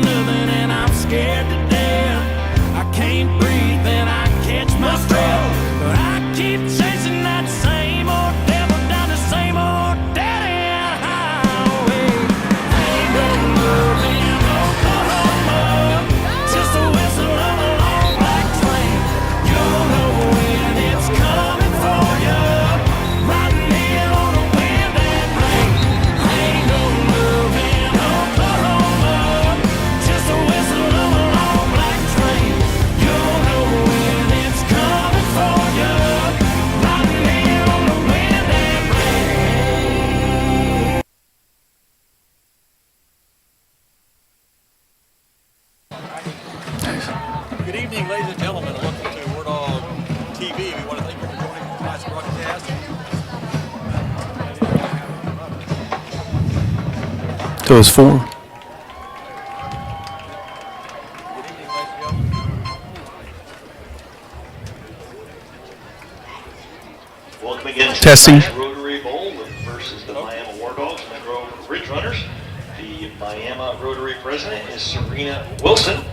nothing and I'm scared to death. I can't breathe and I catch my breath, but I keep chasing that same old devil down the same old dead-end highway. Ain't no love in Oklahoma, just the whistle of a long black train. You'll know when it's coming for you, riding in on the wind and rain. Ain't no love in Oklahoma, just the whistle of a long black train. You'll know when it's coming for you, riding in on the wind and rain. Good evening, ladies and gentlemen. Welcome to Wardog TV. We want to thank you for joining tonight's broadcast. So it's 4. Good evening, ladies and gentlemen. Welcome again to Testing. tonight's Rotary Bowl versus the Miami Wardogs and the Grove Ridgerunners. The Miami Rotary president is Serena Wilson.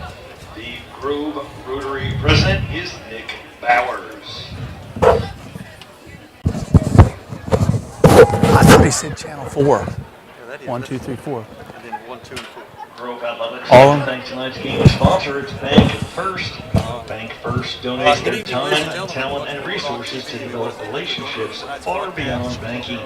The Grove Rotary president is Nick Bowers. I thought he said channel 4. Yeah, that is. 1, 2, 3, 4. And then 1, 2, and 4. Grove Athletics. All of them? Thanks tonight's game sponsor. It's Bank First. Bank First donates Good their evening, ladies and time, gentlemen. talent, and resources to develop relationships far beyond banking.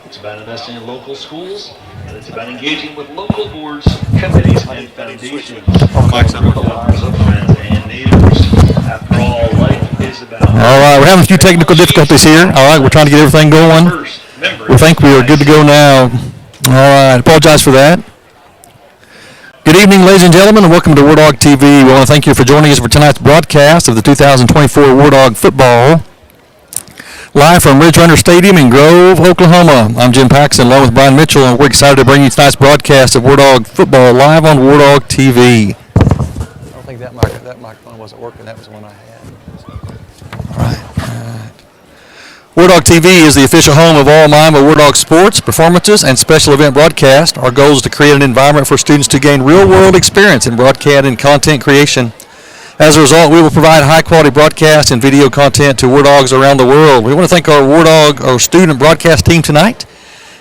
It's about investing in local schools, and it's about engaging with local boards, committees, and foundations. Mike's up. The lives of friends and neighbors. After all, life is about. All right, we're having a few technical difficulties here. All right, we're trying to get everything going. First, members. We think we are good to go now. All right, apologize for that. Good evening, ladies and gentlemen, and welcome to Wardog TV. We want to thank you for joining us for tonight's broadcast of the 2024 Wardog Football. Live from Ridgerunner Stadium in Grove, Oklahoma. I'm Jim Paxson along with Brian Mitchell, and we're excited to bring you tonight's broadcast of Wardog Football live on Wardog TV. I don't think that microphone wasn't working. That was the one I had. All right. Wardog TV is the official home of all Miami Wardog sports, performances, and special event broadcast. Our goal is to create an environment for students to gain real-world experience in broadcast and content creation. As a result, we will provide high-quality broadcast and video content to Wardogs around the world. We want to thank our student broadcast team tonight.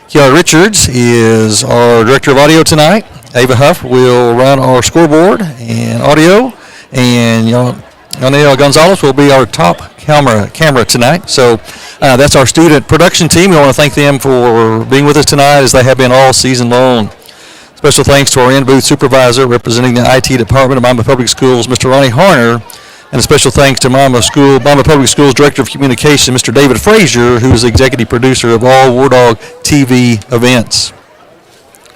Kiara Richards is our director of audio tonight. Ava Huff will run our scoreboard and audio, and Yanel Gonzalez will be our top camera tonight. So that's our student production team. We want to thank them for being with us tonight, as they have been all season long. Special thanks to our in-booth supervisor representing the IT department of Miami Public Schools, Mr. Ronnie Harner, and a special thanks to Miami Public Schools Director of Communication, Mr. David Frazier, who is the executive producer of all Wardog TV events.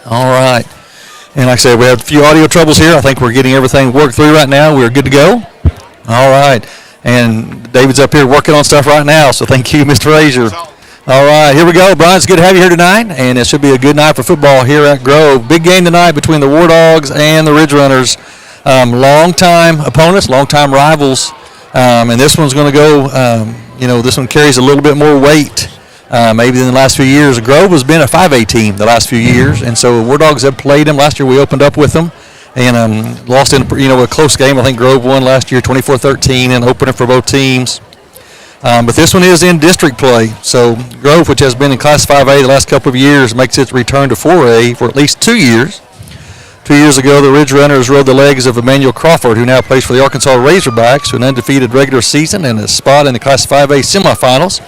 All right. And like I said, we have a few audio troubles here. I think we're getting everything worked through right now. We're good to go. All right. And David's up here working on stuff right now, so thank you, Mr. Frazier. All right, here we go. Brian, it's good to have you here tonight, and it should be a good night for football here at Grove. Big game tonight between the Wardogs and the Ridgerunners. Long-time opponents, long-time rivals, and this one's going to go, this one carries a little bit more weight maybe than the last few years. Grove has been a 5A team the last few years, and so Wardogs have played them. Last year we opened up with them and lost in a close game. I think Grove won last year 24-13 in opener for both teams. But this one is in district play. So Grove, which has been in Class 5A the last couple of years, makes its return to 4A for at least 2 years. 2 years ago, the Ridgerunners rode the legs of Emmanuel Crawford, who now plays for the Arkansas Razorbacks, to an undefeated regular season and a spot in the Class 5A semifinals,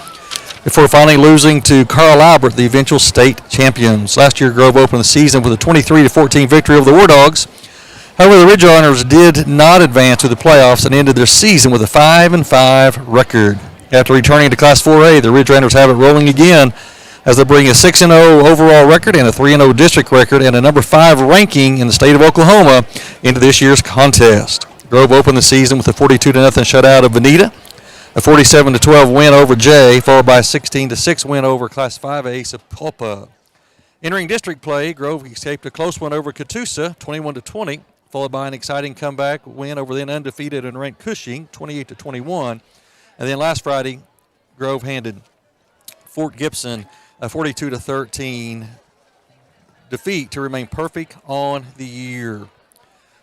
before finally losing to Carl Albert, the eventual state champions. Last year, Grove opened the season with a 23-14 victory over the Wardogs. However, the Ridgerunners did not advance to the playoffs and ended their season with a 5-5 record. After returning to Class 4A, the Ridgerunners have it rolling again as they bring a 6-0 overall record and a 3-0 district record and a number 5 ranking in the state of Oklahoma into this year's contest. Grove opened the season with a 42-0 shutout of Veneta, a 47-12 win over Jay, followed by a 16-6 win over Class 5A Sapulpa. Entering district play, Grove escaped a close one over Catoosa, 21-20, followed by an exciting comeback win over then undefeated and ranked Cushing, 28-21. And then last Friday, Grove handed Fort Gibson a 42-13 defeat to remain perfect on the year.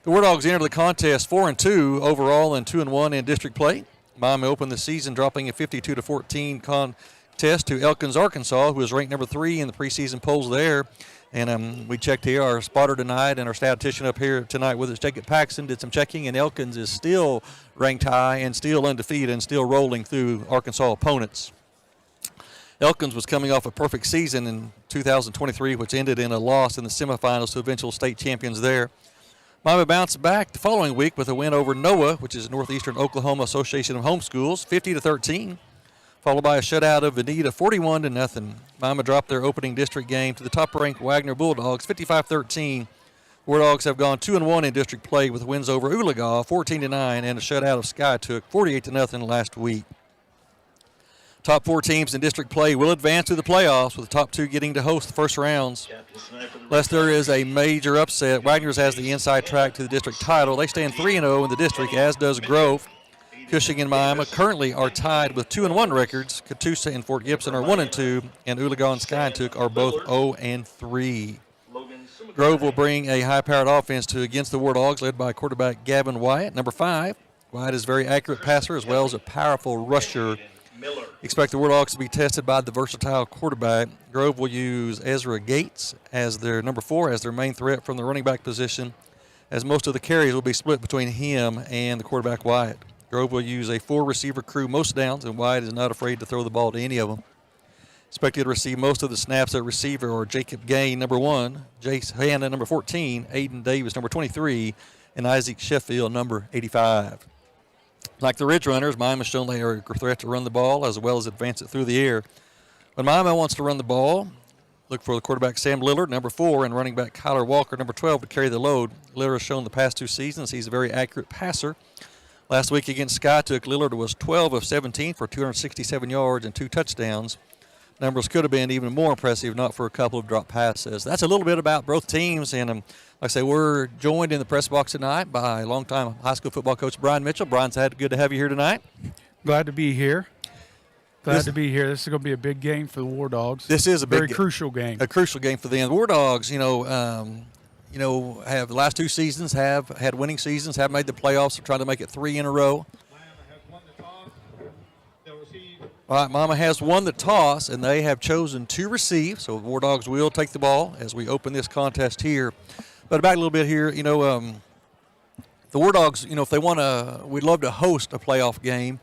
The Wardogs entered the contest 4-2 overall and 2-1 in district play. Miami opened the season dropping a 52-14 contest to Elkins, Arkansas, who was ranked number 3 in the preseason polls there. And we checked here. Our spotter tonight and our statistician up here tonight with us, Jacob Paxson, did some checking, and Elkins is still ranked high and still undefeated and still rolling through Arkansas opponents. Elkins was coming off a perfect season in 2023, which ended in a loss in the semifinals to eventual state champions there. Miami bounced back the following week with a win over NOAA, which is Northeastern Oklahoma Association of Homeschools, 50-13, followed by a shutout of Veneta, 41-0. Miami dropped their opening district game to the top-ranked Wagner Bulldogs, 55-13. Wardogs have gone 2-1 in district play with wins over Oologah, 14-9, and a shutout of Skytook, 48-0 last week. Top 4 teams in district play will advance to the playoffs, with the top 2 getting to host the first rounds. Unless there is a major upset, Wagner's has the inside track to the district title. They stand 3-0 in the district, as does Grove. Cushing and Miami currently are tied with 2-1 records. Catoosa and Fort Gibson are 1-2, and Oologah and Skytook are both 0-3. Grove will bring a high-powered offense to against the Wardogs, led by quarterback Gavin Wyatt, number 5. Wyatt is a very accurate passer as well as a powerful rusher. Expect the Wardogs to be tested by the versatile quarterback. Grove will use Ezra Gates as their number 4 as their main threat from the running back position, as most of the carries will be split between him and the quarterback Wyatt. Grove will use a 4-receiver crew most downs, and Wyatt is not afraid to throw the ball to any of them. Expected to receive most of the snaps at receiver are Jacob Gain, number 1, Jace Hanna, number 14, Aiden Davis, number 23, and Isaac Sheffield, number 85. Like the Ridgerunners, Miami has shown they are a threat to run the ball as well as advance it through the air. When Miami wants to run the ball, look for the quarterback Sam Lillard, number 4, and running back Kyler Walker, number 12, to carry the load. Lillard has shown the past 2 seasons he's a very accurate passer. Last week against Skytook, Lillard was 12 of 17 for 267 yards and 2 touchdowns. Numbers could have been even more impressive, not for a couple of drop passes. That's a little bit about both teams, and like I say, we're joined in the press box tonight by longtime high school football coach Brian Mitchell. Brian's good to have you here tonight. Glad to be here. Glad to be here. This is going to be a big game for the Wardogs. This is a very crucial game. A crucial game for them. The Wardogs, have the last 2 seasons have had winning seasons, have made the playoffs. They're trying to make it 3 in a row. All right, Mama has won the toss, and they have chosen to receive. So the Wardogs will take the ball as we open this contest here. But back a little bit here, the Wardogs, if they want to, we'd love to host a playoff game.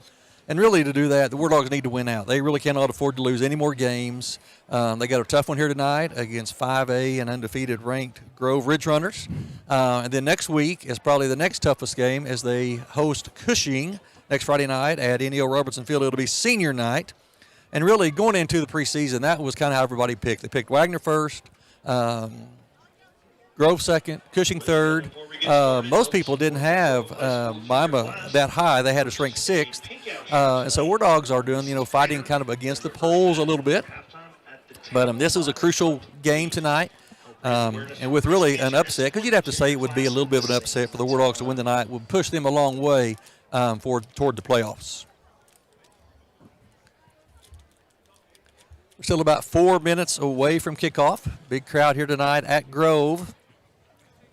And really to do that, the Wardogs need to win out. They really cannot afford to lose any more games. They got a tough one here tonight against 5A and undefeated ranked Grove Ridgerunners. And then next week is probably the next toughest game as they host Cushing next Friday night at N.E.O. Robertson Field. It'll be senior night. And really going into the preseason, that was kind of how everybody picked. They picked Wagner first, Grove second, Cushing third. Most people didn't have Miami that high. They had us ranked 6th. And so Wardogs are doing, fighting kind of against the polls a little bit. But this is a crucial game tonight. And with really an upset, because you'd have to say it would be a little bit of an upset for the Wardogs to win tonight, would push them a long way toward the playoffs. We're still about 4 minutes away from kickoff. Big crowd here tonight at Grove.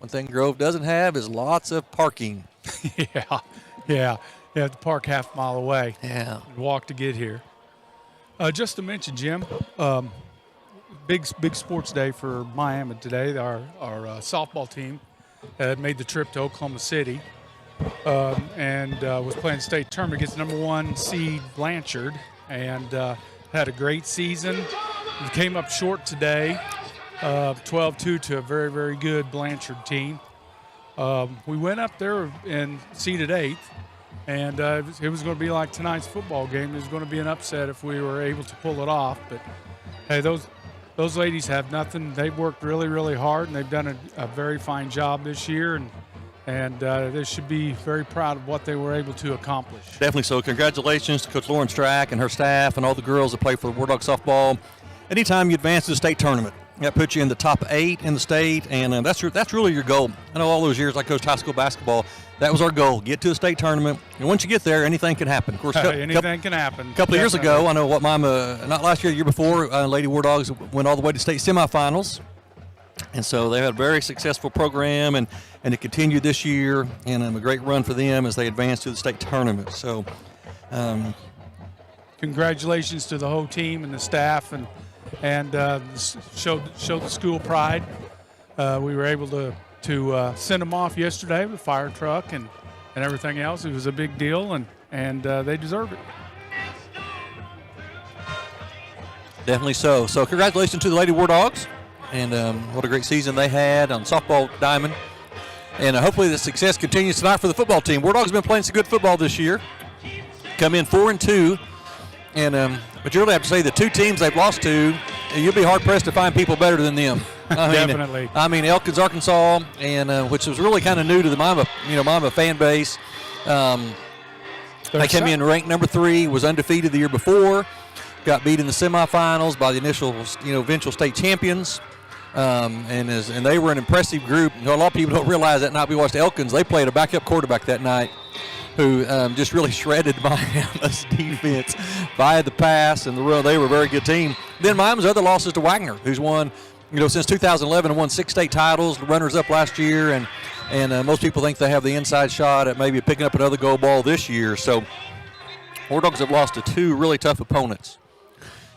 One thing Grove doesn't have is lots of parking. Yeah. You have to park half a mile away. Yeah. And walk to get here. Just to mention, Jim, big sports day for Miami today. Our softball team had made the trip to Oklahoma City and was playing state tournament against number 1 seed Blanchard, and had a great season. We came up short today, 12-2 to a very, very good Blanchard team. We went up there and seeded 8th, and it was going to be like tonight's football game. It was going to be an upset if we were able to pull it off. But, hey, those ladies have nothing. They've worked really, really hard, and they've done a very fine job this year, and they should be very proud of what they were able to accomplish. Definitely so. Congratulations to Coach Lauren Strack and her staff and all the girls that play for Wardog softball. Anytime you advance to the state tournament, that puts you in the top 8 in the state, and that's really your goal. I know all those years I coached high school basketball, that was our goal, get to a state tournament. And once you get there, anything can happen. Of course, anything can happen. A couple of years ago, I know what Mama, not last year, the year before, Lady Wardogs went all the way to state semifinals. And so they had a very successful program, and it continued this year, and a great run for them as they advanced to the state tournament. So, congratulations to the whole team and the staff, and showed the school pride. We were able to send them off yesterday with a fire truck and everything else. It was a big deal, and they deserve it. Definitely so. So congratulations to the Lady War Dogs, and what a great season they had on softball diamond. And hopefully the success continues tonight for the football team. War Dogs have been playing some good football this year. Come in 4-2, and but you really have to say the two teams they've lost to, you'll be hard pressed to find people better than them. Definitely. I mean, Elkins, Arkansas, and which was really kind of new to the Mama fan base. They came in ranked number 3, was undefeated the year before. Got beat in the semifinals by the initial, eventual state champions, and they were an impressive group. A lot of people don't realize that night we watched Elkins. They played a backup quarterback that night, who just really shredded Miami's defense via the pass and the run. They were a very good team. Then Miami's other losses to Wagner, who's won, since 2011 and won 6 state titles, runners-up last year, and most people think they have the inside shot at maybe picking up another gold ball this year. So War Dogs have lost to 2 really tough opponents.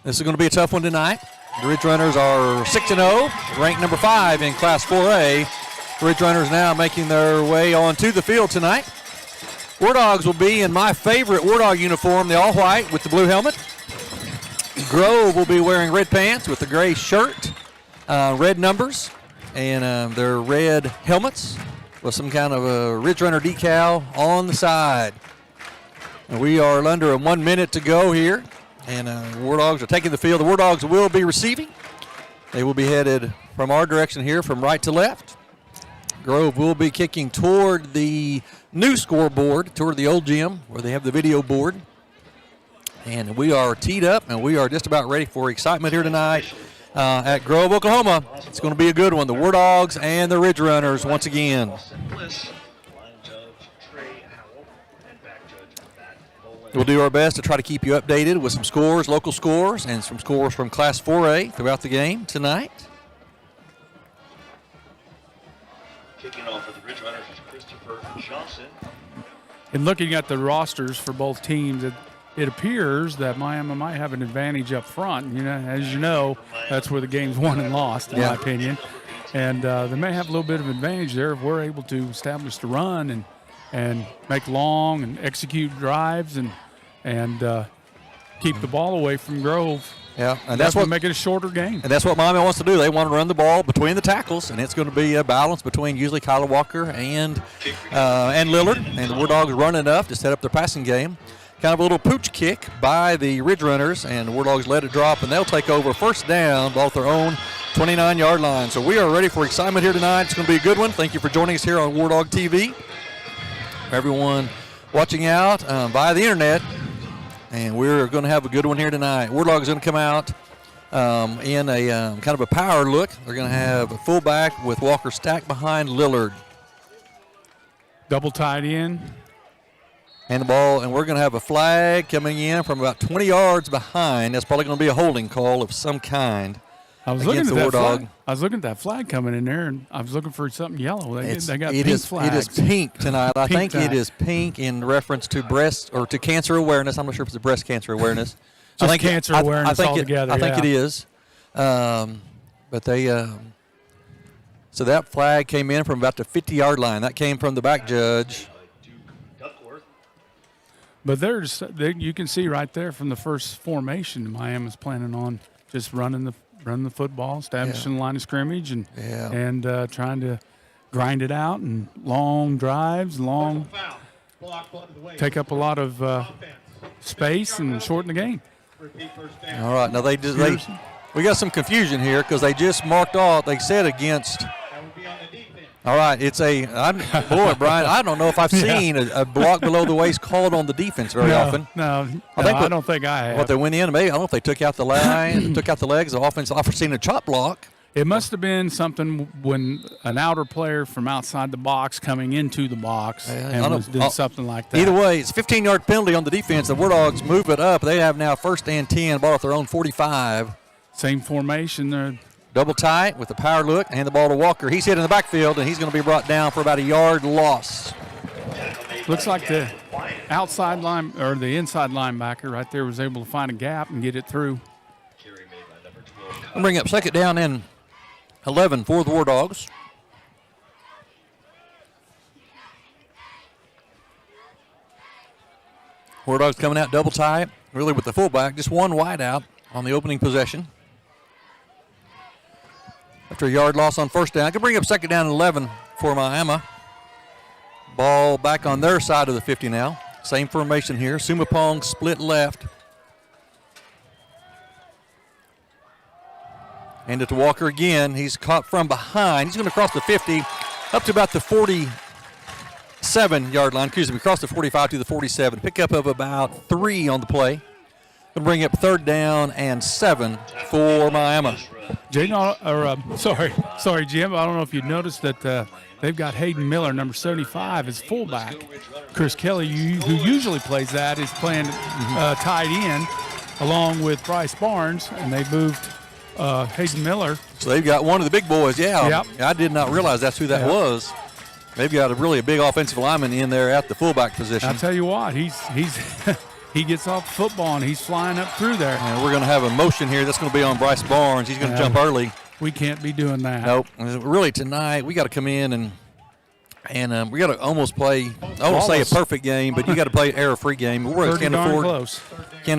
This is going to be a tough one tonight. The Ridgerunners are 6-0, ranked number 5 in Class 4A. The Ridgerunners now making their way onto the field tonight. War Dogs will be in my favorite War Dog uniform, the all-white with the blue helmet. Grove will be wearing red pants with the gray shirt, red numbers, and their red helmets with some kind of a Ridgerunner decal on the side. And we are under 1 minute to go here. And War Dogs are taking the field. The War Dogs will be receiving. They will be headed from our direction here, from right to left. Grove will be kicking toward the new scoreboard, toward the old gym where they have the video board. And we are teed up, and we are just about ready for excitement here tonight at Grove, Oklahoma. It's going to be a good one. The War Dogs and the Ridgerunners once again. We'll do our best to try to keep you updated with some scores, local scores, and some scores from Class 4A throughout the game tonight. Kicking off for the Ridgerunners is Christopher Johnson. In looking at the rosters for both teams, it appears that Miami might have an advantage up front. As you know, that's where the game's won and lost, in my opinion. And they may have a little bit of advantage there if we're able to establish the run and make long and execute drives and keep the ball away from Grove. Yeah, and that's what make it a shorter game. And that's what Miami wants to do. They want to run the ball between the tackles, and it's going to be a balance between usually Kyler Walker and Lillard. And the War Dogs run enough to set up their passing game. Kind of a little pooch kick by the Ridgerunners, and the War Dogs let it drop, and they'll take over first down off their own 29-yard line. So we are ready for excitement here tonight. It's going to be a good one. Thank you for joining us here on Wardog TV. Everyone watching out via the internet, and we're going to have a good one here tonight. War Dogs going to come out in a kind of a power look. They're going to have a fullback with Walker stacked behind Lillard. Double tight end. And the ball, and we're going to have a flag coming in from about 20 yards behind. That's probably going to be a holding call of some kind. I was looking at that flag. I was looking at that flag coming in there, and I was looking for something yellow. They got pink flags. It is pink tonight. I think it is pink in reference to breast or to cancer awareness. I'm not sure if it's breast cancer awareness. Just cancer awareness altogether. I think it is. But they so that flag came in from about the 50-yard line. That came from the back judge. But you can see right there from the first formation, Miami's planning on just running the football, establishing the line of scrimmage, and trying to grind it out and long drives, take up a lot of space and shorten the game. All right, now we got some confusion here because they just marked off. They said against. All right, boy, Brian, I don't know if I've seen a block below the waist called on the defense very often. I don't think I have. What they went in, maybe, I don't know if they took out the line, took out the legs. The offense offered seen a chop block. It must have been something when an outer player from outside the box coming into the box did something like that. Either way, it's a 15-yard penalty on the defense. The War Dogs move it up. They have now first and 10, ball at their own 45. Same formation. Double tight with the power look. Hand the ball to Walker. He's hit in the backfield, and he's going to be brought down for about a yard loss. Looks like the outside line or the inside linebacker right there was able to find a gap and get it through. We'll bring up second down and 11 for the War Dogs. War Dogs coming out double tight, really with the fullback, just one wide out on the opening possession. After a yard loss on first down, I can bring up second down and 11 for Miami. Ball back on their side of the 50 now. Same formation here. Sumapong split left. Hand it to Walker again. He's caught from behind. He's going to cross the 50 up to about the 47-yard line. Excuse me, cross the 45 to the 47. Pickup of about 3 on the play. Going to bring up third down and 7 for Miami. Sorry, Jim. I don't know if you noticed that they've got Hayden Miller, number 75, as fullback. Chris Kelly, who usually plays that, is playing tight end along with Bryce Barnes, and they moved Hayden Miller. So they've got one of the big boys, Yep. I did not realize that's who that was. They've got a big offensive lineman in there at the fullback position. I'll tell you what, he's he gets off the football and he's flying up through there. And we're going to have a motion here. That's going to be on Bryce Barnes. He's going to jump early. We can't be doing that. Nope. Really, tonight we got to come in and we got to almost play. I won't say a perfect game, but you got to play an error-free game. We can't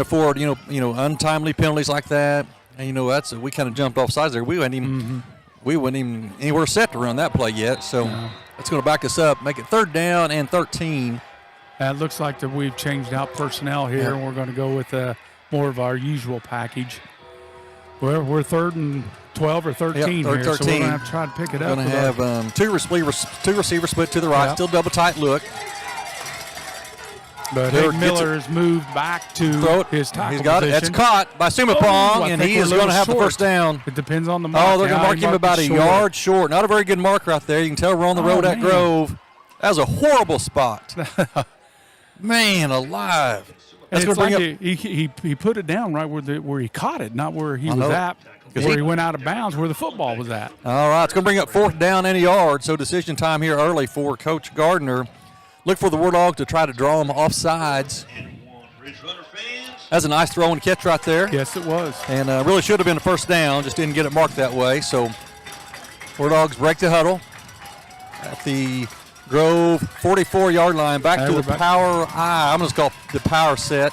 afford untimely penalties like that. And we kind of jumped off sides there. We wouldn't even anywhere set to run that play yet. So that's going to back us up, make it third down and 13. It looks like that we've changed out personnel here, and we're going to go with more of our usual package. We're third and 12 or 13 third here, 13. so we're going to have to try to pick it up. Going to have two receivers split to the right, still double tight look. But Miller has moved back to his tackle position. That's caught by Sumapong, and he is going to have the first down. It depends on the mark. Oh, they're going to mark him about a yard short. Not a very good mark right there. You can tell we're on the road at Grove. That was a horrible spot. Man alive. That's going to bring up. He put it down right where he caught it, not where he was at. Where he went out of bounds, where the football was at. All right, it's going to bring up fourth down and a yard. So decision time here early for Coach Gardner. Look for the War Dog to try to draw him off sides. That's a nice throw and catch right there. Yes, it was. And really should have been a first down, just didn't get it marked that way. So War Dogs break the huddle at the Grove 44-yard line. Back to the power I. I'm going to call the power set.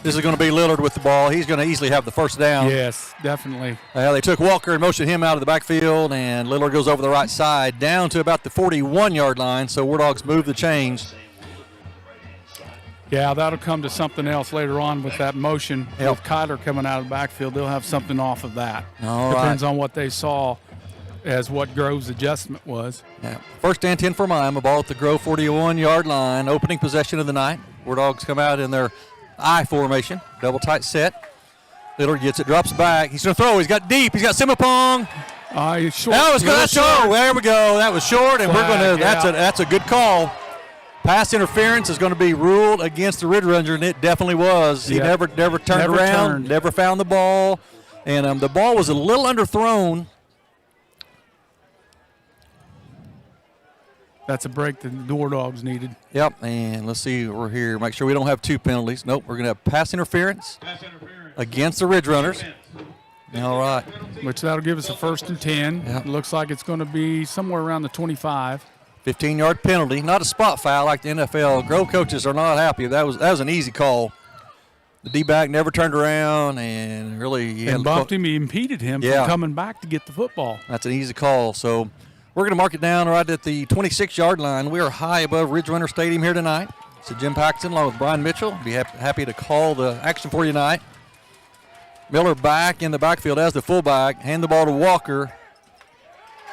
This is going to be Lillard with the ball. He's going to easily have the first down. Yes, definitely. They took Walker and motioned him out of the backfield, and Lillard goes over the right side down to about the 41-yard line. So War Dogs move the chains. Yeah, that'll come to something else later on with that motion. With Kyler coming out of the backfield, they'll have something off of that. Depends on what they saw as what Grove's adjustment was. Yeah. First and 10 for Miami. Ball at the Grove 41-yard line. Opening possession of the night. War Dogs come out in their I formation. Double tight set. Lillard gets it, drops back. He's going to throw. He's got deep. He's got Sumapong. Short. That was good. There we go. That was short, and we're going to. That's a good call. Pass interference is going to be ruled against the Ridgerunners, and it definitely was. He never turned around, never found the ball, and the ball was a little underthrown. That's a break that the War Dogs needed. Yep, and let's see, we're here. Make sure we don't have two penalties. Nope, we're going to have pass interference against the Ridgerunners. All right. Which that'll give us a first and 10. Yep. It looks like it's going to be somewhere around the 25. 15-yard penalty. Not a spot foul like the NFL. Grove coaches are not happy. That was an easy call. The D-back never turned around and really bumped him. He impeded him from coming back to get the football. That's an easy call. So we're going to mark it down right at the 26-yard line. We are high above Ridgerunner Stadium here tonight. So Jim Paxton along with Brian Mitchell. Be happy to call the action for you tonight. Miller back in the backfield as the fullback. Hand the ball to Walker.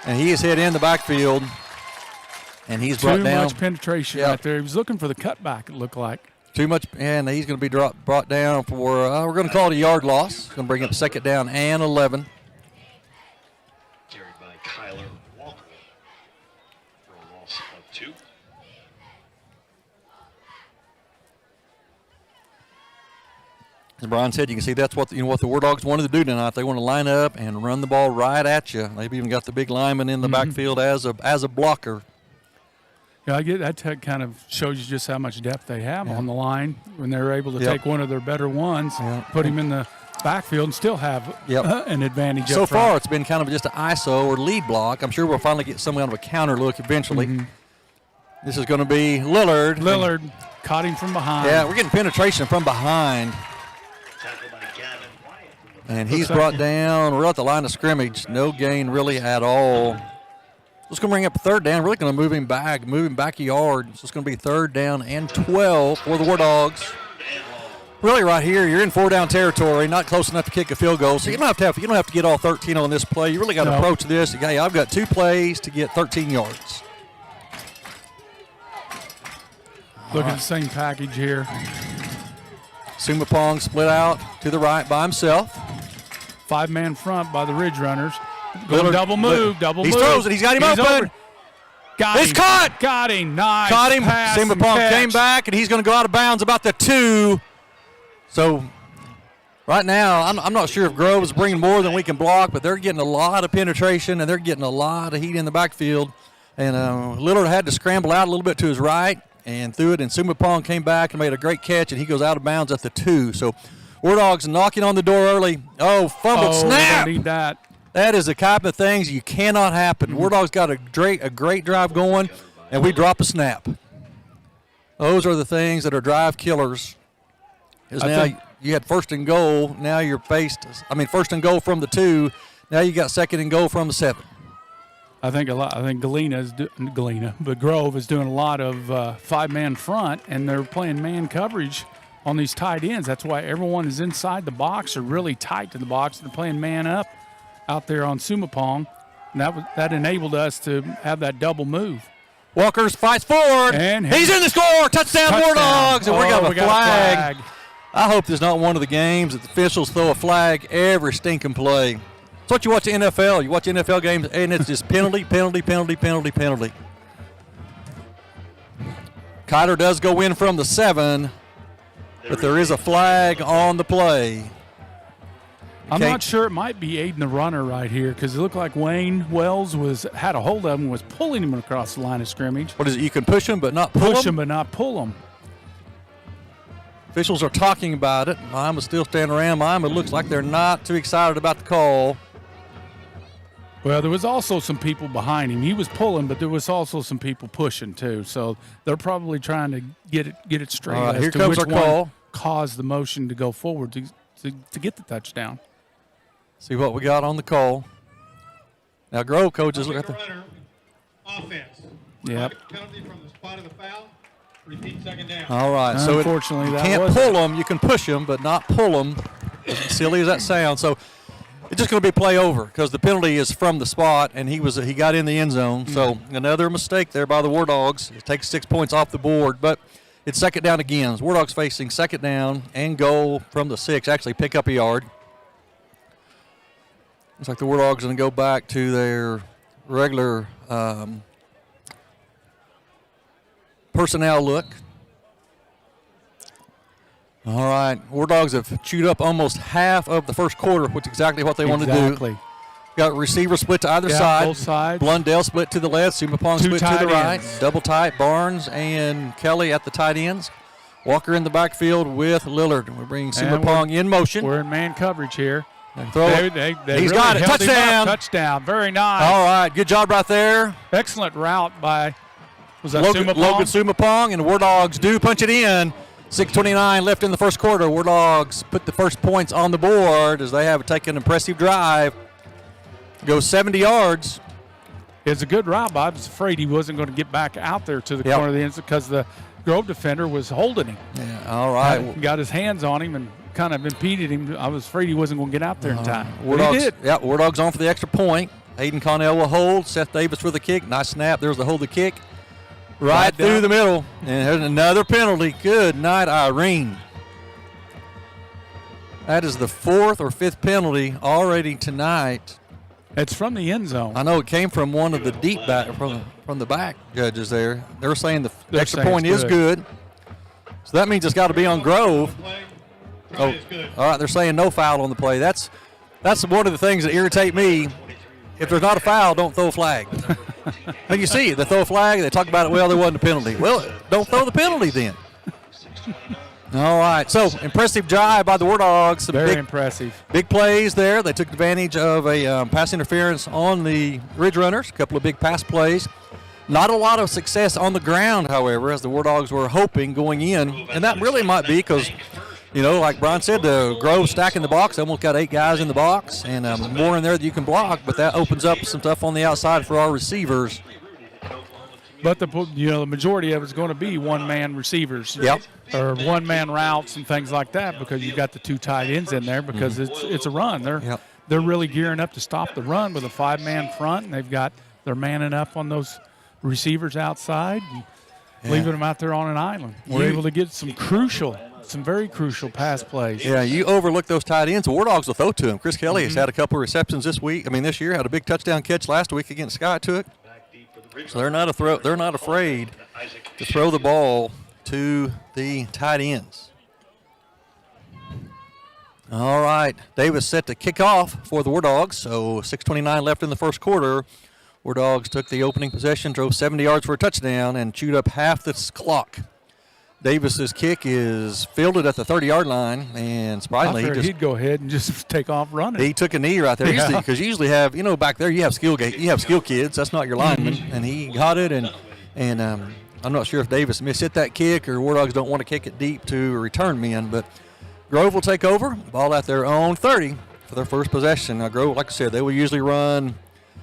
And he is hit in the backfield. And he's brought down. Too much penetration right there. He was looking for the cutback, it looked like. Too much, and he's going to be brought down for, we're going to call it a yard loss. Going to bring up second down and 11. Carried by Kyler Walker for a loss of 2. As Brian said, you can see that's what what the War Dogs wanted to do tonight. They want to line up and run the ball right at you. They've even got the big lineman in the backfield as a blocker. Yeah, I get that kind of shows you just how much depth they have on the line when they're able to take one of their better ones, put him in the backfield, and still have an advantage. So up front. far, it's been kind of just an ISO or lead block. I'm sure we'll finally get some kind of a counter look eventually. This is going to be Lillard. Lillard caught him from behind. Yeah, we're getting penetration from behind. And he's brought down. We're at the line of scrimmage. No gain really at all. It's going to bring up a third down. Really going to move him back a yard. So it's going to be 3rd down and 12 for the War Dogs. Really, right here, you're in 4-down territory, not close enough to kick a field goal. So you don't have to get all 13 on this play. You really got to approach this. Hey, I've got 2 plays to get 13 yards. Look at the same package here. Sumapong split out to the right by himself. 5-man front by the Ridgerunners. Double move. He throws it. He's got him open. It's caught. Got him. Nice. Caught him. Pass and Sumapong catch. came back, and he's going to go out of bounds about the 2. So right now, I'm not sure if Grove is bringing more than we can block, but they're getting a lot of penetration, and they're getting a lot of heat in the backfield. And Lillard had to scramble out a little bit to his right and threw it, and Sumapong came back and made a great catch, and he goes out of bounds at the 2. So War Dogs knocking on the door early. Fumbled snap. Don't need that. That is the type of things you cannot happen. War Dogs got a great drive going, and we drop a snap. Those are the things that are drive killers. Now you had 1st and goal. Now you're 1st and goal from the 2. Now you got 2nd and goal from the 7. I think Grove is doing a lot of 5-man front, and they're playing man coverage on these tight ends. That's why everyone is inside the box or really tight to the box. They're playing man up out there on Sumapong, and that enabled us to have that double move. Walkers fights forward, and he's in the score. Touchdown War Dogs, and we got a flag. I hope there's not one of the games that the officials throw a flag every stinking play. It's what you watch the NFL. You watch NFL games, and it's just penalty. Kiter does go in from the 7, but there is a flag on the play. I'm not sure. It might be aiding the runner right here because it looked like Wayne Wells had a hold of him and was pulling him across the line of scrimmage. What is it? You can push him but not pull him? Push him but not pull him. Officials are talking about it. Miami's still standing around. Miami looks like they're not too excited about the call. Well, there was also some people behind him. He was pulling, but there was also some people pushing too. So they're probably trying to get it straight. All right, here to comes which our call. Caused the motion to go forward to get the touchdown. See what we got on the call. Now, Grove coaches look at the runner. Offense. Yep. Penalty from the spot of the foul. Repeat 2nd down. All right. So unfortunately, you can't pull them. You can push them, but not pull them. As silly as that sounds. So it's just going to be play over because the penalty is from the spot, and he got in the end zone. So another mistake there by the War Dogs. It takes 6 points off the board, but it's 2nd down again. War Dogs facing 2nd down and goal from the 6. Actually, pick up a yard. Looks like the War Dogs are going to go back to their regular personnel look. All right, War Dogs have chewed up almost half of the first quarter, which is exactly what they want to do. Got receiver split to either side. Both sides. Blundell split to the left. Sumapong split to the right. ends. Double tight. Barnes and Kelly at the tight ends. Walker in the backfield with Lillard. We're bringing Sumapong in motion. We're in man coverage here. Throw it. They He's really got it. held him up. Touchdown. Touchdown. Very nice. All right, good job right there. Excellent route by Logan Sumapong, and the War Dogs do punch it in. 6:29 left in the first quarter. War Dogs put the first points on the board as they have taken an impressive drive. Goes 70 yards. It's a good route, but I was afraid he wasn't going to get back out there to the corner of the end because the Grove defender was holding him. Yeah, all right. Got his hands on him and kind of impeded him. I was afraid he wasn't going to get out there in time. War But Dogs, he did. Yeah, War Dogs on for the extra point. Hayden Connell will hold. Seth Davis for the kick. Nice snap. There's the hold the kick. Right through the middle. And there's another penalty. Good night, Irene. That is the 4th or 5th penalty already tonight. It's from the end zone. I know it came from one of the deep back from the back judges there. They're saying the extra point is good. So that means it's got to be on Grove. Oh, is good. all right. They're saying no foul on the play. That's one of the things that irritate me. If there's not a foul, don't throw a flag. And you see it. They throw a flag. They talk about it. Well, there wasn't a penalty. Well, don't throw the penalty then. All right. So, impressive drive by the War Dogs. Very impressive. Big plays there. They took advantage of a pass interference on the Ridgerunners. A couple of big pass plays. Not a lot of success on the ground, however, as the War Dogs were hoping going in. And that really might be because, like Brian said, the Grove stacking the box. They almost got 8 guys in the box and more in there that you can block, but that opens up some stuff on the outside for our receivers. But the majority of it's going to be one-man receivers. Yep. Or one-man routes and things like that because you've got the 2 tight ends in there because it's a run. They're really gearing up to stop the run with a 5-man front, and they're manning up on those receivers outside and leaving them out there on an island. We're able to get some very crucial pass plays. Yeah, you overlook those tight ends. The War Dogs will throw to him. Chris Kelly has had a couple of receptions this year. Had a big touchdown catch last week against Scott Took. So they're not afraid to throw the ball to the tight ends. All right, Davis set to kick off for the War Dogs. So 6:29 left in the first quarter. War Dogs took the opening possession, drove 70 yards for a touchdown, and chewed up half this clock. Davis's kick is fielded at the 30-yard line, and surprisingly, he'd go ahead and just take off running. He took a knee right there, because you usually have, back there you have skill kids. That's not your lineman, and he got it, and I'm not sure if Davis mishit that kick or War Dogs don't want to kick it deep to a return man, but Grove will take over, ball at their own 30 for their first possession. Now Grove, like I said, they will usually run.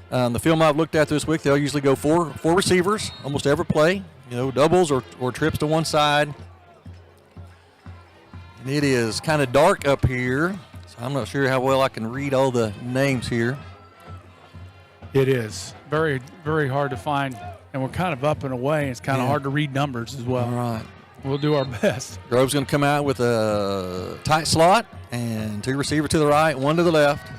The film I've looked at this week, they'll usually go four receivers almost every play. Doubles or trips to one side. And it is kind of dark up here, so I'm not sure how well I can read all the names here. It is very, very hard to find, and we're kind of up and away. It's kind of hard to read numbers as well. All right. We'll do our best. Grove's going to come out with a tight slot and 2 receivers to the right, 1 to the left.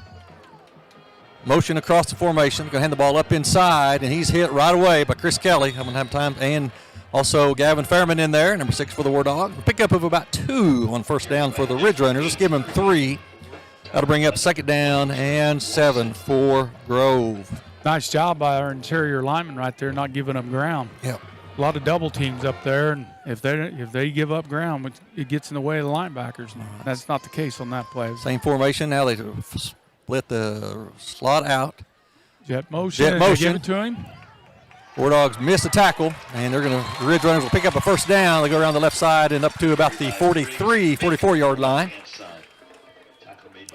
Motion across the formation. Going to hand the ball up inside, and he's hit right away by Chris Kelly. I'm going to have time. And also Gavin Fairman in there, number 6 for the War Dog. A pickup of about 2 on first down for the Ridgerunners. Let's give him 3. That'll bring up 2nd down and 7 for Grove. Nice job by our interior lineman right there, not giving up ground. Yep. A lot of double teams up there, and if they give up ground, it gets in the way of the linebackers. That's not the case on that play. Same formation. Now they split the slot out. Jet motion. They give it to him. War Dogs miss the tackle, and the Ridgerunners will pick up a first down. They go around the left side and up to about the 44-yard line.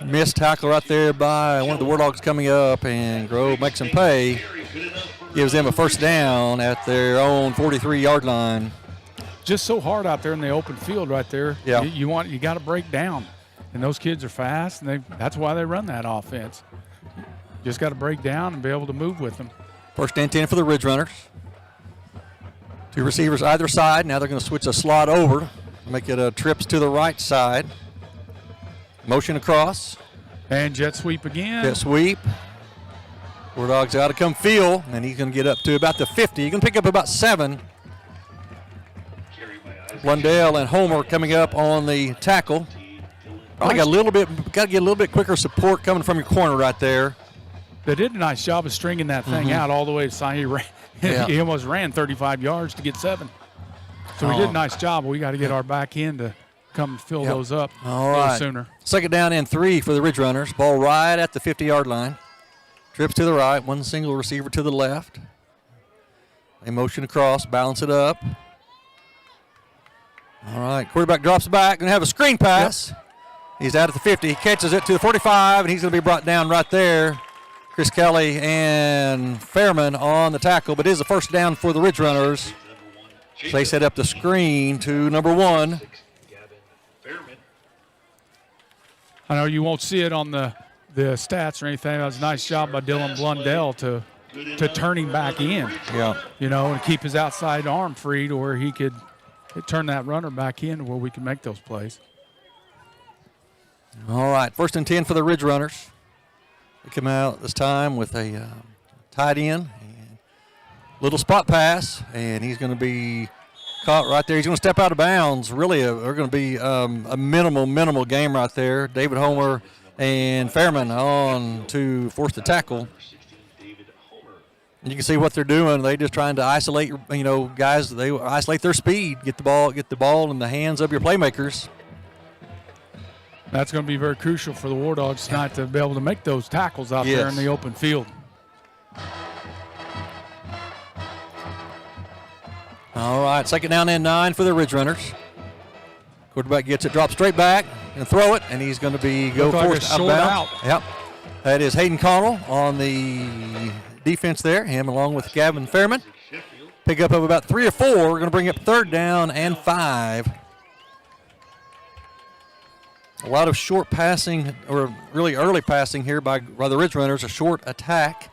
Missed tackle right there by one of the War Dogs coming up, and Grove makes them pay. Gives them a first down at their own 43-yard line. Just so hard out there in the open field right there. Yeah. You got to break down. And those kids are fast, and that's why they run that offense. Just got to break down and be able to move with them. First and 10 for the Ridgerunners. 2 receivers either side. Now they're going to switch a slot over, make it trips to the right side. Motion across. And jet sweep again. Jet sweep. War Dogs out to come feel, and he's going to get up to about the 50. He can pick up about 7. Blundell and Homer coming up on the tackle. Probably got to get a little bit quicker support coming from your corner right there. They did a nice job of stringing that thing out all the way to side. He almost ran 35 yards to get 7. So we did a nice job. We got to get our back end to come fill those up a little sooner. 2nd down and 3 for the Ridgerunners. Ball right at the 50-yard line. Trips to the right, 1 single receiver to the left. They motion across, balance it up. All right, quarterback drops back. Going to have a screen pass. Yep. He's out at the 50. He catches it to the 45, and he's going to be brought down right there. Chris Kelly and Fairman on the tackle, but it is a first down for the Ridgerunners. So they set up the screen to number 1. I know you won't see it on the stats or anything. That was a nice job by Dylan Blundell to turn him back in. Yeah. And keep his outside arm free to where he could turn that runner back in to where we can make those plays. All right, 1st and 10 for the Ridgerunners. They come out this time with a tight end, and little spot pass, and he's going to be Caught right there. He's going to step out of bounds. Really, they're going to be a minimal game right there. David Homer and Fairman on to force the tackle. And you can see what they're doing. They're just trying to isolate, guys. They isolate their speed, get the ball in the hands of your playmakers. That's going to be very crucial for the War Dogs tonight to be able to make those tackles out there in the open field. All right, 2nd down and 9 for the Ridgerunners. Quarterback gets it, drops straight back, and throw it, and he's going to go forced out of bounds. Yep. That is Hayden Connell on the defense there, him along with Gavin Fairman. Pick up of about 3 or 4. We're going to bring up 3rd down and 5. A lot of short passing, or really early passing here by the Ridgerunners, a short attack.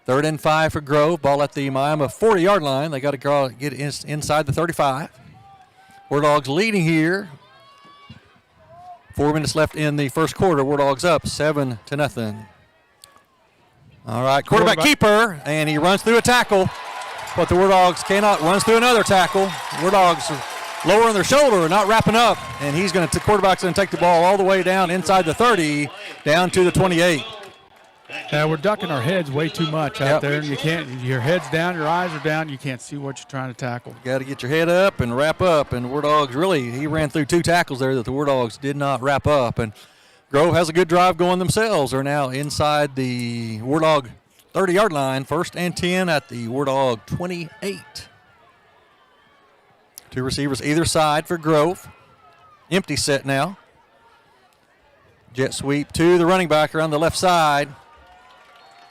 3rd and 5 for Grove. Ball at the Miami 40-yard line. They got to get inside the 35. War Dogs leading here. 4 minutes left in the first quarter. War Dogs up 7-0. All right, quarterback keeper, and he runs through a tackle, but the War Dogs runs through another tackle. War Dogs are lowering their shoulder, not wrapping up, and quarterback's going to take the ball all the way down inside the 30, down to the 28. Yeah, we're ducking our heads way too much out there, and you can't. Your head's down, your eyes are down, you can't see what you're trying to tackle. You got to get your head up and wrap up, and War Dogs he ran through 2 tackles there that the War Dogs did not wrap up, and Grove has a good drive going themselves. They're now inside the War Dog 30-yard line, 1st and 10 at the War Dog 28. 2 receivers either side for Grove. Empty set now. Jet sweep to the running back around the left side.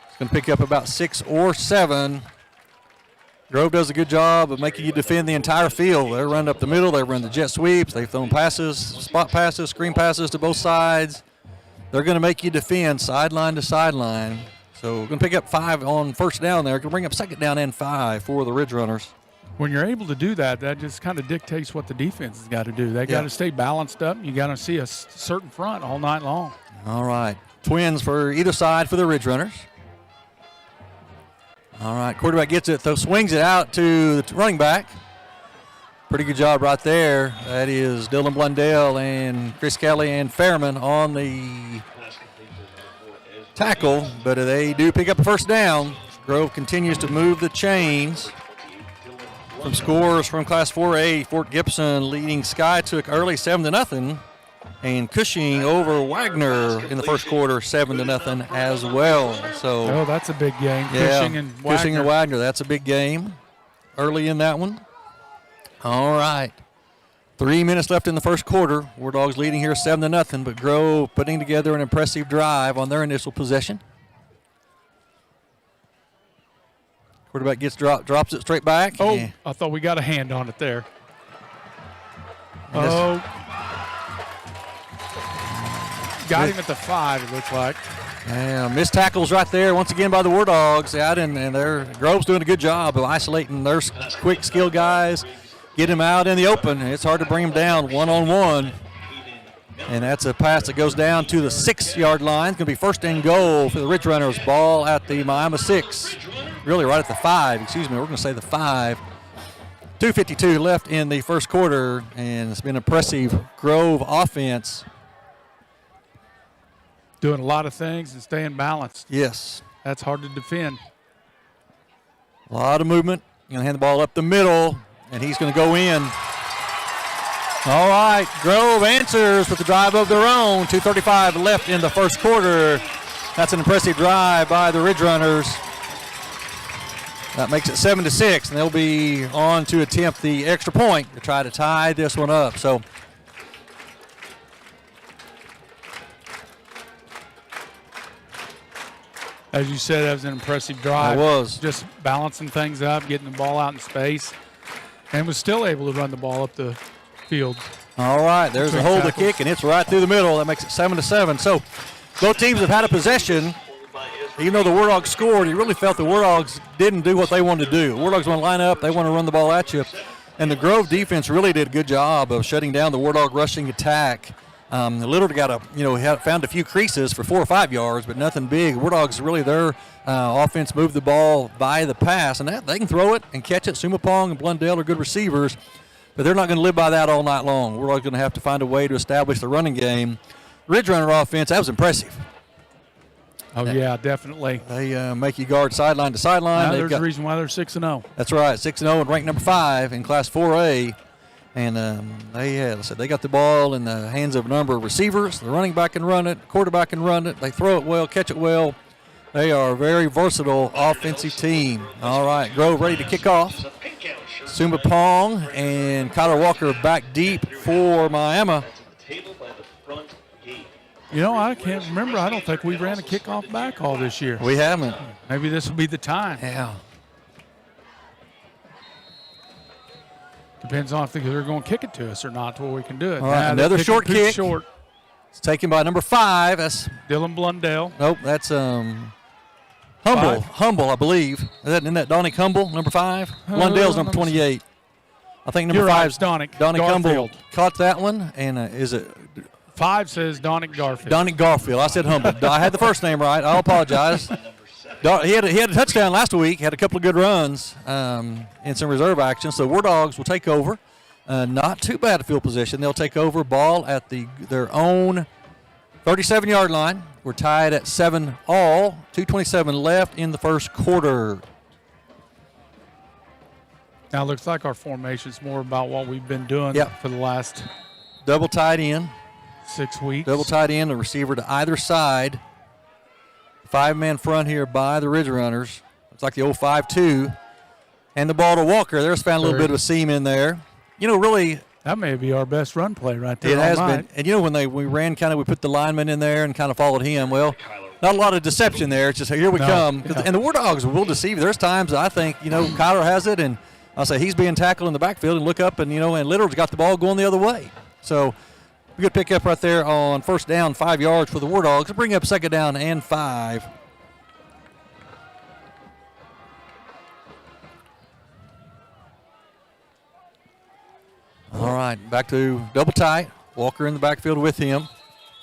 It's going to pick up about 6 or 7. Grove does a good job of making you defend the entire field. They run up the middle. They run the jet sweeps. They've thrown passes, spot passes, screen passes to both sides. They're going to make you defend sideline to sideline. So we're going to pick up 5 on 1st down there. Going to bring up 2nd down and 5 for the Ridgerunners. When you're able to do that, that just kind of dictates what the defense has got to do. They got to stay balanced up. You got to see a certain front all night long. All right. Twins for either side for the Ridgerunners. All right. Quarterback gets it, swings it out to the running back. Pretty good job right there. That is Dylan Blundell and Chris Kelly and Fairman on the tackle, but they do pick up a 1st down. Grove continues to move the chains. Some scores from Class 4A, Fort Gibson leading Skytook early 7-0, and Cushing over Wagner in the first quarter 7-0 as well. So, that's a big game. Yeah, Cushing and Wagner. That's a big game early in that one. All right. 3 minutes left in the first quarter. War Dogs leading here 7-0, but Grove putting together an impressive drive on their initial possession. Quarterback drops it straight back. Oh, yeah. I thought we got a hand on it there. Got him at the 5, it looks like. Yeah, missed tackles right there once again by the War Dogs. Grove's doing a good job of isolating their quick, skilled guys, get him out in the open. It's hard to bring him down one-on-one. And that's a pass that goes down to the 6-yard line. It's going to be 1st and goal for the Ridgerunners. Ball at the Miami 6. Really right at the 5. We're going to say the 5. 2:52 left in the first quarter, and it's been impressive Grove offense. Doing a lot of things and staying balanced. Yes. That's hard to defend. A lot of movement. Going to hand the ball up the middle, and he's going to go in. All right, Grove answers with a drive of their own. 2:35 left in the first quarter. That's an impressive drive by the Ridgerunners. That makes it 7-6, and they'll be on to attempt the extra point to try to tie this one up. So, as you said, that was an impressive drive. It was. Just balancing things up, getting the ball out in space, and was still able to run the ball up the field. All right, there's a hold the kick, and it's right through the middle. That makes it 7-7. So, both teams have had a possession. Even though the War Dogs scored, you really felt the War Dogs didn't do what they wanted to do. The War Dogs want to line up. They want to run the ball at you. And the Grove defense really did a good job of shutting down the War Dog rushing attack. Literally found a few creases for 4 or 5 yards, but nothing big. War Dogs really, their offense moved the ball by the pass, and that they can throw it and catch it. Sumapong and Blundell are good receivers, but they're not going to live by that all night long. We're going to have to find a way to establish the running game. Ridge Runner offense, that was impressive. Oh, yeah, definitely. They make you guard sideline to sideline. There's a reason why they're 6-0. That's right, 6-0 and ranked number 5 in Class 4A. And they got the ball in the hands of a number of receivers. The running back can run it, quarterback can run it. They throw it well, catch it well. They are a very versatile offensive team. All right, Grove ready to kick off. Sumapong and Kyler Walker back deep for Miami. You know, I can't remember. I don't think we ran a kickoff back all this year. We haven't. Maybe this will be the time. Yeah. Depends on if they're going to kick it to us or not, to where we can do it. All right, another short kick. Short. It's taken by number 5. That's Dylan Blundell. Nope, that's Humble, I believe. Isn't that Donnie Humble, number 5? Blundell's number 28. I think number 5 is Donnie Humble. Caught that one, and is it 5 says Donnie Garfield. Donnie Garfield. I said Humble. I had the first name right. I'll apologize. He had a touchdown last week. Had a couple of good runs in some reserve action. So War Dogs will take over. Not too bad a field position. They'll take over ball at their own 37-yard line. We're tied at 7 all. 2:27 left in the first quarter. Now it looks like our formation's more about what we've been doing for the last double tight end. 6 weeks. Double tight end, a receiver to either side. 5-man front here by the Ridge Runners. It's like the old 5-2. And the ball to Walker. There's found a little bit of a seam in there. You know, really. That may be our best run play right there. It has been. And, you know, when we ran we put the lineman in there and kind of followed him. Well, not a lot of deception there. It's just, here we come. Yeah. And the War Dogs will deceive you. There's times I think, you know, Kyler has it, and I'll say he's being tackled in the backfield and look up and, you know, and Little's got the ball going the other way. So, a good pickup right there on first down, 5 yards for the War Dogs. Bring up second down and 5. All right, back to double tight. Walker in the backfield with him.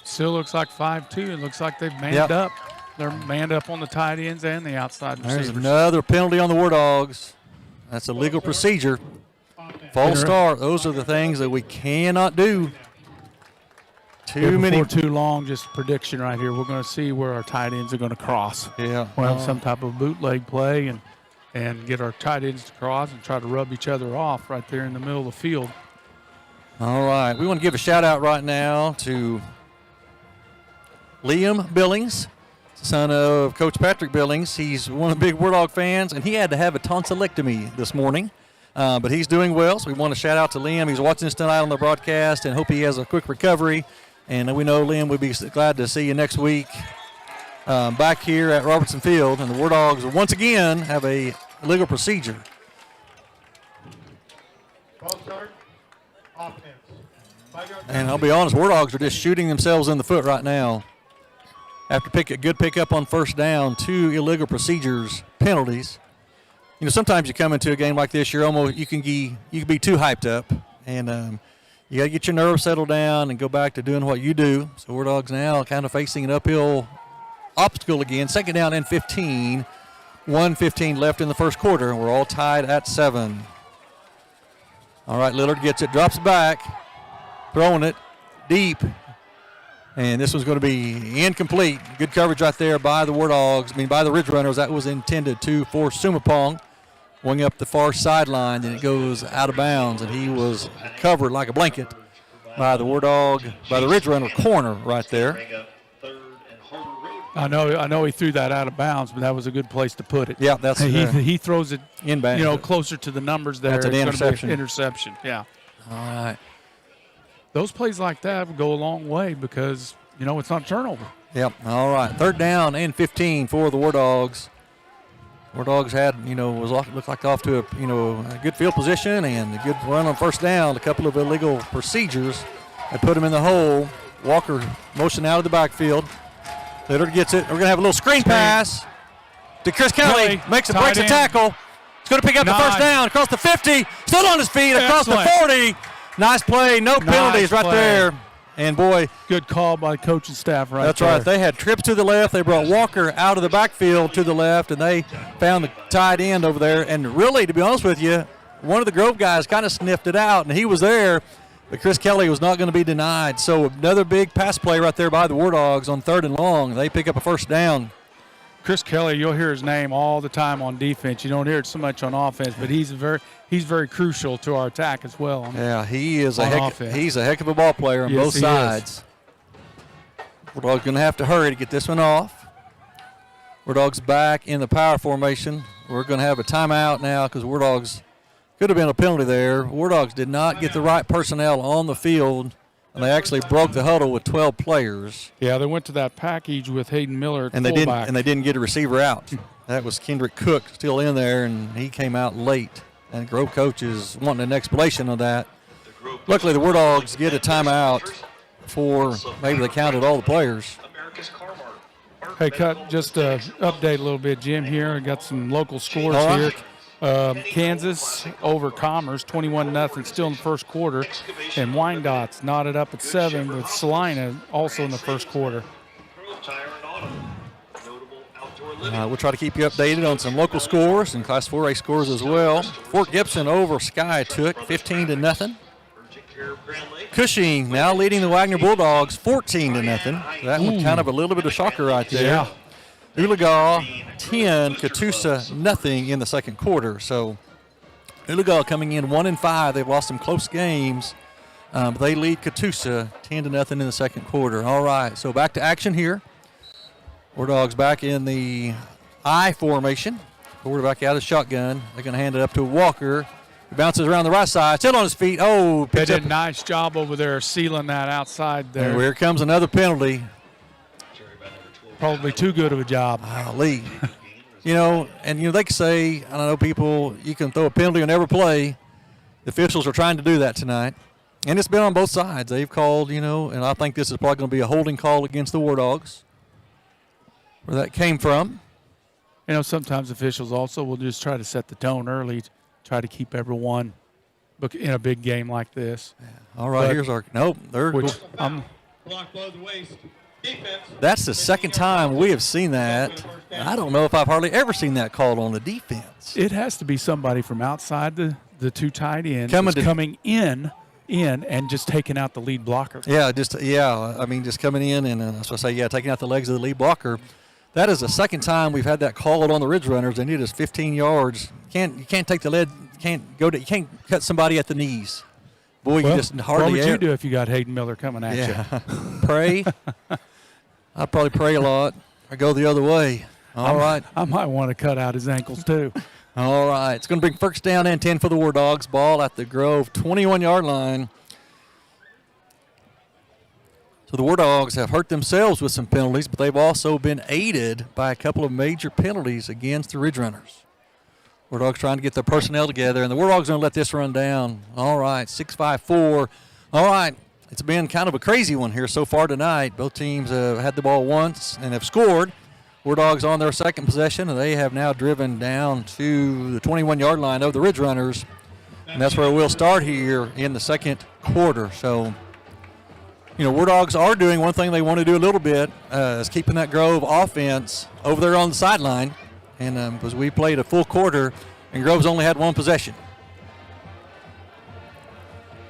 Still looks like 5-2. It looks like they've manned up. They're manned up on the tight ends and the outside receivers. There's another penalty on the War Dogs. That's a legal procedure. False start. Those are the things that we cannot do. Before too long, just prediction right here. We're going to see where our tight ends are going to cross. Yeah. We'll have some type of bootleg play and get our tight ends to cross and try to rub each other off right there in the middle of the field. All right. We want to give a shout-out right now to Liam Billings, son of Coach Patrick Billings. He's one of the big War Dog fans, and he had to have a tonsillectomy this morning. But he's doing well, so we want to shout out to Liam. He's watching us tonight on the broadcast and hope he has a quick recovery. And we know, Liam, we'd be glad to see you next week back here at Robertson Field. And the War Dogs, once again, have a legal procedure. Ball start, offense. And I'll be honest, War Dogs are just shooting themselves in the foot right now. After a good pickup on first down, 2 illegal procedures, penalties. You know, sometimes you come into a game like this, you can be too hyped up, and you got to get your nerves settled down and go back to doing what you do. So War Dogs now kind of facing an uphill obstacle again. Second down and 15. 1:15 left in the first quarter, and we're all tied at 7. All right, Lillard gets it, drops it back, throwing it deep. And this one's going to be incomplete. Good coverage right there by the by the Ridge Runners. That was intended for Sumapong. Going up the far sideline, then it goes out of bounds, and he was covered like a blanket by the by the Ridge Runner corner right there. I know he threw that out of bounds, but that was a good place to put it. Yeah, that's he throws it inbound. You know, closer to the numbers there. That's an interception. Interception. Yeah. All right. Those plays like that would go a long way because, you know, it's not a turnover. Yep. All right. Third down and 15 for the War Dogs. War Dogs looked like off to a good field position and a good run on first down. A couple of illegal procedures that put him in the hole. Walker motion out of the backfield. Littler gets it. We're going to have a little screen pass to Chris Kelly. Breaks a tackle. He's going to pick up the first down across the 50. Still on his feet across the 40. Nice play. No penalties right there. And, boy, Good call by coaching staff right that's there. right. They had trips to the left. They brought Walker out of the backfield to the left, and they found the tight end over there. And really, to be honest with you, one of the Grove guys kind of sniffed it out, and he was there, but Chris Kelly was not going to be denied. So another big pass play right there by the War Dogs on 3rd and long. They pick up a first down. Chris Kelly, you'll hear his name all the time on defense. You don't hear it so much on offense, but he's very crucial to our attack as well. Yeah, he is offense. He's a heck of a ball player on both sides. War Dogs going to have to hurry to get this one off. War Dogs back in the power formation. We're going to have a timeout now because War Dogs could have been a penalty there. War Dogs did not get the right personnel on the field, and they actually broke the huddle with 12 players. Yeah, they went to that package with Hayden Miller at and fullback. they didn't get a receiver out. That was Kendrick Cook still in there, and he came out late. And Grove coach is wanting an explanation of that. Luckily, the War Dogs get a timeout for maybe they counted all the players. Hey, just to update a little bit, Jim, here. I got some local scores All here. right. Kansas over Commerce, 21-0, still in the first quarter. And Wyandottes knotted up at 7 with Salina also in the first quarter. We'll try to keep you updated on some local scores and Class 4A scores as well. Fort Gibson over Sky took 15-0. Cushing now leading the Wagner Bulldogs 14-0. That one kind of a little bit of shocker right there. Yeah. Oologah 10, Catoosa nothing in the second quarter. So Oologah coming in 1-5. They've lost some close games. But they lead Catoosa 10-0 in the second quarter. All right, so back to action here. War Dogs back in the I formation. Quarterback out of shotgun. They're going to hand it up to Walker. He bounces around the right side, still on his feet. Oh, They picks did up. a nice job over there sealing that outside there. And here comes another penalty. Probably too good of a job. Lee. They can say, I don't know, people, you can throw a penalty on every play. The officials are trying to do that tonight. And it's been on both sides. They've called, and I think this is probably going to be a holding call against the War Dogs. Where that came from. Sometimes officials also will just try to set the tone early, try to keep everyone in a big game like this. Yeah. All right, here's our – nope. Block below the waist. Defense. That's the second time we have seen that. I don't know if I've hardly ever seen that called on the defense. It has to be somebody from outside the two tight ends coming in and just taking out the lead blocker. Yeah, just coming in and that's what I say, taking out the legs of the lead blocker. That is the second time we've had that called on the Ridgerunners. They need us 15 yards. You can't take the lead. You can't cut somebody at the knees. Boy, you just hardly. What would you do if you got Hayden Miller coming at you? Pray. I'd probably pray a lot or go the other way. All right. I might want to cut out his ankles too. All right. It's going to bring first down and 10 for the War Dogs. Ball at the Grove 21-yard line. So the War Dogs have hurt themselves with some penalties, but they've also been aided by a couple of major penalties against the Ridgerunners. War Dogs trying to get their personnel together, and the War Dogs going to let this run down. All right, 6-5-4. All right, it's been kind of a crazy one here so far tonight. Both teams have had the ball once and have scored. War Dogs on their second possession, and they have now driven down to the 21-yard line of the Ridgerunners, and that's where we'll start here in the second quarter. So, War Dogs are doing one thing they want to do a little bit is keeping that Grove offense over there on the sideline. And because we played a full quarter and Grove's only had one possession.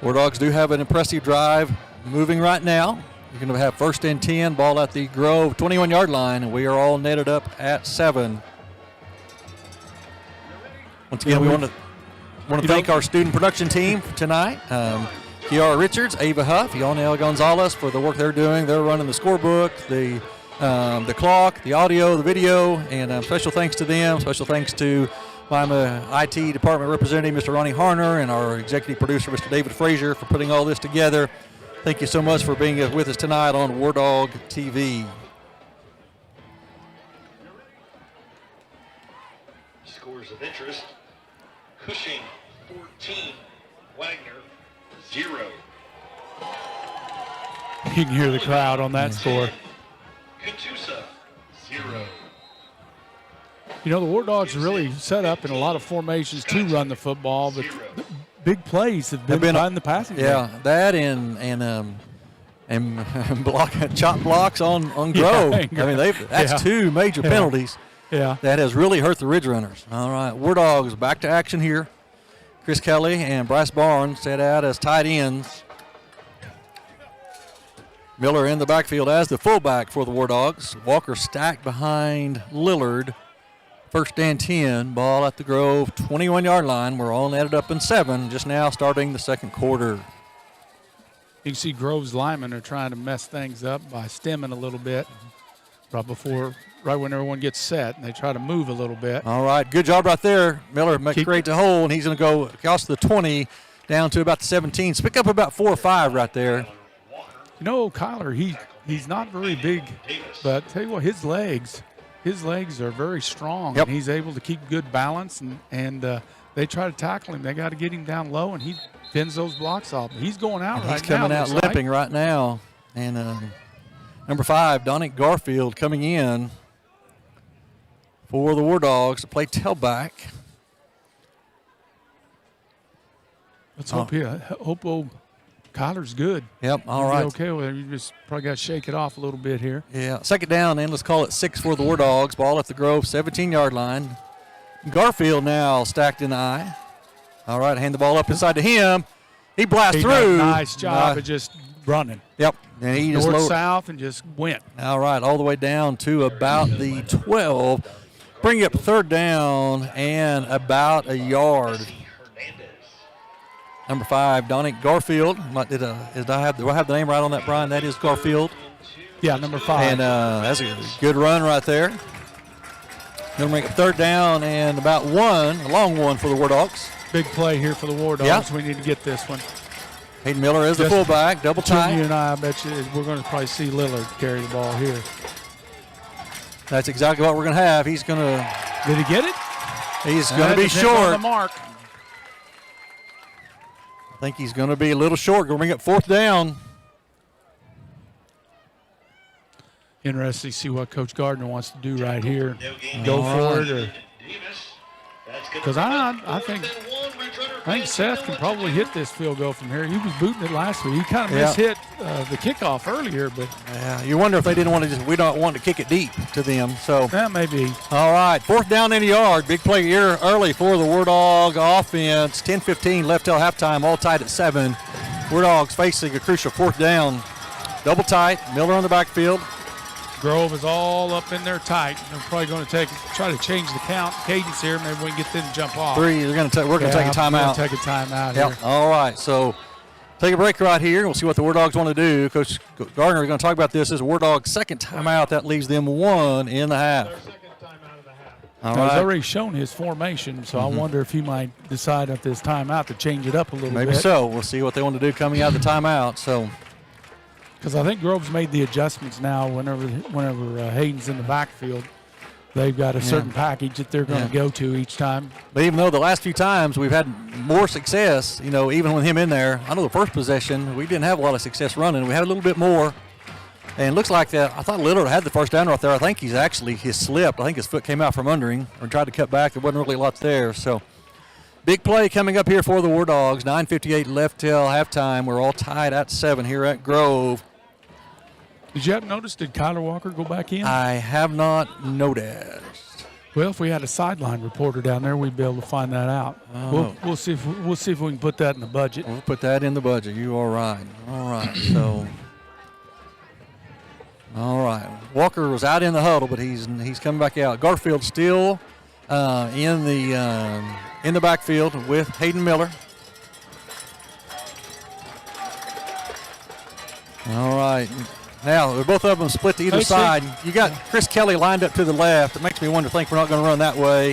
War Dogs do have an impressive drive moving right now. You're going to have first and 10, ball at the Grove 21-yard line, and we are all netted up at 7. Once again, we want to thank our student production team for tonight. Kiara Richards, Ava Huff, Yonel Gonzalez for the work they're doing. They're running the scorebook, the clock, the audio, the video, and special thanks to them. Special thanks to my IT department representative, Mr. Ronnie Harner, and our executive producer, Mr. David Frazier, for putting all this together. Thank you so much for being with us tonight on Wardog TV. Scores of interest: Cushing 14, Wagner 0. You can hear the crowd on that score. Catoosa 0. The War Dogs are really set up in a lot of formations to run the football, but the big plays have been behind the passing game. Yeah, that and and chop blocks on Grove. I mean, that's two major penalties. Yeah. That has really hurt the Ridgerunners. All right, Wardogs back to action here. Chris Kelly and Bryce Barnes set out as tight ends. Miller in the backfield as the fullback for the Wardogs. Walker stacked behind Lillard. First and 10, ball at the Grove 21-yard line. We're all netted up in 7, just now starting the second quarter. You can see Grove's linemen are trying to mess things up by stemming a little bit right when everyone gets set, and they try to move a little bit. All right, good job right there. Miller makes great to hold, and he's going to go across the 20 down to about the 17. So pick up about 4 or 5 right there. You know, Kyler, he's not very big, but tell you what, his legs are very strong, and he's able to keep good balance, and they try to tackle him. They got to get him down low, and he fends those blocks off. He's going out right now. He's coming out limping right now. And number 5, Donnie Garfield, coming in for the Wardogs to play tailback. Let's hope old Kyler's good. Yep, all right. Okay with it. You just probably got to shake it off a little bit here. Yeah, second down, and let's call it 6 for the Wardogs. Ball at the Grove 17-yard line. Garfield now stacked in the eye. All right, hand the ball up inside to him. He blasts through. Nice job of just running. Yep. And he just north-south and just went. All right, all the way down to about the 12. Bring up third down and about a yard. Number 5, Donnie Garfield. Do I have the name right on that, Brian? That is Garfield. Yeah, number 5. And that's a good run right there. Going to make a third down and about a long one for the Wardogs. Big play here for the Wardogs. Yep. We need to get this one. Hayden Miller is the fullback, double tight. Junior and I bet you we're going to probably see Lillard carry the ball here. That's exactly what we're going to have. He's going to. Did he get it? He's going to be short. On the mark. I think he's going to be a little short. Going to bring up fourth down. Interesting to see what Coach Gardner wants to do right here. Go for it, or because I think Seth can probably hit this field goal from here. He was booting it last week. He kind of mishit the kickoff earlier, but you wonder if they didn't want to we don't want to kick it deep to them. So that may be. All right, fourth down in the yard. Big play here early for the Wardog offense. 10-15 left till halftime. All tied at 7. Wardogs facing a crucial fourth down. Double tight. Miller on the backfield. Grove is all up in there tight. They're probably going to try to change the cadence here. Maybe we can get them to jump off. 3. We're going to take a timeout. Take a timeout here. All right. So take a break right here. We'll see what the Wardogs want to do. Coach Gardner is going to talk about this. This is Wardog's second timeout. That leaves them 1 in the half. All right. He's already shown his formation, so I wonder if he might decide at this timeout to change it up a little bit. Maybe so. We'll see what they want to do coming out of the timeout. So. Because I think Grove's made the adjustments now. Whenever Hayden's in the backfield, they've got a certain package that they're going to go to each time. But even though the last few times we've had more success, even with him in there, I know the first possession we didn't have a lot of success running. We had a little bit more, and it looks like that. I thought Lillard had the first down right there. I think he slipped. I think his foot came out from under him or tried to cut back. There wasn't really a lot there. So big play coming up here for the Wardogs. 9:58 left till halftime. We're all tied at 7 here at Grove. Did you notice, did Kyler Walker go back in? I have not noticed. Well, if we had a sideline reporter down there, we'd be able to find that out. We'll see if we can put that in the budget. We'll put that in the budget. You are right. All right. So, all right. Walker was out in the huddle, but he's coming back out. Garfield still in the backfield with Hayden Miller. All right. Now, both of them split to either side. You got Chris Kelly lined up to the left. It makes me wonder, think we're not going to run that way.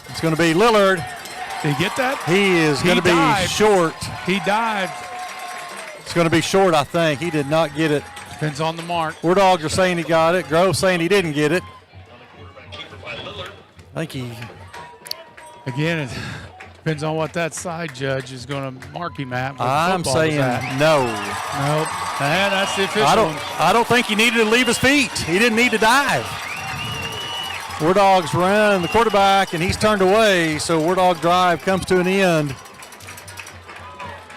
It's going to be Lillard. Did he get that? He is going to be short. He dived. It's going to be short, I think. He did not get it. Depends on the mark. Wardogs are saying he got it. Grove's saying he didn't get it. I think he. Again, it depends on what that side judge is going to mark him at. I'm saying no. Nope. That's the official. I don't think he needed to leave his feet. He didn't need to dive. Wardogs run the quarterback, and he's turned away, so Wardog drive comes to an end.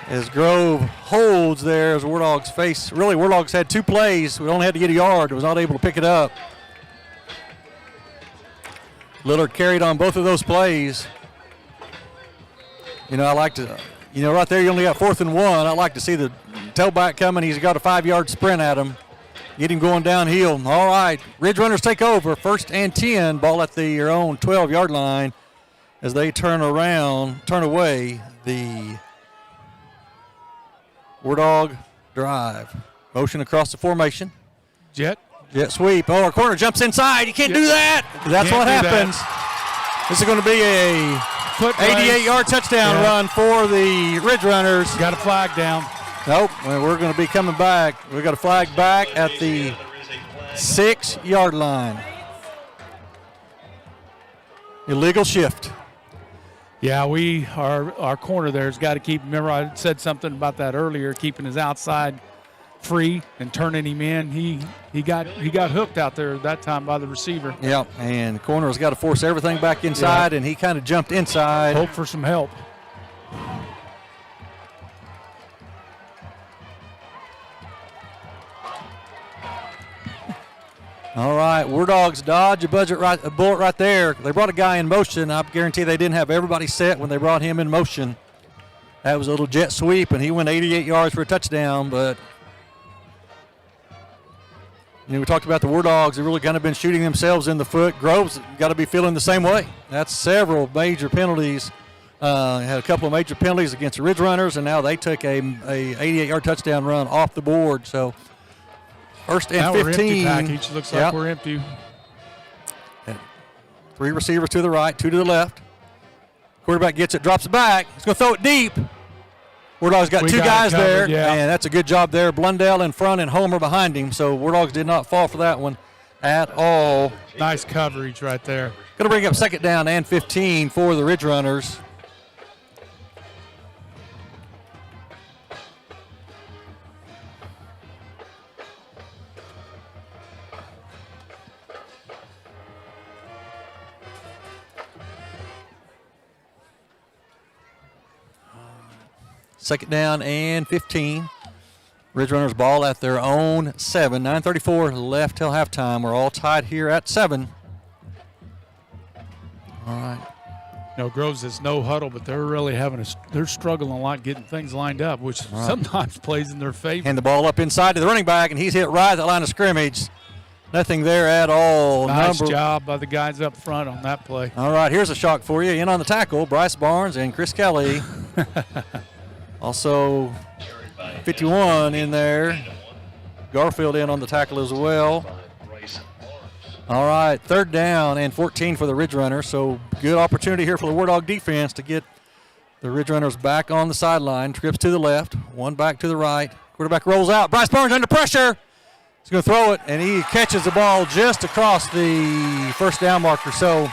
As Grove holds there as Wardogs face. Really, Wardogs had 2 plays. We only had to get a yard. Was not able to pick it up. Lillard carried on both of those plays. You know, I like to, you know, right there you only got 4th and 1. I like to see the tailback coming. He's got a 5-yard sprint at him. Get him going downhill. All right, Ridgerunners take over. 1st and 10. Ball at their own 12-yard line as they turn away the Wardog drive. Motion across the formation. Jet sweep. Oh, our corner jumps inside. You can't do that. That's what happens. This is going to be a 88-yard touchdown run for the Ridgerunners. Got a flag down. Nope. We're going to be coming back. We've got a flag back at the 6-yard line. Illegal shift. Yeah, our corner there's got to keep. Remember, I said something about that earlier, keeping his outside free and turning him in. He got hooked out there that time by the receiver. Yep, and the corner's got to force everything back inside, and he kind of jumped inside. Hope for some help. All right, Wardogs dodge a bullet right there. They brought a guy in motion. I guarantee they didn't have everybody set when they brought him in motion. That was a little jet sweep, and he went 88 yards for a touchdown. But you know, we talked about the Wardogs. They've really kind of been shooting themselves in the foot. Grove's got to be feeling the same way. That's several major penalties. Had a couple of major penalties against the Ridgerunners, and now they took a 88-yard touchdown run off the board. So 1st and now 15. We're empty package. Looks like we're empty. 3 receivers to the right, 2 to the left. Quarterback gets it, drops it back. He's going to throw it deep. Wardogs got 2 guys there, and that's a good job there. Blundell in front and Homer behind him, so Wardogs did not fall for that one at all. Nice coverage right there. Going to bring up 2nd down and 15 for the Ridgerunners. Second down and 15. Ridgerunners ball at their own 7. 9:34 left till halftime. We're all tied here at 7. All right. No, Groves is no huddle, but they're really they're struggling a lot getting things lined up, which sometimes plays in their favor. Hand the ball up inside to the running back, and he's hit right at the line of scrimmage. Nothing there at all. Nice job by the guys up front on that play. All right, here's a shock for you. In on the tackle, Bryce Barnes and Chris Kelly. Also, 51 in there. Garfield in on the tackle as well. All right, 3rd down and 14 for the Ridgerunners. So good opportunity here for the Wardog defense to get the Ridgerunners back on the sideline. Trips to the left, 1 back to the right. Quarterback rolls out. Bryce Barnes under pressure. He's going to throw it, and he catches the ball just across the 1st down marker. So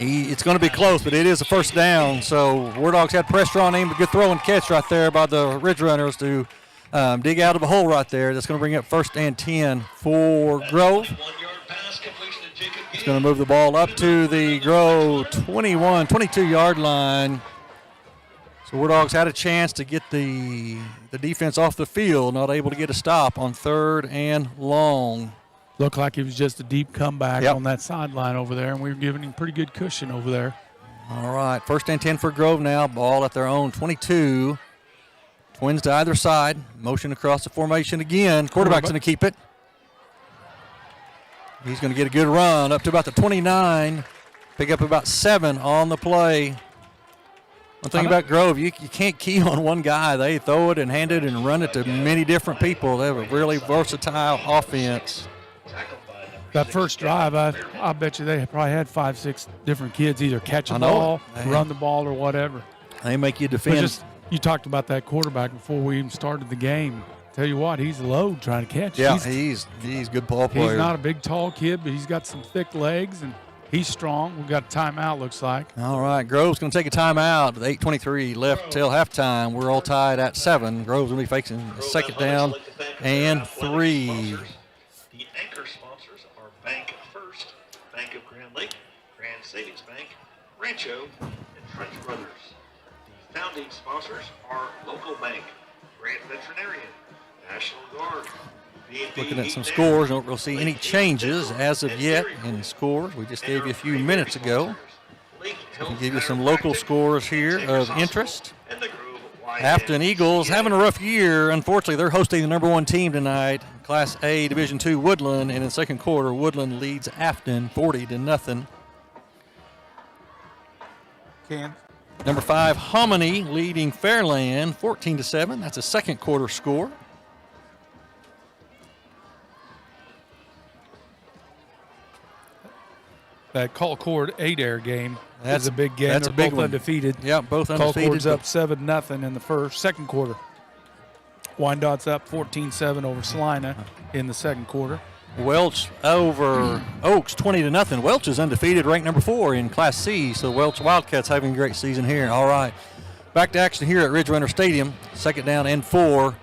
it's going to be close, but it is a 1st down. So Wardogs had pressure on him, but good throw and catch right there by the Ridgerunners to dig out of a hole right there. That's going to bring up 1st and 10 for Grove. It's going to move the ball up to the Grove 22-yard line. So Wardogs had a chance to get the defense off the field, not able to get a stop on 3rd and long. Looked like it was just a deep comeback on that sideline over there, and we were giving him pretty good cushion over there. All right, 1st and 10 for Grove now. Ball at their own 22. Twins to either side. Motion across the formation again. Quarterback's going to keep it. He's going to get a good run up to about the 29. Pick up about 7 on the play. One thing about Grove, you can't key on one guy. They throw it and hand it and run it to many different people. They have a really versatile offense. That first drive, I bet you they probably had 5-6 different kids either catch the ball, run the ball, or whatever. They make you defend. You talked about that quarterback before we even started the game. Tell you what, he's a load trying to catch. Yeah, he's a good ball player. He's not a big, tall kid, but he's got some thick legs, and he's strong. We've got a timeout, looks like. All right, Grove's going to take a timeout with 8:23 left till halftime. We're all tied at 7. Grove's going to be facing a 2nd down and 3. The anchor sponsors are Bank First, Bank of Grand Lake, Grand Savings Bank, Rancho, and French Brothers. Founding sponsors are Local Bank, Grant Veterinarian, National Guard. Looking at some scores, don't really see any changes as of yet in the scores. We just gave you a few minutes ago. We can give you some local scores here of interest. Afton Eagles having a rough year. Unfortunately, they're hosting the number 1 team tonight, Class A Division II Woodland, and in the second quarter, Woodland leads Afton 40-0. Number 5, Hominy leading Fairland 14-7. That's a second quarter score. That Colcord Adair game is a big game. That's They're a big both one. undefeated. Yeah, both undefeated. Colcord's up 7-0 in the second quarter. Wyandott's up 14-7 over Salina in the second quarter. Welch over Oaks 20-0. Welch is undefeated, ranked number 4 in Class C. So Welch Wildcats having a great season here. All right, back to action here at Ridgerunner Stadium. Second down and 4,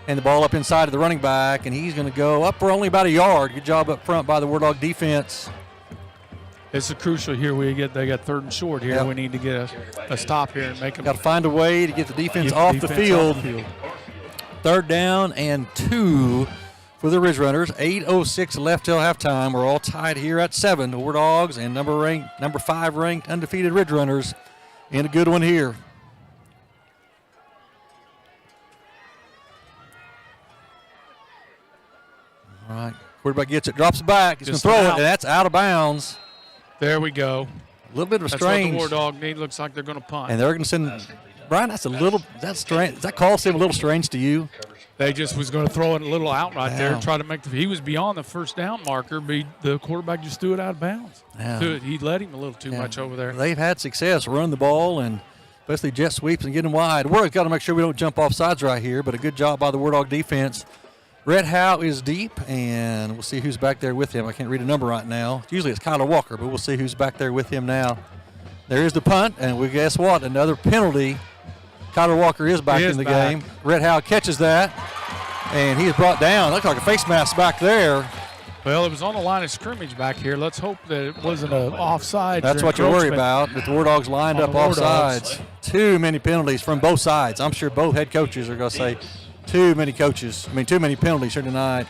and the ball up inside of the running back, and he's going to go up for only about a yard. Good job up front by the Wardog defense. It's crucial here. They got 3rd and short here. Yep. We need to get a stop here and make them. Got to find a way to get the defense off the field. 3rd down and 2 for the Ridgerunners. 8:06 left till halftime. We're all tied here at 7. The Wardogs and number 5 ranked undefeated Ridgerunners in a good one here. All right, quarterback gets it, drops it back. He's going to throw it, and that's out of bounds. There we go. A little bit of a strange. That's what the Wardog need. Looks like they're going to punt. And they're going to send Brian. That's strange. Does that call seem a little strange to you? They just was going to throw it a little out right there and try to make he was beyond the first down marker, but the quarterback just threw it out of bounds. He let him a little too much over there. They've had success run the ball and especially jet sweeps and getting wide. We've got to make sure we don't jump off sides right here, but a good job by the Wardog defense. Red Howe is deep, and we'll see who's back there with him. I can't read a number right now. Usually it's Kyler Walker, but we'll see who's back there with him now. There is the punt, and we guess what? Another penalty. Kyler Walker is back in the game. Red Howe catches that, and he is brought down. Looks like a face mask back there. Well, it was on the line of scrimmage back here. Let's hope that it wasn't an offside. That's what you worry about, that the Wardogs lined up off sides. Too many penalties from both sides. I'm sure both head coaches are going to say, too many penalties here tonight.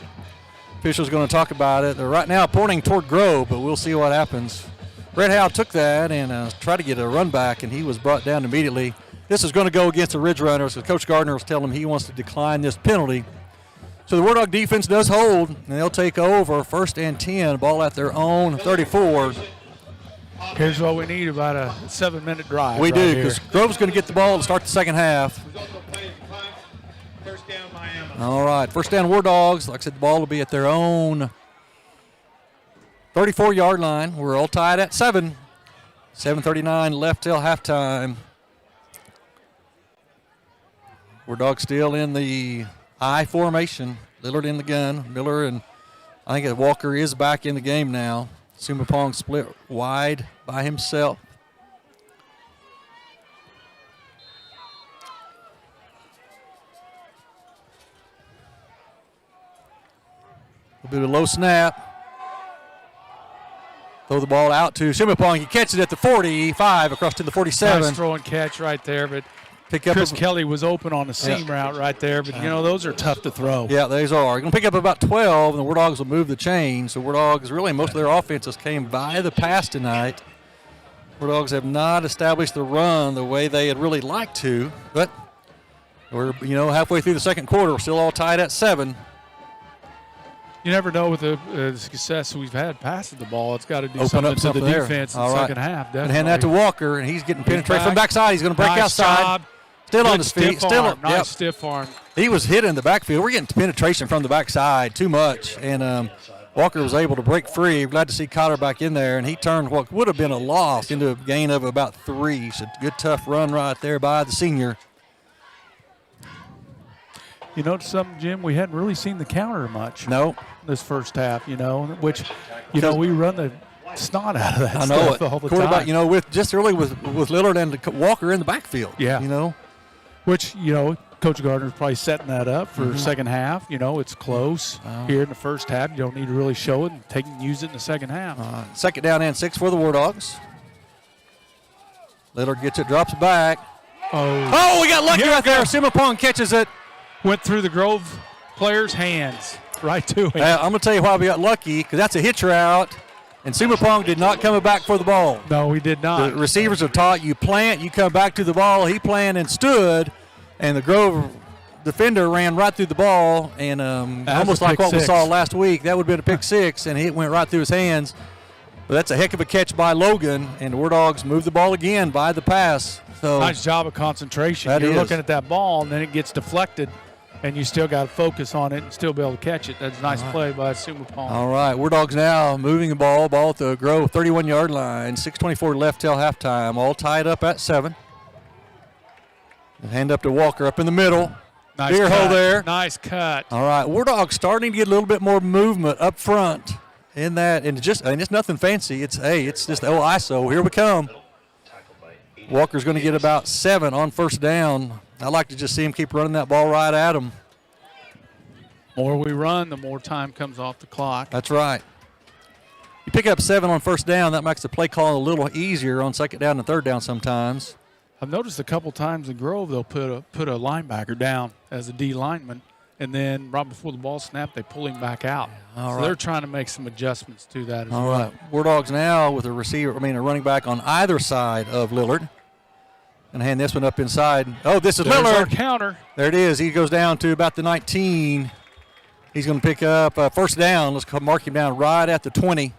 Officials going to talk about it. They're right now pointing toward Grove, but we'll see what happens. Red Howe took that and tried to get a run back, and he was brought down immediately. This is going to go against the Ridgerunners, because Coach Gardner was telling him he wants to decline this penalty. So the Wardog defense does hold, and they'll take over 1st and 10, ball at their own 34. Here's what we need, about a 7-minute drive. We do, because Grove's going to get the ball to start the second half. All right, 1st down Wardogs. Like I said, the ball will be at their own 34-yard line. We're all tied at 7. 7:39 left till halftime. Wardogs still in the I formation. Lillard in the gun. Miller and I think Walker is back in the game now. Sumapong split wide by himself. A bit of a low snap. Throw the ball out to Sumapong. He catches it at the 45 across to the 47. Nice throw and catch right there, but Chris Kelly was open on the seam route right there, but, those are tough to throw. Yeah, those are. Going to pick up about 12, and the Wardogs will move the chain. So Wardogs, really, most of their offenses came by the pass tonight. Wardogs have not established the run the way they had really liked to, but we're, halfway through the second quarter. We're still all tied at 7. You never know with the success we've had passing the ball. It's got to do something to the defense in the second half. Definitely. And hand that to Walker, and he's getting penetrated from backside. He's going to break outside. Job. Still on his feet. Nice stiff arm. He was hit in the backfield. We're getting penetration from the backside too much, and Walker was able to break free. Glad to see Cotter back in there, and he turned what would have been a loss into a gain of about 3. So good, tough run right there by the senior. You know something, Jim? We hadn't really seen the counter much. No. This first half, which, we run the snot out of that I know stuff all the quarterback, time. with Lillard and Walker in the backfield. Yeah. Which, Coach Gardner's probably setting that up for second half. It's close here in the first half. You don't need to really show it and use it in the second half. 2nd down and 6 for the Wardogs. Lillard gets it, drops back. Oh, we got lucky right there. Simapong catches it. Went through the Grove player's hands right to him. I'm going to tell you why we got lucky, because that's a hitch route, and Simapong did not come back for the ball. No, he did not. The receivers are taught you plant, you come back to the ball. He planted and stood, and the Grove defender ran right through the ball, and almost like what we saw last week. That would have been a pick six, and it went right through his hands. But that's a heck of a catch by Logan, and the War Dogs move the ball again by the pass. So nice job of concentration. You're looking at that ball, and then it gets deflected, and you still got to focus on it and still be able to catch it. That's a nice play by Simapong. All right, War Dogs now moving the ball at the Grove 31-yard line. 6:24 left till halftime. All tied up at 7. Hand up to Walker up in the middle. Nice Deer hole there. Nice cut. All right, War Dogs starting to get a little bit more movement up front in that, and it's nothing fancy. It's just ISO. Here we come. Walker's going to get about 7 on first down. I like to just see him keep running that ball right at him. More we run, the more time comes off the clock. That's right. You pick up 7 on first down, that makes the play call a little easier on second down and third down sometimes. I've noticed a couple times in Grove they'll put a linebacker down as a D lineman, and then right before the ball snap they pull him back out. So they're trying to make some adjustments to that as well. All right, War Dogs now with a running back on either side of Lillard. And hand this one up inside. Oh, this is There's Lillard. Our counter. There it is. He goes down to about the 19. He's going to pick up first down. Let's mark him down right at the 20.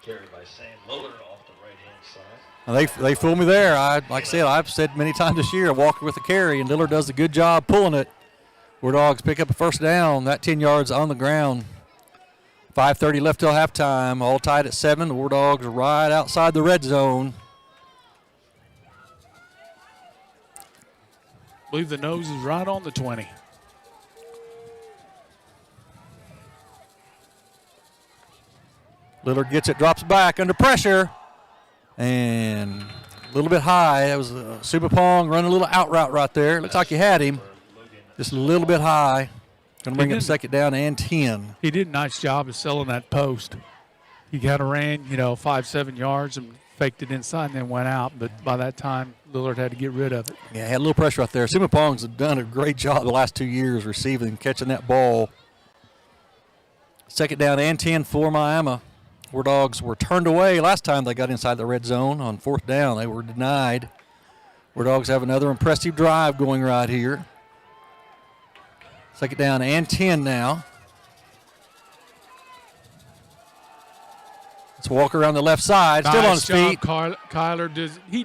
Carried by Sam Lillard off the right-hand side. Now they fooled me there. Like I said, I've said many times this year, Walker with the carry, and Lillard does a good job pulling it. War Dogs pick up a first down. That 10 yards on the ground. 5:30 left till halftime. All tied at 7. The War Dogs are right outside the red zone. I believe the nose is right on the 20. Lillard gets it, drops back under pressure, and a little bit high. That was Supapong running a little out route right there. Looks like you had him, just a little bit high. Going to bring up second down and 10. He did a nice job of selling that post. He kind of ran, 5-7 yards and faked it inside and then went out. But by that time, Lillard had to get rid of it. Yeah, had a little pressure out there. Supapong's done a great job the last 2 years receiving and catching that ball. Second down and 10 for Miami. War Dogs were turned away last time they got inside the red zone on fourth down. They were denied. War Dogs have another impressive drive going right here. Second down and 10 now. Let's walk around the left side, still on his feet. Kyler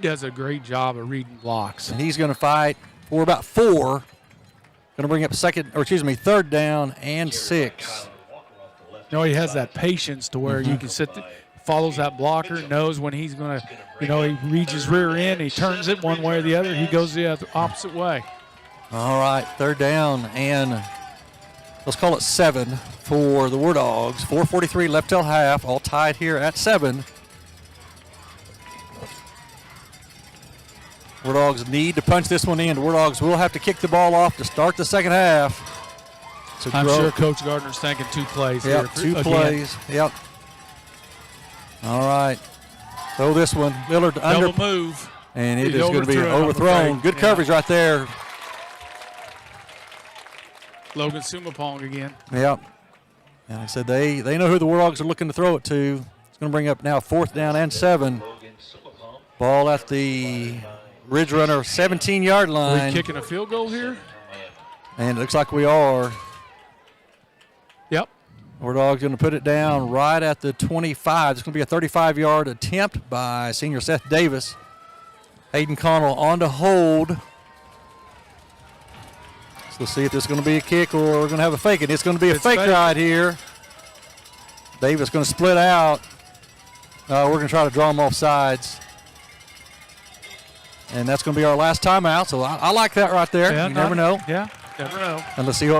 does a great job of reading blocks. And he's going to fight for about 4. Going to bring up third down and 6. He has that patience to where you can sit there, follows that blocker, knows when he's going to, he reads his rear end, he turns it one way or the other, he goes the opposite way. All right, third down and let's call it 7 for the War Dogs. 4:43 left till half, all tied here at 7. War Dogs need to punch this one in. The War Dogs will have to kick the ball off to start the second half. So I'm sure Coach Gardner's thinking 2 plays here. Two plays. Yep. All right. Throw this one. Lillard double move. And it is going to be overthrown. Good coverage right there. Logan Supapong again. Yep. And I said they know who the War Dogs are looking to throw it to. It's going to bring up now fourth down and 7. Ball at the Ridgerunner 17-yard line. Are we kicking a field goal here? And it looks like we are. Yep. War Dogs going to put it down right at the 25. It's going to be a 35-yard attempt by senior Seth Davis. Hayden Connell on to hold. So let's see if this is going to be a kick or we're going to have a fake it. It's going to be a fake right here. Davis going to split out. We're going to try to draw him off sides. And that's going to be our last timeout. So I like that right there. Yeah, you never know. Yeah, never know. And let's see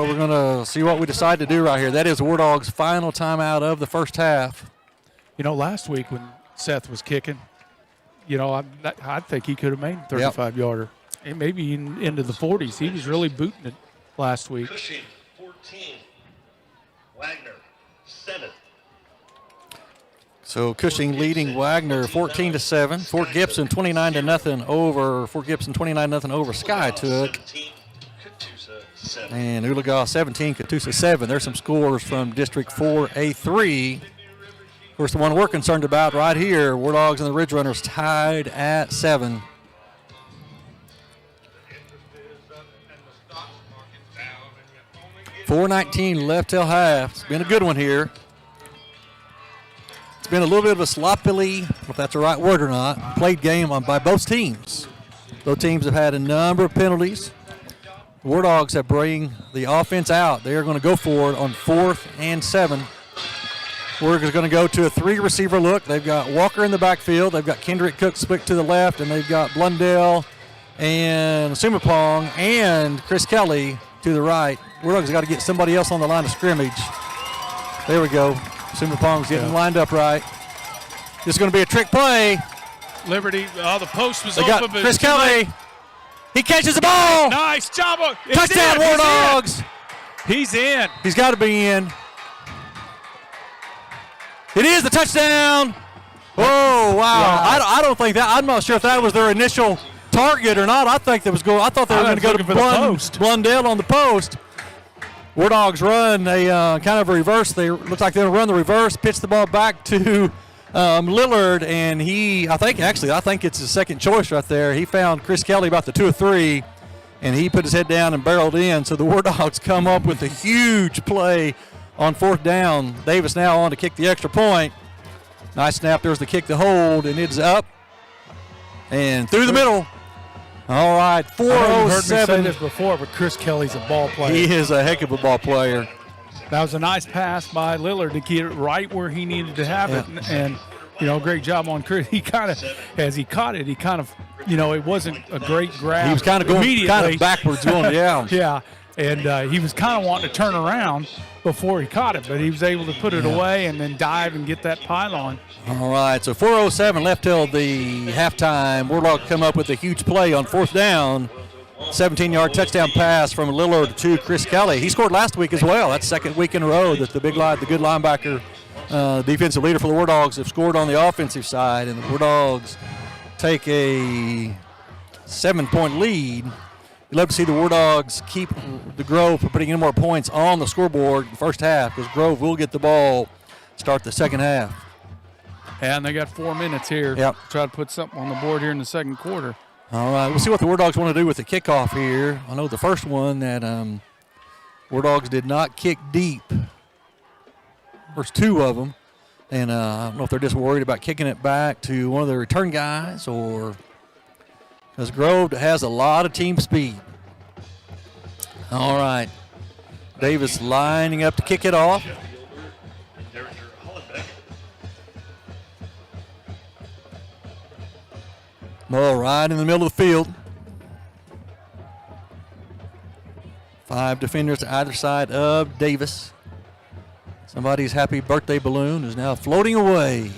what we decide to do right here. That is War Dogs' final timeout of the first half. Last week when Seth was kicking, I think he could have made a 35-yarder. And maybe into the 40s. He was really booting it last week.14. Wagner, 7. So Cushing leading Wagner 14-7. Fort Gibson 29-0 over. Fort Gibson 29-0 over Skytook. 17, Catoosa 7. And Oologah 17, Catoosa 7. There's some scores from District 4A3. Of course, the one we're concerned about right here, Wardogs and the Ridgerunners tied at 7. .419 left till half. It's been a good one here. It's been a little bit of a sloppily, if that's the right word or not, played game by both teams. Both teams have had a number of penalties. The Wardogs have bring the offense out. They are going to go for it on 4th and 7. We're going to go to a 3-receiver look. They've got Walker in the backfield. They've got Kendrick Cook split to the left, and they've got Blundell and Sumapong and Chris Kelly to the right. Wardogs got to get somebody else on the line of scrimmage. There we go. Sumapong's getting lined up right. This is going to be a trick play. Liberty, the post was They open. got but Chris too late. Kelly. He catches the ball. Nice job. Touchdown, Wardogs. He's in. He's got to be in. It is the touchdown. Oh, wow. Yeah. I don't think that. I'm not sure if that was their initial target or not. I thought they were going to go to looking for the post. Blundell on the post. Wardogs run a kind of a reverse. They look like they're going to run the reverse, pitch the ball back to Lillard, and I think it's his second choice right there. He found Chris Kelly about the 2 or 3, and he put his head down and barreled in. So the Wardogs come up with a huge play on 4th down. Davis now on to kick the extra point. Nice snap. There's the kick to hold, and it's up and through the middle. All right, 4:07. You heard me say this before, but Chris Kelly's a ball player. He is a heck of a ball player. That was a nice pass by Lillard to get it right where he needed to have it, and great job on Chris. He kind of, as he caught it, it wasn't a great grab. He was kind of going backwards going, yeah. Yeah, and he was kind of wanting to turn around before he caught it, but he was able to put it away and then dive and get that pylon. All right, so 4:07 left till the halftime. Warlock come up with a huge play on 4th down. 17-yard touchdown pass from Lillard to Chris Kelly. He scored last week as well. That's second week in a row that the good linebacker, defensive leader for the Wardogs, have scored on the offensive side, and the Wardogs take a 7-point lead. You'd love to see the Wardogs keep the Grove from putting any more points on the scoreboard in the first half, because Grove will get the ball, start the second half. And they got 4 minutes here. Yep. To try to put something on the board here in the second quarter. All right, we'll see what the Wardogs want to do with the kickoff here. I know the first one that Wardogs did not kick deep. First 2 of them. And I don't know if they're just worried about kicking it back to one of the return guys, or because Grove has a lot of team speed. All right. Davis lining up to kick it off. Ball right in the middle of the field. 5 defenders to either side of Davis. Somebody's happy birthday balloon is now floating away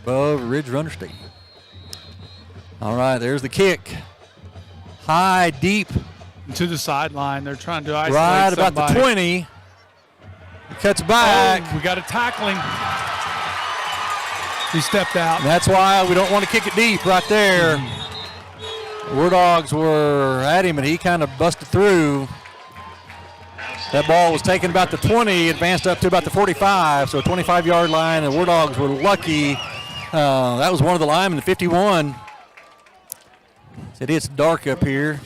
above Ridge Runner Stadium. All right, there's the kick. High, deep. To the sideline. They're trying to isolate Right somebody. about the 20. He cuts back. Oh, we got to tackle him. He stepped out. And that's why we don't want to kick it deep right there. Wardogs were at him, and he kind of busted through. That ball was taken about the 20, advanced up to about the 45, so a 25-yard line, and Wardogs were lucky. That was one of the linemen, the 51. Said it's dark up here.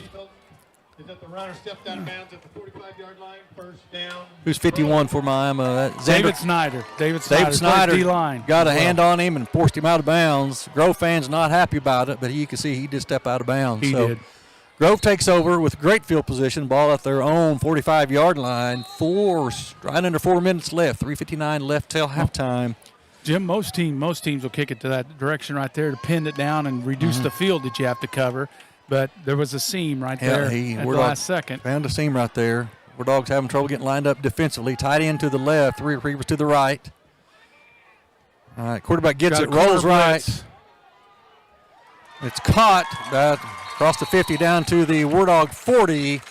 Is that the runner stepped out of bounds at the 45-yard line, first down. Who's 51 for Miami? David Snyder. David Snyder D-line. got a hand on him and forced him out of bounds. Grove fans not happy about it, but you can see he did step out of bounds. He did. Grove takes over with great field position, ball at their own 45-yard line. Right under 4 minutes left, 3:59 left till halftime. Jim, most teams will kick it to that direction right there to pin it down and reduce the field that you have to cover. But there was a seam right there at the last second. Found a seam right there. Wardogs having trouble getting lined up defensively. Tight end to the left, 3 receivers to the right. All right, quarterback gets it, rolls right. It's caught across the 50 down to the Wardog 40.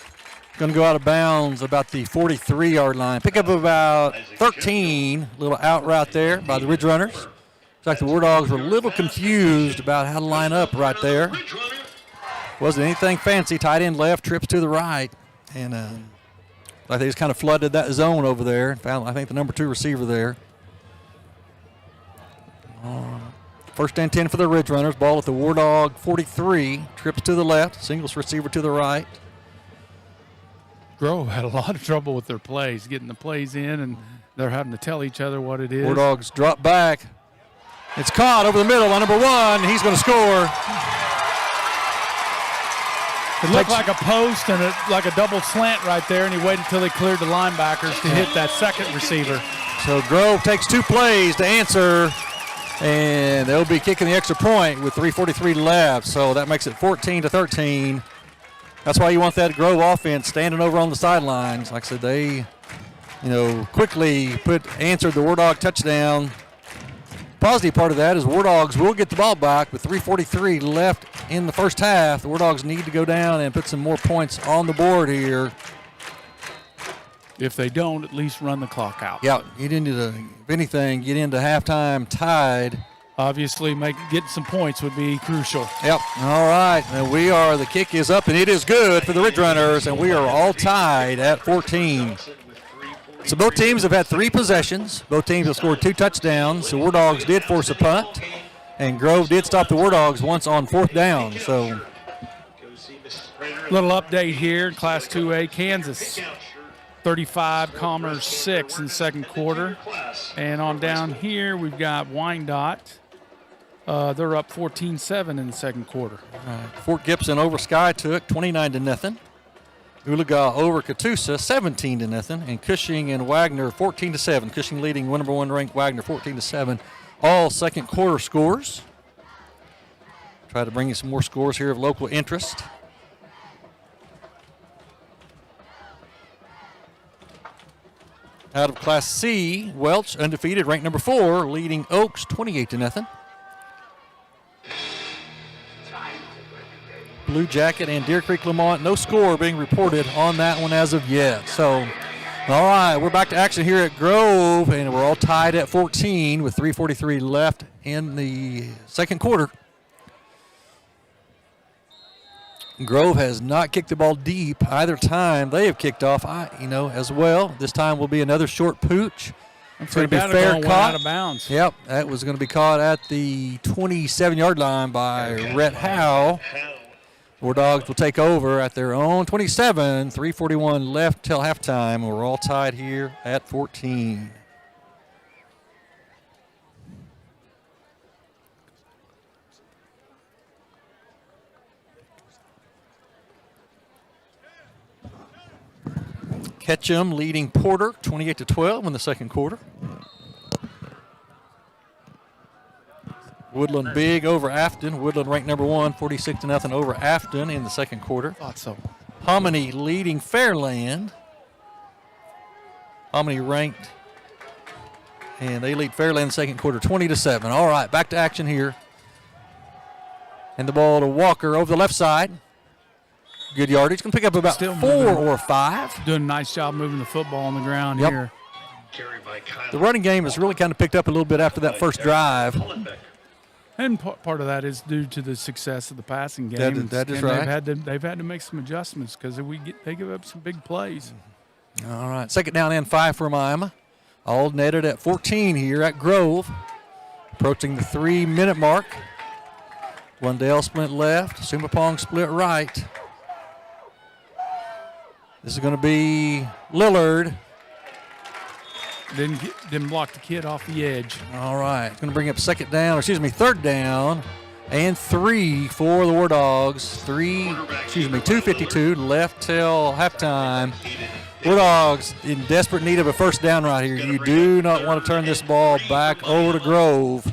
Going to go out of bounds about the 43-yard line. Pick up about 13. Little out route there by the Ridge Runners. Looks like the War Dogs were a little confused about how to line up right there. Wasn't anything fancy. Tight end left, trips to the right. And like they just kind of flooded that zone over there. Found, I think, the number 2 receiver there. First and 10 for the Ridgerunners. Ball at the Wardog 43. Trips to the left. Singles receiver to the right. Grove had a lot of trouble with their plays, getting the plays in, and they're having to tell each other what it is. Wardogs drop back. It's caught over the middle by number 1. He's going to score. It looked like a post and like a double slant right there, and he waited until they cleared the linebackers to hit that second receiver. So Grove takes 2 plays to answer, and they'll be kicking the extra point with 3:43 left. So that makes it 14-13. That's why you want that Grove offense standing over on the sidelines. Like I said, they, quickly answered the Wardog touchdown. Positive part of that is Wardogs will get the ball back with 3:43 left in the first half. The Wardogs need to go down and put some more points on the board here. If they don't, at least run the clock out. Yeah, if anything, get into halftime tied. Obviously, getting some points would be crucial. Yep. All right. And the kick is up, and it is good for the Ridgerunners, and we are all tied at 14. So both teams have had 3 possessions. Both teams have scored 2 touchdowns. The Wardogs did force a punt, and Grove did stop the Wardogs once on 4th down. So, little update here, Class 2A, Kansas 35, Commerce 6 in the second quarter. And on down here, we've got Wyandotte. They're up 14-7 in the second quarter. Fort Gibson over Skytook, 29-0. Oologah over Catoosa, 17-0. And Cushing and Wagner, 14-7. Cushing leading number 1 ranked Wagner, 14-7. All second quarter scores. Try to bring you some more scores here of local interest. Out of Class C, Welch, undefeated, ranked number 4, leading Oaks 28-0. Blue Jacket and Deer Creek Lamont, no score being reported on that one as of yet. So, all right, we're back to action here at Grove, and we're all tied at 14 with 3:43 left in the second quarter. Grove has not kicked the ball deep either time they have kicked off, as well. This time will be another short pooch. It's going to be fair caught. Out of bounds. Yep, that was going to be caught at the 27-yard line by Rhett Howe. Wardogs will take over at their own 27, 3:41 left till halftime. We're all tied here at 14. Ketchum leading Porter 28-12 in the second quarter. Woodland big over Afton. Woodland ranked number 1, 46-0 over Afton in the second quarter. Thought so. Hominy leading Fairland. Hominy ranked, and they lead Fairland in the second quarter 20-7. All right, back to action here. And the ball to Walker over the left side. Good yardage. Going to pick up about 4 or 5. Doing a nice job moving the football on the ground here. The running game has really kind of picked up a little bit after that first drive. And part of that is due to the success of the passing game. That is right. They've had to make some adjustments because they give up some big plays. All right, second down and 5 for Miami. All netted at 14 here at Grove. Approaching the 3-minute mark. Glendale split left. Sumapong split right. This is going to be Lillard. Didn't block the kid off the edge. All right. It's going to bring up third down and 3 for the War Dogs. 2:52 left till halftime. War Dogs in desperate need of a first down right here. You do not want to turn this ball back over to Grove.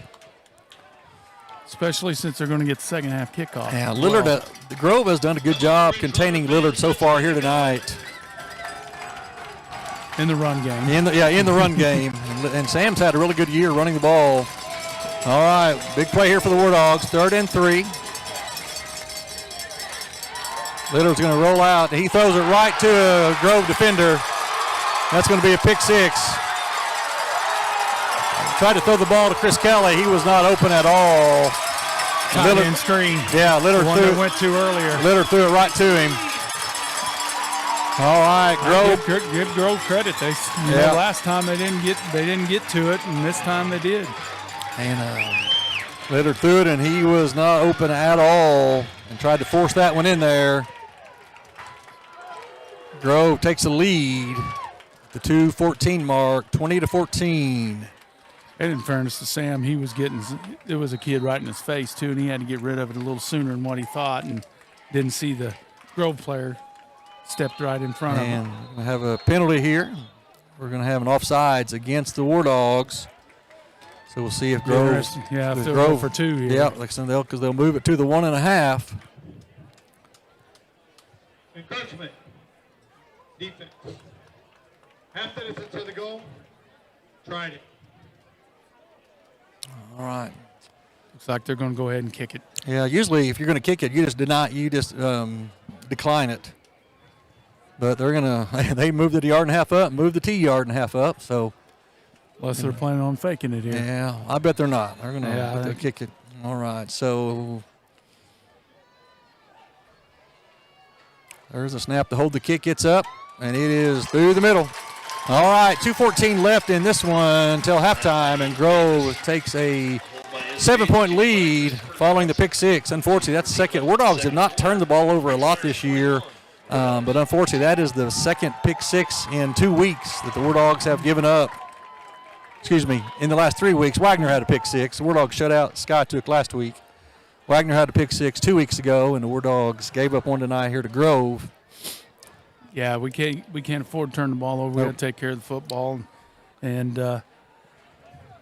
Especially since they're going to get the second half kickoff. Yeah, Lillard, the Grove has done a good job containing Lillard so far here tonight. In the run game. In the run game. And Sam's had a really good year running the ball. All right, big play here for the War Dogs. 3rd and 3. Lillard's going to roll out. He throws it right to a Grove defender. That's going to be a pick 6. tried to throw the ball to Chris Kelly. He was not open at all. Tight end screen. Yeah, Litter the one that went to earlier. Litter threw it right to him. All right, Grove. Give Grove credit. They last time they didn't get to it, and this time they did. And Litter threw it, and he was not open at all, and tried to force that one in there. Grove takes the lead. The 2:14 mark, 20-14. And in fairness to Sam, there was a kid right in his face too, and he had to get rid of it a little sooner than what he thought, and didn't see the Grove player stepped right in front of him. And we have a penalty here. We're going to have an offsides against the Wardogs. So we'll see if Grove. Yeah, if they'll go for 2 here. Yeah, because they'll move it to the 1.5. Encroachment. Defense. Half minute into the goal. Tried it. All right. Looks like they're going to go ahead and kick it. Yeah, usually if you're going to kick it, you just decline it. But they're going to, they moved the yard and a half up, moved the T yard and a half up, so. Unless they're planning on faking it here. Yeah, I bet they're not. They're going to kick it. All right, so. There's a snap to hold the kick. It's up, and it is through the middle. All right, 2:14 left in this one until halftime, and Grove takes a 7-point lead following the pick six. Unfortunately, that's the second. Wardogs have not turned the ball over a lot this year, but unfortunately, that is the second pick six in 2 weeks that the Wardogs have given up. Excuse me, in the last 3 weeks. Wagner had a pick six. The Wardogs shut out Skytook last week. Wagner had a pick six 2 weeks ago, and the Wardogs gave up one tonight here to Grove. Yeah, we can't afford to turn the ball over. We got to take care of the football, and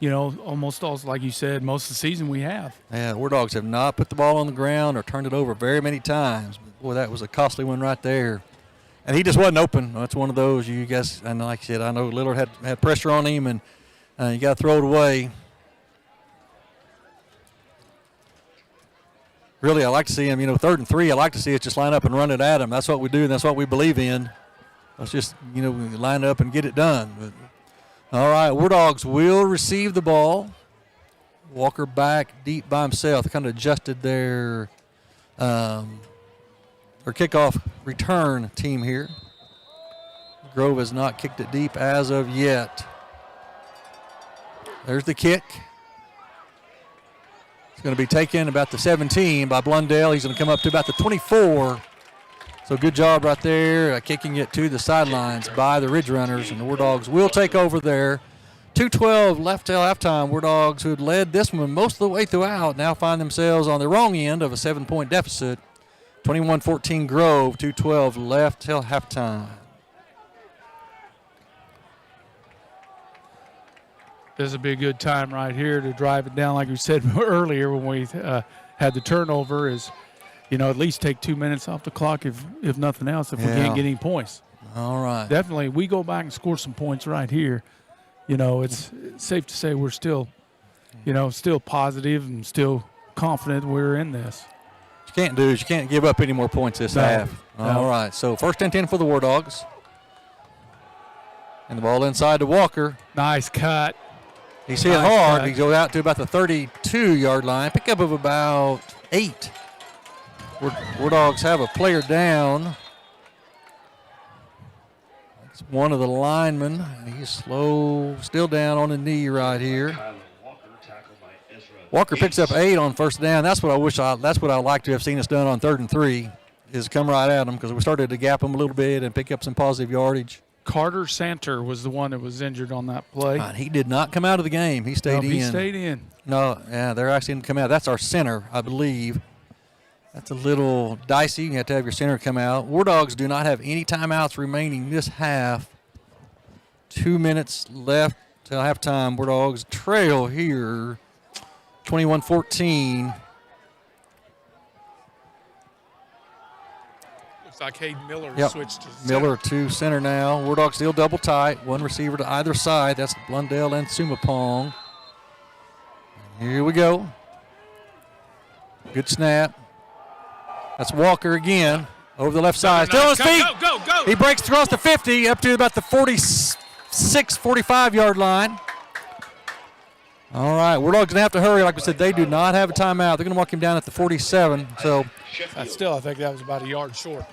almost all, like you said, most of the season we have. Yeah, the Wardogs have not put the ball on the ground or turned it over very many times. But boy, that was a costly one right there. And he just wasn't open. That's one of those you guys. And like I said, I know Lillard had pressure on him, and you got to throw it away. Really, I like to see him, 3rd and 3, I like to see us just line up and run it at him. That's what we do, and that's what we believe in. Let's just, line up and get it done. But, all right, Wardogs will receive the ball. Walker back deep by himself. They kind of adjusted their kickoff return team here. Grove has not kicked it deep as of yet. There's the kick. It's going to be taken about the 17 by Blundell. He's going to come up to about the 24. So good job right there, kicking it to the sidelines by the Ridgerunners, and the Wardogs will take over there. 2:12 left till halftime. Wardogs, who had led this one most of the way throughout, now find themselves on the wrong end of a 7-point deficit. 21-14 Grove, 2:12 left till halftime. This would be a good time right here to drive it down, like we said earlier when we had the turnover, is, at least take 2 minutes off the clock if nothing else, if we can't get any points. All right. Definitely, we go back and score some points right here. It's safe to say we're still, still positive and still confident we're in this. What you can't do is you can't give up any more points this half. All right, so first and 10 for the Wardogs. And the ball inside to Walker. Nice cut. He's hit hard. He goes out to about the 32-yard line. Pickup of about 8. Wardogs have a player down. That's one of the linemen. He's slow, still down on the knee right here. Walker picks up 8 on first down. That's what That's what I like to have seen us done on 3rd and 3, is come right at them, because we started to gap them a little bit and pick up some positive yardage. Carter Santer was the one that was injured on that play. He did not come out of the game. He stayed in. He stayed in. No, yeah, they're actually going to come out. That's our center, I believe. That's a little dicey. You have to have your center come out. Wardogs do not have any timeouts remaining this half. 2 minutes left till halftime. Wardogs trail here, 21-14. Like Hayden Miller switched to Miller to center now. Wardogs still double tight. One receiver to either side. That's Blundell and Sumapong. Here we go. Good snap. That's Walker again over the left side. Still on his feet. Go. He breaks across the 50 up to about the 46, 45-yard line. All right, Wardog's going to have to hurry. Like we said, they do not have a timeout. They're going to mark him down at the 47. So, I think that was about a yard short.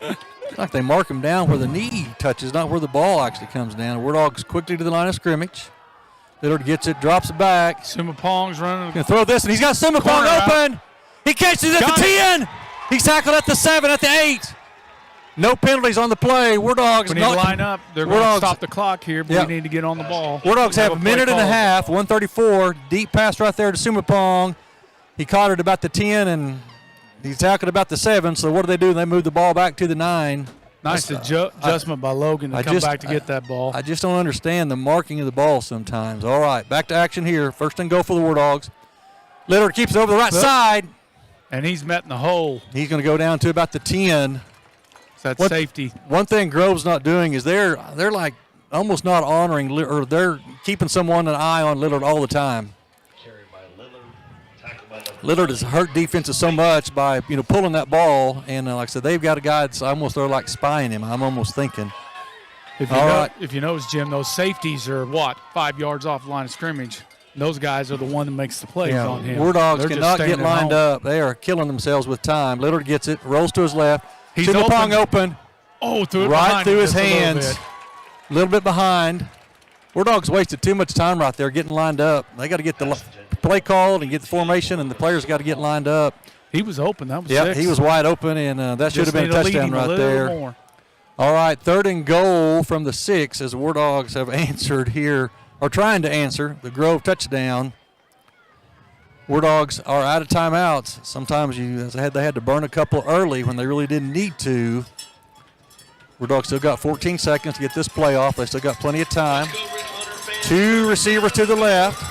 It's like they mark him down where the knee touches, not where the ball actually comes down. Wardog's quickly to the line of scrimmage. Lillard gets it, drops it back. Sumapong's running. Going to throw this, and he's got Sumapong open. He catches it at the 10. He's tackled at the 7, at the 8. No penalties on the play. Wardogs. We need to line up. They're going to stop the clock here, but we need to get on the ball. Wardogs have a minute and a half, 1:34. Deep pass right there to Sumapong. He caught it about the 10, and he's tackled about the 7. So what do? They move the ball back to the 9. Nice adjustment by Logan to come back to get that ball. I just don't understand the marking of the ball sometimes. All right, back to action here. First and goal for the Wardogs. Lillard keeps it over the right side. And he's met in the hole. He's going to go down to about the 10. So that's safety. One thing Grove's not doing is they're like almost not honoring, or they're keeping someone an eye on Lillard all the time. Lillard has hurt defenses so much by pulling that ball, and like I said, they've got a guy that's almost they're like spying him. I'm almost thinking. If you notice, Jim, those safeties are 5 yards off the line of scrimmage. Those guys are the one that makes the plays on him. Wardogs cannot get lined up. They are killing themselves with time. Lillard gets it, rolls to his left. He's open. Oh, right through his hands. A little bit behind. Wardogs wasted too much time right there getting lined up. They got to get the play called and get the formation, and the players got to get lined up. He was open. That was 6. He was wide open, and that should have been a touchdown right there. More. All right, third and goal from the 6 as the Wardogs have answered here, or trying to answer the Grove touchdown. Wardogs are out of timeouts. Sometimes they had to burn a couple early when they really didn't need to. Wardogs still got 14 seconds to get this play off. They still got plenty of time. 2 receivers to the left.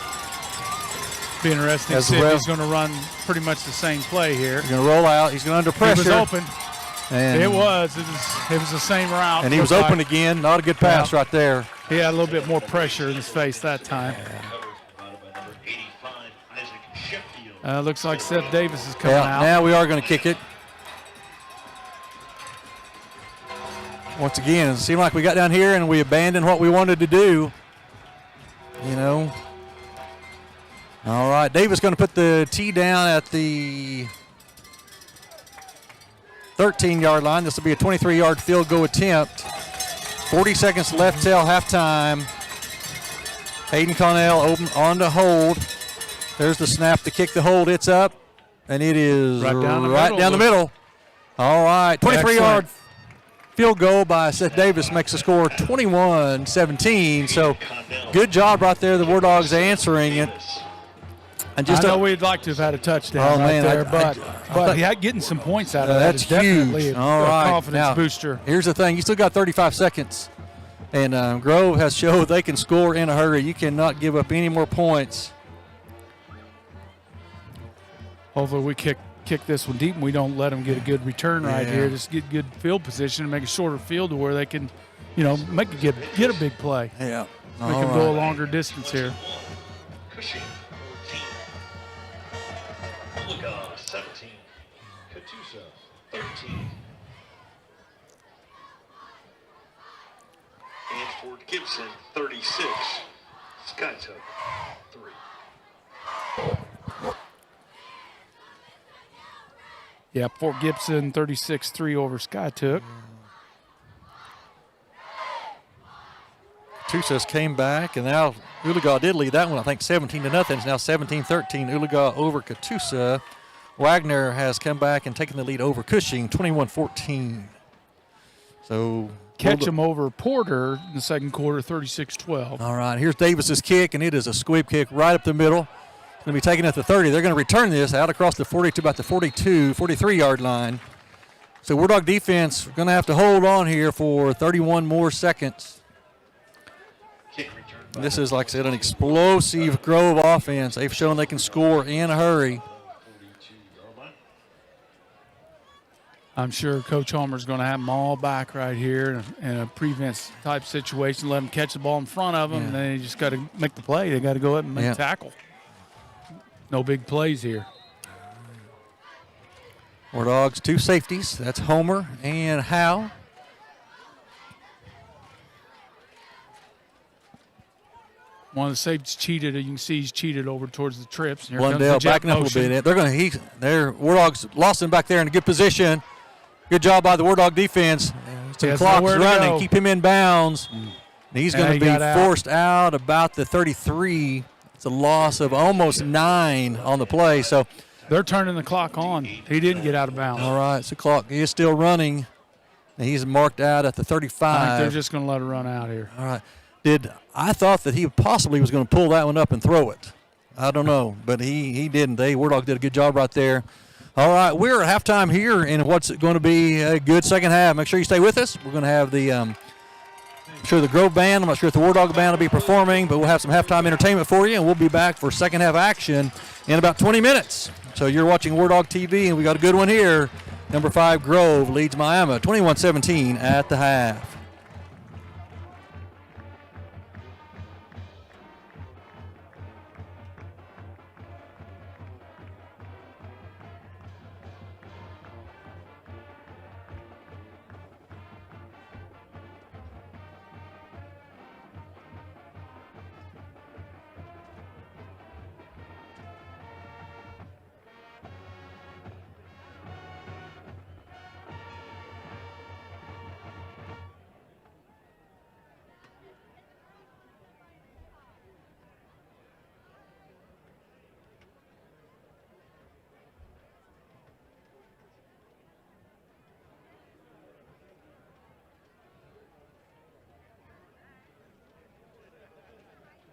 Be interesting to see if he's going to run pretty much the same play here. He's going to roll out. He's going under pressure. He was open. And it was the same route. And he was open again. Not a good pass right there. He had a little bit more pressure in his face that time. Looks like Seth Davis is coming out. Now we are going to kick it. Once again, it seemed like we got down here and we abandoned what we wanted to do. All right, Davis going to put the tee down at the 13-yard line. This will be a 23-yard field goal attempt. 40 seconds left till halftime. Hayden Connell on to hold. There's the snap, the kick, the hold. It's up, and it is right down the middle. All right, 23-yard field goal by Seth Davis makes the score 21-17. So good job right there, the Wardogs answering it. And I know we'd like to have had a touchdown there, but getting some points out of that is definitely a confidence booster. Here's the thing. You still got 35 seconds, and Grove has showed they can score in a hurry. You cannot give up any more points. Hopefully we kick this one deep and we don't let them get a good return right here. Just get good field position and make a shorter field to where they can, get a big play. Yeah. Make them go a longer distance here. Cushing, 14. Oct. 17. Catoosa, 13. And Fort Gibson, 36. Skytook, 3. Yeah, Fort Gibson, 36-3 over Skytook. Catoosa came back, and now Oologah did lead that one, I think, 17-0. It's now 17-13. Oologah over Catoosa. Wagner has come back and taken the lead over Cushing, 21-14. So Ketchum over Porter in the second quarter, 36-12. All right, here's Davis's kick, and it is a sweep kick right up the middle. It's going to be taken at the 30. They're going to return this out across the 40 to about the 43-yard line. So Wardog defense going to have to hold on here for 31 more seconds. This is, like I said, an explosive Grove offense. They've shown they can score in a hurry. I'm sure Coach Homer's going to have them all back right here in a prevent type situation. Let them catch the ball in front of them, and then you just got to make the play. They got to go ahead and make a tackle. No big plays here. Wardogs, 2 safeties. That's Homer and Howe. One of the safeties cheated. You can see he's cheated over towards the trips. Here Lundell comes the jet backing up a motion. little bit. They're Wardog's lost him back there in a good position. Good job by the Wardog defense. Some has clock's nowhere to running. go. Keep him in bounds. He's going he to got be out. forced out about the 33. It's a loss of almost 9 on the play. So, They're turning the clock on. He didn't get out of bounds. all right, so clock is still running. And he's marked out at the 35. I think they're just going to let it run out here. All right. I thought that he possibly was going to pull that one up and throw it. I don't know, but he didn't. Wardog did a good job right there. All right, we're at halftime here in what's going to be a good second half. Make sure you stay with us. We're going to have the Grove Band. I'm not sure if the Wardog Band will be performing, but we'll have some halftime entertainment for you, and we'll be back for second half action in about 20 minutes. So you're watching Wardog TV, and we got a good one here. Number 5, Grove leads Miami 21-17 at the half.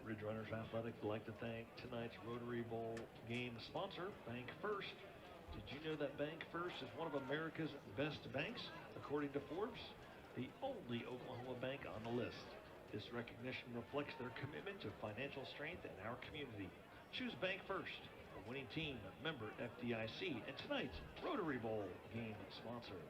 Ridgerunners Athletic would like to thank tonight's Rotary Bowl game sponsor, Bank First. Did you know that Bank First is one of America's best banks, according to Forbes? The only Oklahoma bank on the list. This recognition reflects their commitment to financial strength in our community. Choose Bank First, a winning team, member FDIC, and tonight's Rotary Bowl game sponsor.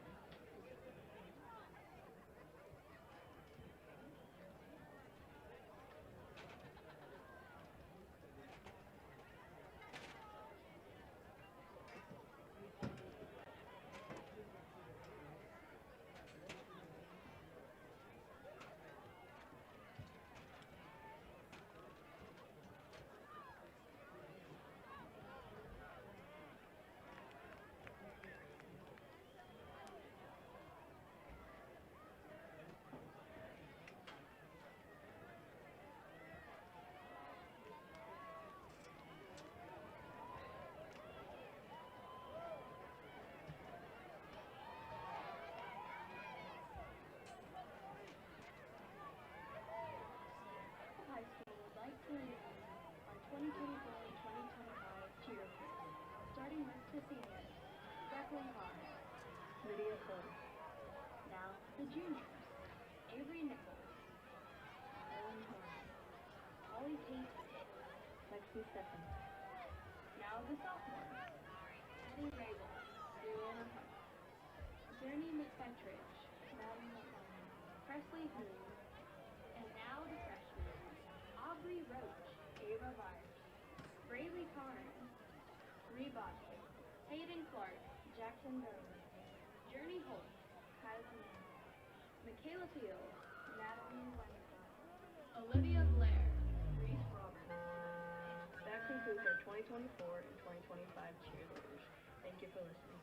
Now the sophomores, Eddie Rabel, Brianna Hunt, Journey McFetridge, Maddie McConnell, Presley Hoon, and now the freshmen, Aubrey Roach, Ava Byers, Braylee Carnes, Reebok, Hayden Clark, Jackson Doe, Journey Holt, Kylie Mann, Michaela Field, Natalie Wendell, Olivia Blair, Reese Roberts. That concludes our 2024 and 2025 cheerleaders. Thank you for listening.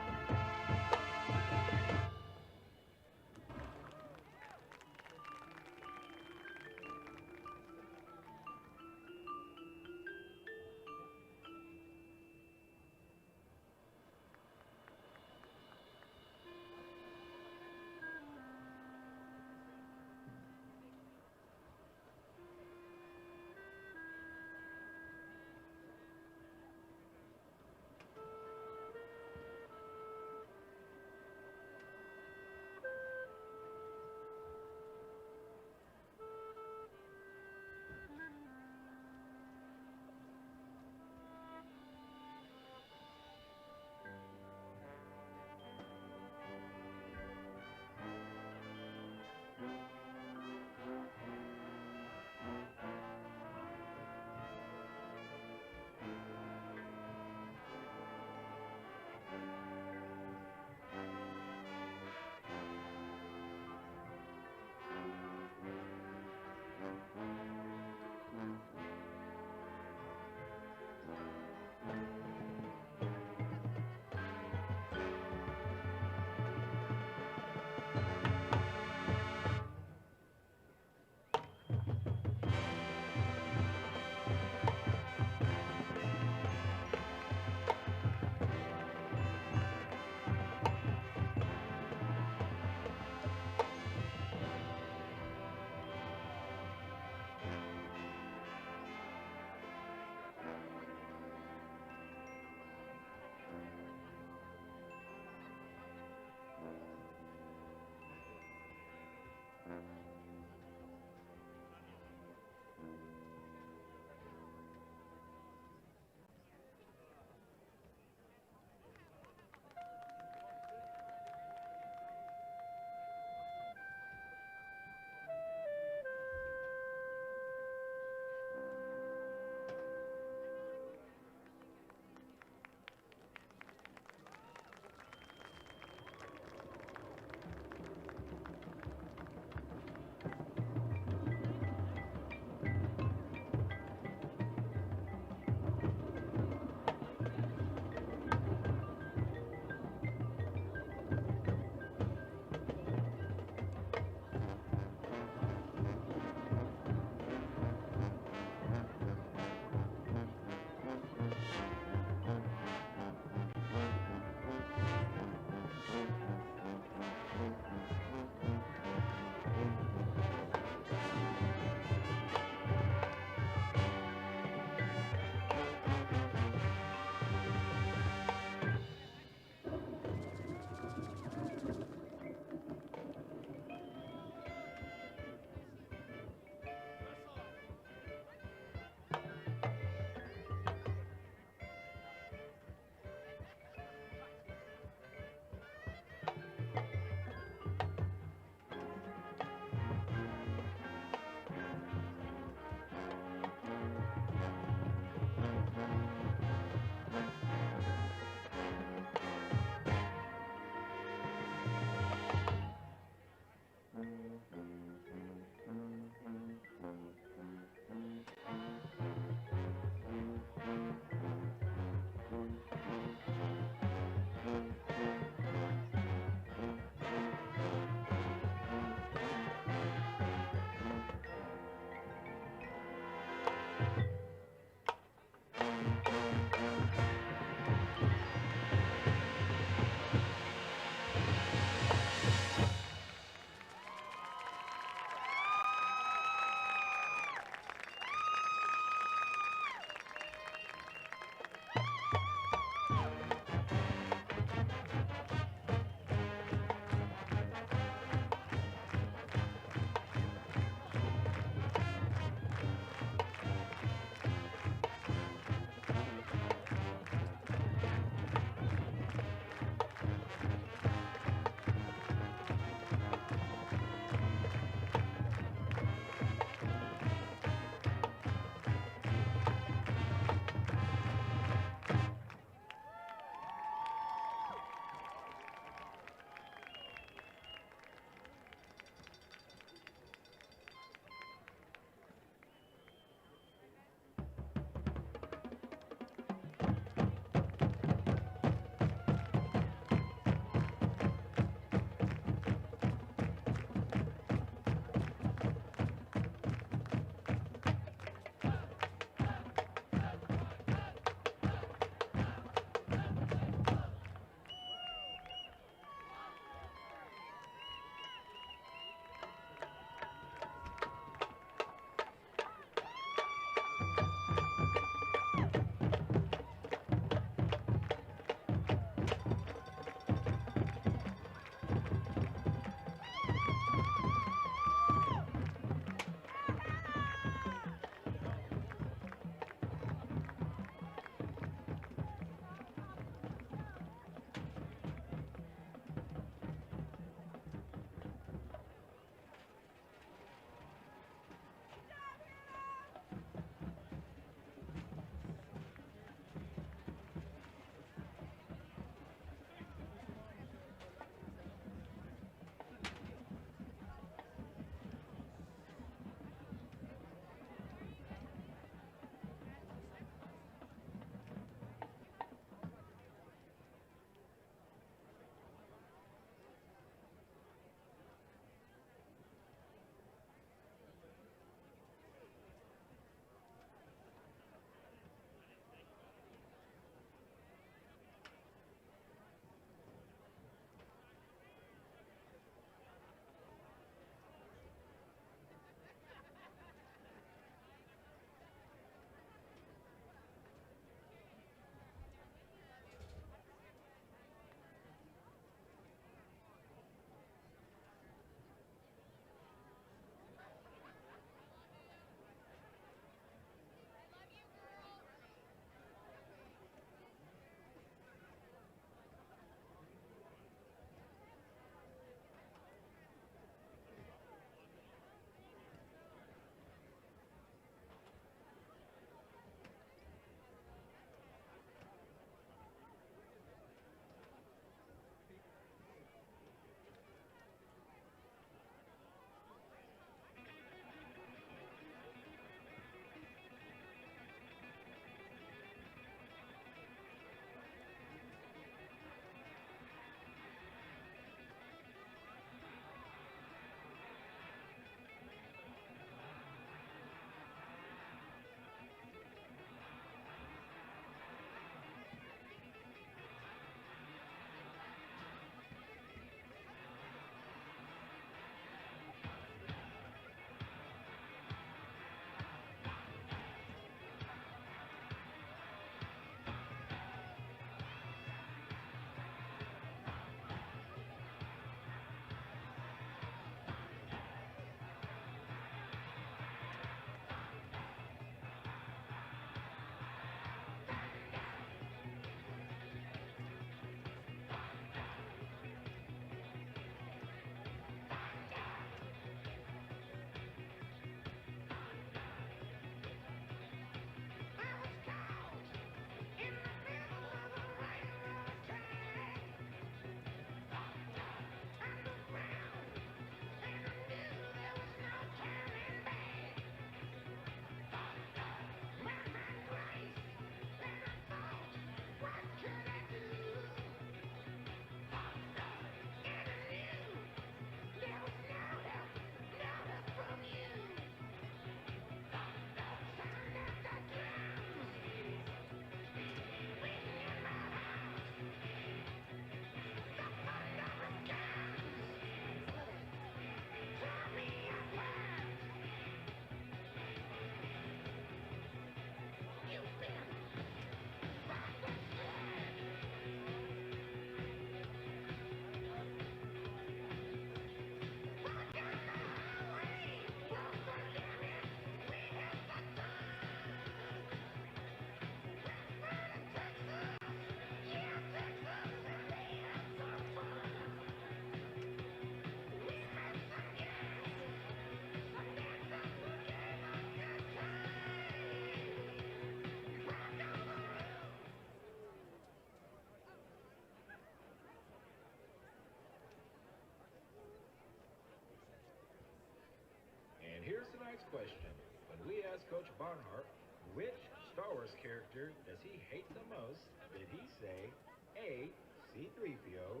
question. When we asked Coach Barnhart which Star Wars character does he hate the most, did he say A, C-3PO,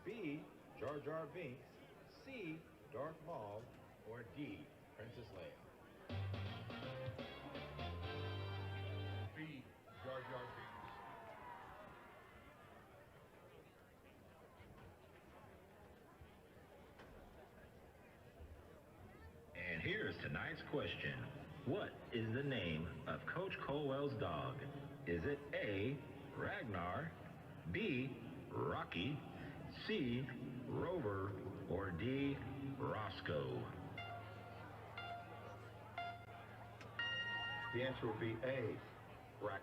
B, Jar Jar Binks, C, Darth Maul, or D, Princess Leia? B, Jar Jar Binks. And here's tonight's question. What is the name of Coach Colwell's dog? Is it A, Ragnar, B, Rocky, C, Rover, or D, Roscoe? The answer will be A, Ragnar.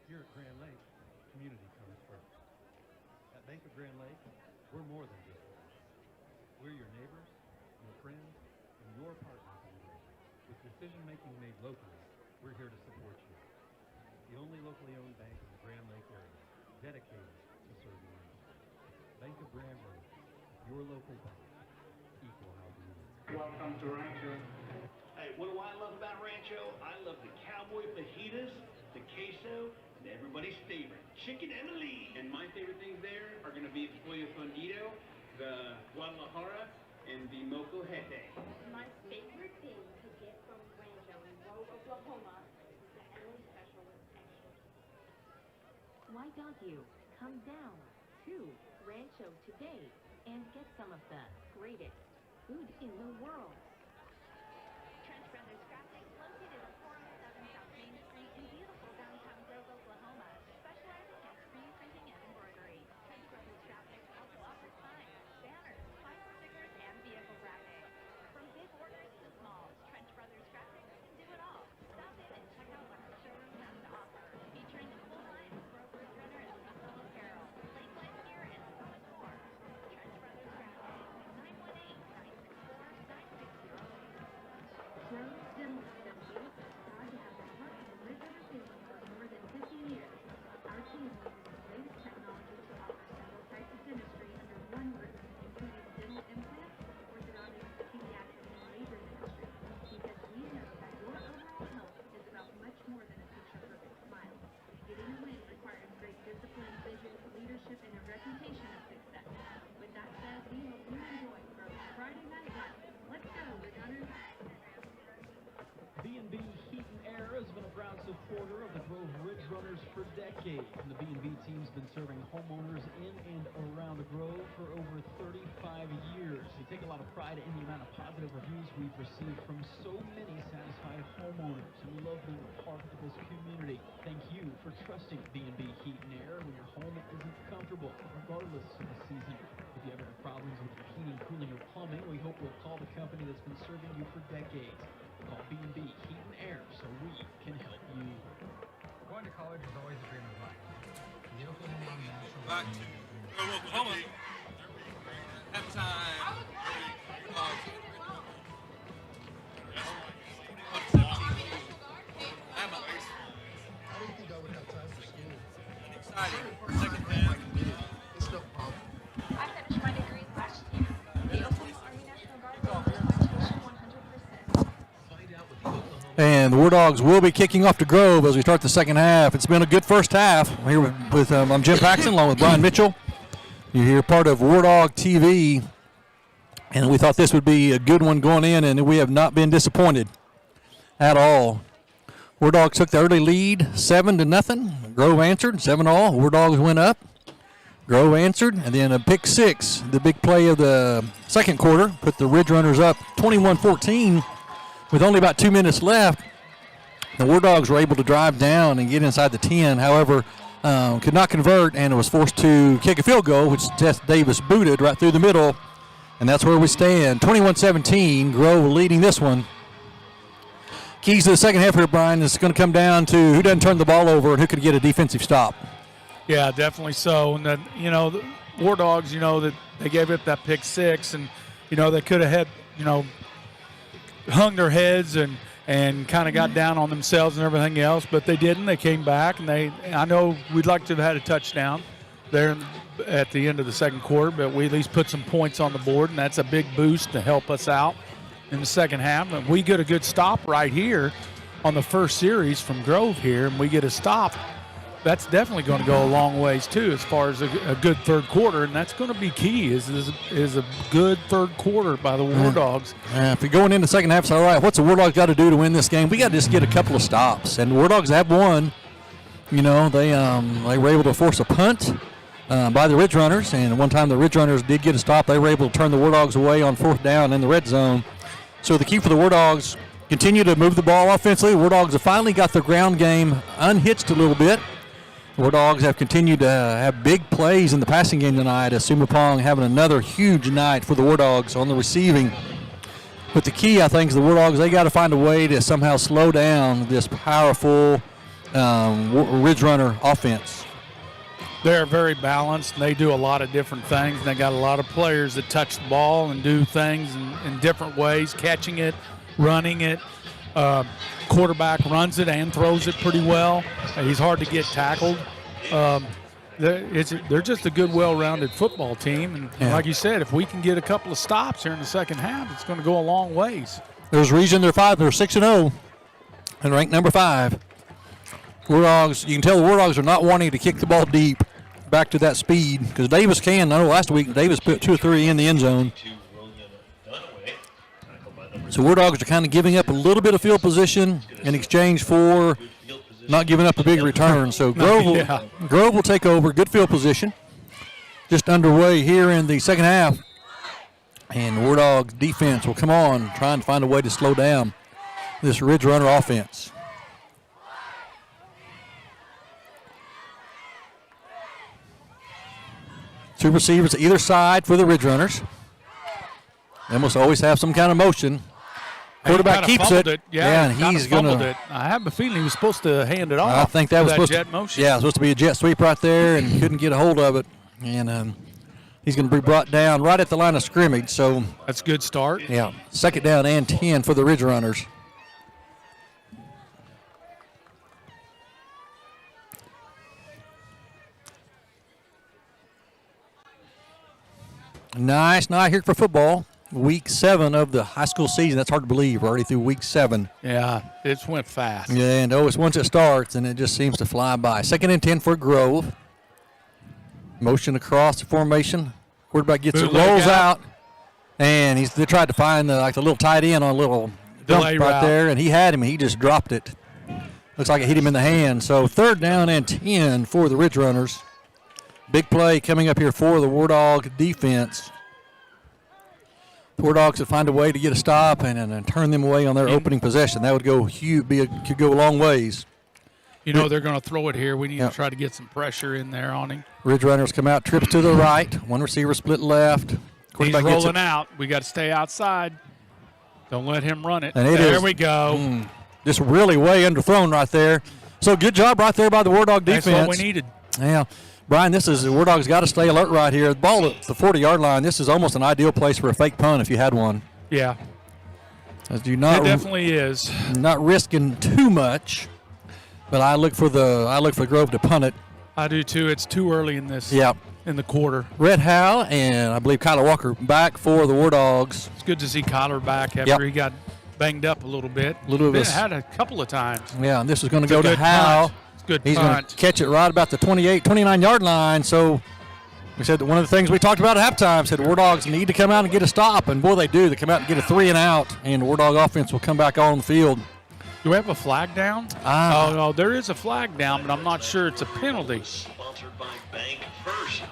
Here at Grand Lake, community comes first. At Bank of Grand Lake, we're more than just workers. We're your neighbors, your friends, and your partners in growth. With decision-making made locally, we're here to support you. The only locally owned bank in the Grand Lake area, dedicated to serving you. Bank of Grand Lake, your local bank, equal opportunity. Welcome to Rancho. Hey, what do I love about Rancho? I love the cowboy fajitas, the queso, and everybody's favorite, chicken Emily. And my favorite things there are going to be the pollo fundido, the Guadalajara, and the moco jete. My favorite thing to get from Rancho in Grove, Oklahoma is the Emily Special with extra. Why don't you come down to Rancho today and get some of the greatest food in the world? Trench Brothers Graphics, located at 407 South Main Street in beautiful downtown Grove, Oklahoma, specializing in screen printing and embroidery. Trench Brothers Graphics also offers signs, banners, fire stickers, and vehicle graphics. From big orders to small, Trench Brothers Graphics can do it all. Stop in and check out what our showroom has to offer, featuring a full line of Grove Ridgerunners and football apparel, late life gear, and so much more. Trench Brothers Graphics, 918-964-9608. Grove Dental Associates, proud to have the heart of the Ridgerunners family for more than 50 years. Our team uses the latest technology to offer several types of dentistry under one roof, including dental implants, orthodontics, pediatrics, and laser dentistry. Because we know that your overall health is about much more than a picture-perfect smile. Getting a win requires great discipline, vision, leadership, and a reputation of success. With that said, we hope you enjoy Grove's Friday Night Lights. Let's go, Ridgerunners! B&B Heat and Air has been a proud supporter of the Grove Ridgerunners for decades. And the B&B team's been serving homeowners in and around the Grove for over 35 years. We take a lot of pride in the amount of positive reviews we've received from so many satisfied homeowners. And we love being a part of this community. Thank you for trusting B&B Heat and Air when your home isn't comfortable, regardless of the season. If you have any problems with your heating, cooling, or plumbing, we hope you'll call decade. Call B&B Heat and Air so we can help you. Going to college was always a dream of mine. The Oklahoma National. Back to Oklahoma. Halftime. I don't think I would have time for school. Exciting second half. It's no problem. I finished my degree last year. The Oklahoma Army National Guard will fund my tuition 100%. And the War Dogs will be kicking off to Grove as we start the second half. It's been a good first half. I'm here with I'm Jim Paxton along with Brian Mitchell. You're here part of Wardog TV, and we thought this would be a good one going in, and we have not been disappointed at all. War Dogs took the early lead, 7-0. Grove answered, 7-all. War Dogs went up. Grove answered, and then a pick six, the big play of the second quarter, put the Ridgerunners up 21-14 with only about 2 minutes left. The War Dogs were able to drive down and get inside the 10. However, could not convert, and was forced to kick a field goal, which Seth Davis booted right through the middle. And that's where we stand. 21-17, Grove leading this one. Keys to the second half here, Brian, is going to come down to who doesn't turn the ball over and who can get a defensive stop. Yeah, definitely so. And then, the War Dogs, that they gave up that pick six, and, they could have had, hung their heads and kind of got down on themselves and everything else, but they didn't. They came back, and I know we'd like to have had a touchdown there at the end of the second quarter, but we at least put some points on the board, and that's a big boost to help us out in the second half. And we get a good stop right here on the first series from Grove here, and we get a stop. That's definitely going to go a long ways, too, as far as a good third quarter, and that's going to be key is a good third quarter by the War Dogs. If you're going into the second half, it's all right, what's the War Dogs got to do to win this game? We got to just get a couple of stops, and the War Dogs have won. They were able to force a punt by the Ridgerunners, and one time the Ridgerunners did get a stop. They were able to turn the War Dogs away on fourth down in the red zone. So the key for the War Dogs, continue to move the ball offensively. The War Dogs have finally got their ground game unhitched a little bit. War Dogs have continued to have big plays in the passing game tonight, as Sumapong having another huge night for the War Dogs on the receiving. But the key, I think, is the War Dogs, they got to find a way to somehow slow down this powerful Ridgerunner offense. They're very balanced, and they do a lot of different things. And they got a lot of players that touch the ball and do things in different ways, catching it, running it. Quarterback runs it and throws it pretty well. He's hard to get tackled. They're just a good, well-rounded football team. And like you said, if we can get a couple of stops here in the second half, it's going to go a long ways. There's a reason they're 6-0 and ranked number 5. War Dogs, you can tell the War Dogs are not wanting to kick the ball deep back to that speed, because Davis can. I know last week Davis put 2 or 3 in the end zone. So War Dogs are kind of giving up a little bit of field position in exchange for not giving up a big return. So Grove will take over. Good field position. Just underway here in the second half. And War Dogs defense will come on, trying to find a way to slow down this Ridgerunner offense. Two receivers either side for the Ridgerunners. They must always have some kind of motion. Quarterback keeps it. Yeah, and he's going to. I have a feeling he was supposed to hand it off. I think that was supposed jet to. Motion. Yeah, it was supposed to be a jet sweep right there, and couldn't get a hold of it. And he's going to be brought down right at the line of scrimmage. So that's a good start. Yeah, second down and 10 for the Ridgerunners. Nice night here for football. Week 7 of the high school season. That's hard to believe. We're already through week 7. Yeah, it went fast. Yeah, and it's once it starts, and it just seems to fly by. Second and 10 for Grove. Motion across the formation. Quarterback gets it, rolls out, and they tried to find the little tight end on a little dump right there, and he had him. He just dropped it. Looks like it hit him in the hand. So third down and 10 for the Ridgerunners. Big play coming up here for the War Dog defense. The War Dogs would find a way to get a stop and turn them away on their opening possession. That would go huge, could go a long ways. They're going to throw it here. We need to try to get some pressure in there on him. Ridgerunners come out, trips to the right. One receiver split left. He's rolling out. We got to stay outside. Don't let him run it. And there we go. Just really way underthrown right there. So good job right there by the Wardog defense. That's what we needed. Yeah. Brian, Wardog's got to stay alert right here. The ball at the 40-yard line, this is almost an ideal place for a fake punt if you had one. Yeah. As you not, it definitely is. Not risking too much, but I look for Grove to punt it. I do too. It's too early in this. Yeah. In the quarter. Red Howe and I believe Kyler Walker back for the Wardogs. It's good to see Kyler back after he got banged up a little bit. Had a couple of times. Yeah, and this is going to go to Howe. Good He's punt. going to catch it right about the 29-yard line. So we said that one of the things we talked about at halftime said Wardogs need to come out and get a stop, and boy, they do. They come out and get a 3-and-out, and the Wardog offense will come back on the field. Do we have a flag down? Oh, no, there is a flag down, but I'm not sure it's a penalty. Sponsored by Bank First.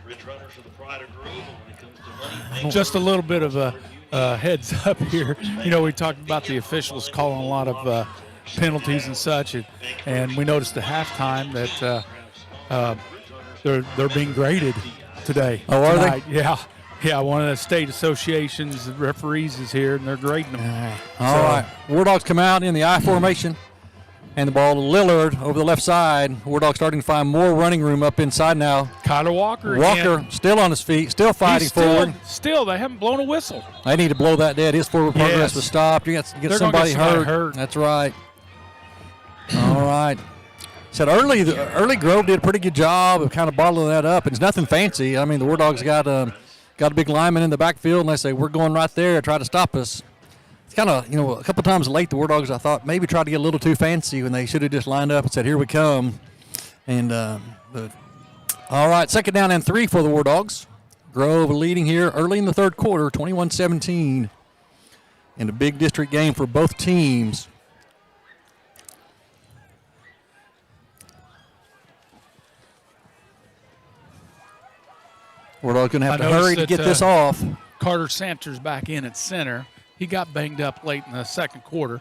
Ridgerunners are the pride of Grove, and when it comes to money, Just a little bit of a heads up here. You know, we talked about the officials calling a lot of penalties and such, and we noticed at halftime that they're being graded today. Oh, are tonight. They? Yeah. One of the state associations of referees is here, and they're grading them. All right. Wardogs come out in the I formation, and the ball to Lillard over the left side. Wardogs starting to find more running room up inside now. Kyler Walker again. Still on his feet, still fighting forward. Still, they haven't blown a whistle. They need to blow that dead. His forward progress was stopped. You got to get somebody hurt. That's right. All right. Said early Grove did a pretty good job of kind of bottling that up. It's nothing fancy. I mean, the Wardogs got a big lineman in the backfield, and they say, we're going right there to try to stop us. It's kind of, a couple times late, the Wardogs, I thought, maybe tried to get a little too fancy when they should have just lined up and said, here we come. And, all right, 2nd down and 3 for the Wardogs. Grove leading here early in the third quarter, 21-17. In a big district game for both teams. Wardogs going to have to hurry to get this off. Carter Santer's back in at center. He got banged up late in the second quarter.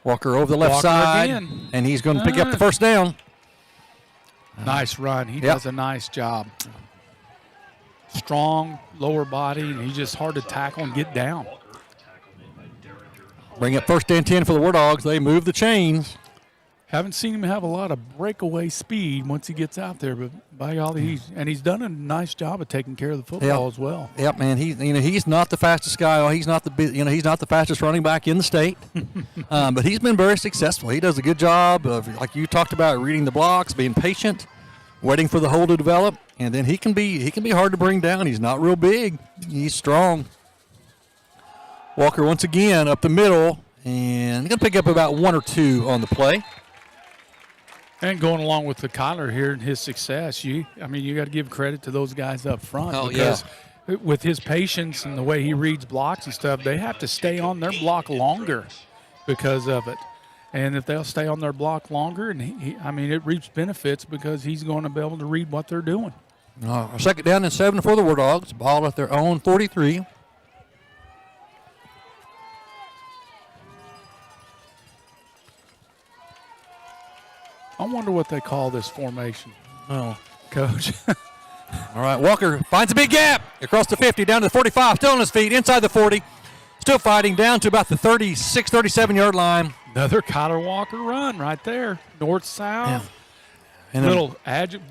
Walker over the left side, again. And he's going to pick up the first down. Nice run. He does a nice job. Strong lower body, and he's just hard to tackle and get down. Bring up 1st and 10 for the Wardogs. They move the chains. Haven't seen him have a lot of breakaway speed once he gets out there, but by golly, he's done a nice job of taking care of the football as well. Yep, man. He's not the fastest guy. He's not the fastest running back in the state, but he's been very successful. He does a good job of, like you talked about, reading the blocks, being patient, waiting for the hole to develop, and then he can be hard to bring down. He's not real big. He's strong. Walker once again up the middle, and going to pick up about 1 or 2 on the play. And going along with the Kyler here and his success, you got to give credit to those guys up front because with his patience and the way he reads blocks and stuff, they have to stay on their block longer because of it. And if they'll stay on their block longer, and it reaps benefits because he's going to be able to read what they're doing. 2nd down and 7 for the Wardogs. Ball at their own 43. I wonder what they call this formation. Oh, Coach. All right, Walker finds a big gap across the 50, down to the 45, still on his feet, inside the 40, still fighting, down to about the 36, 37-yard line. Another Kyler Walker run right there, north-south. Yeah. And a little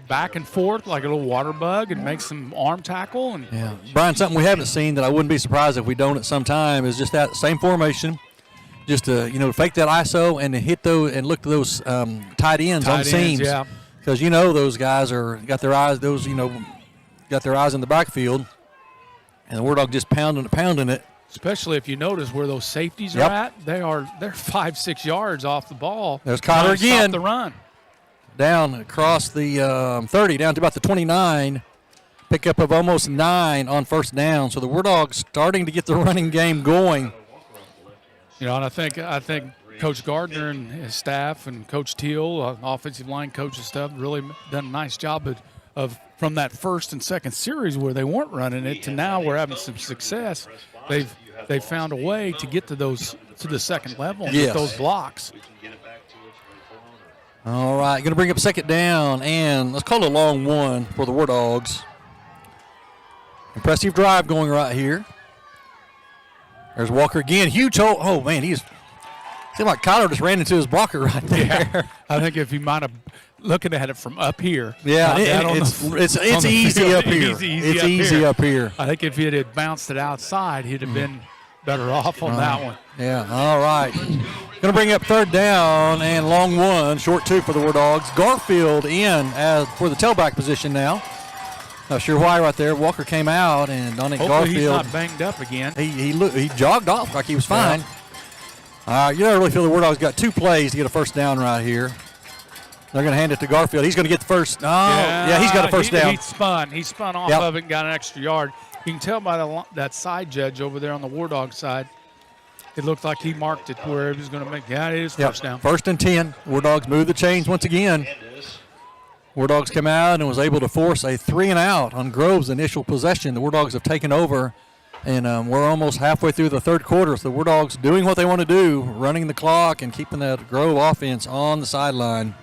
back and forth like a little water bug and make some arm tackle. And Brian, something we haven't seen that I wouldn't be surprised if we don't at some time is just that same formation. Just to fake that ISO and to hit those and look to those tight ends on seams, because those guys got their eyes in the backfield, and the Wardog just pounding it. Especially if you notice where those safeties are at, they're 5-6 yards off the ball. There's Kyler again. Stop the run down across the 30, down to about the 29. Pickup of almost 9 on 1st down. So the Wardogs starting to get the running game going. And I think Coach Gardner and his staff and Coach Teal, offensive line coach and stuff, really done a nice job of from that 1st and 2nd series where they weren't running it to now we're having some success. They've found a way to get to the 2nd level and get those blocks. All right, going to bring up 2nd down, and let's call it a long one for the Wardogs. Impressive drive going right here. There's Walker again. Huge hole. Oh, man, seemed like Kyler just ran into his blocker right there. Yeah. I think if he might have looking at it from up here. Yeah, it's easy up here. It's easy up here. I think if he had bounced it outside, he'd have been better off on that one. Yeah, all right. Going to bring up third down and long one, short two for the War Dogs. Garfield in for the tailback position now. Not sure why right there. Walker came out, and on it, Hopefully Garfield. He's not banged up again. He jogged off like he was fine. You don't really feel the War Dogs got 2 plays to get a first down right here. They're going to hand it to Garfield. He's going to get the first. He's got a first down. He spun off of it and got an extra yard. You can tell by that side judge over there on the War Dog side. It looked like he marked it where he was going to make. Yeah, it is first down. First and 10. War Dogs move the chains once again. War Dogs come out and was able to force a 3-and-out on Grove's initial possession. The War Dogs have taken over, and we're almost halfway through the third quarter. So the War Dogs doing what they want to do, running the clock and keeping that Grove offense on the sideline.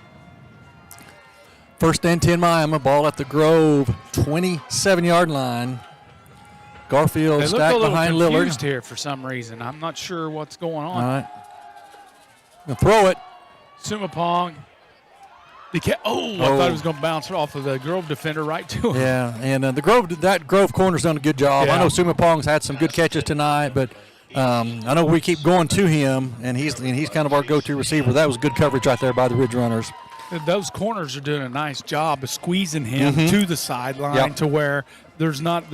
First and 10 Miami, ball at the Grove 27-yard line. Garfield stacked behind Lillard. They look confused here for some reason. I'm not sure what's going on. All right. Gonna throw it. Sumapong. I thought it was going to bounce off of the Grove defender right to him. Yeah, and that Grove corner's done a good job. Yeah. I know Sumapong's had some good catches tonight, but I know we keep going to him, and he's kind of our go-to receiver. That was good coverage right there by the Ridgerunners. Those corners are doing a nice job of squeezing him to the sideline to where there's not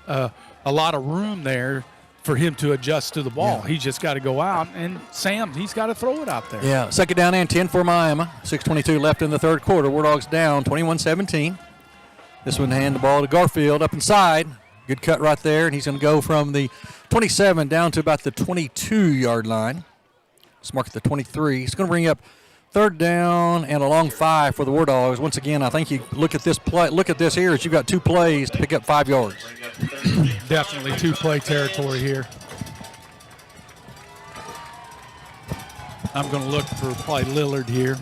a lot of room there for him to adjust to the ball. He's just got to go out, and he's got to throw it out there. Yeah, second down and 10 for Miami. 6:22 left in the third quarter. War Dogs down 21-17. This one hand the ball to Garfield up inside. Good cut right there, and he's going to go from the 27 down to about the 22-yard line. Let's mark it the 23. He's going to bring up third down and a long 5 for the War Dogs. Once again, I think you look at this play. Look at this here. You've got 2 plays to pick up 5 yards. Definitely 2-play territory here. I'm going to look for probably Lillard here.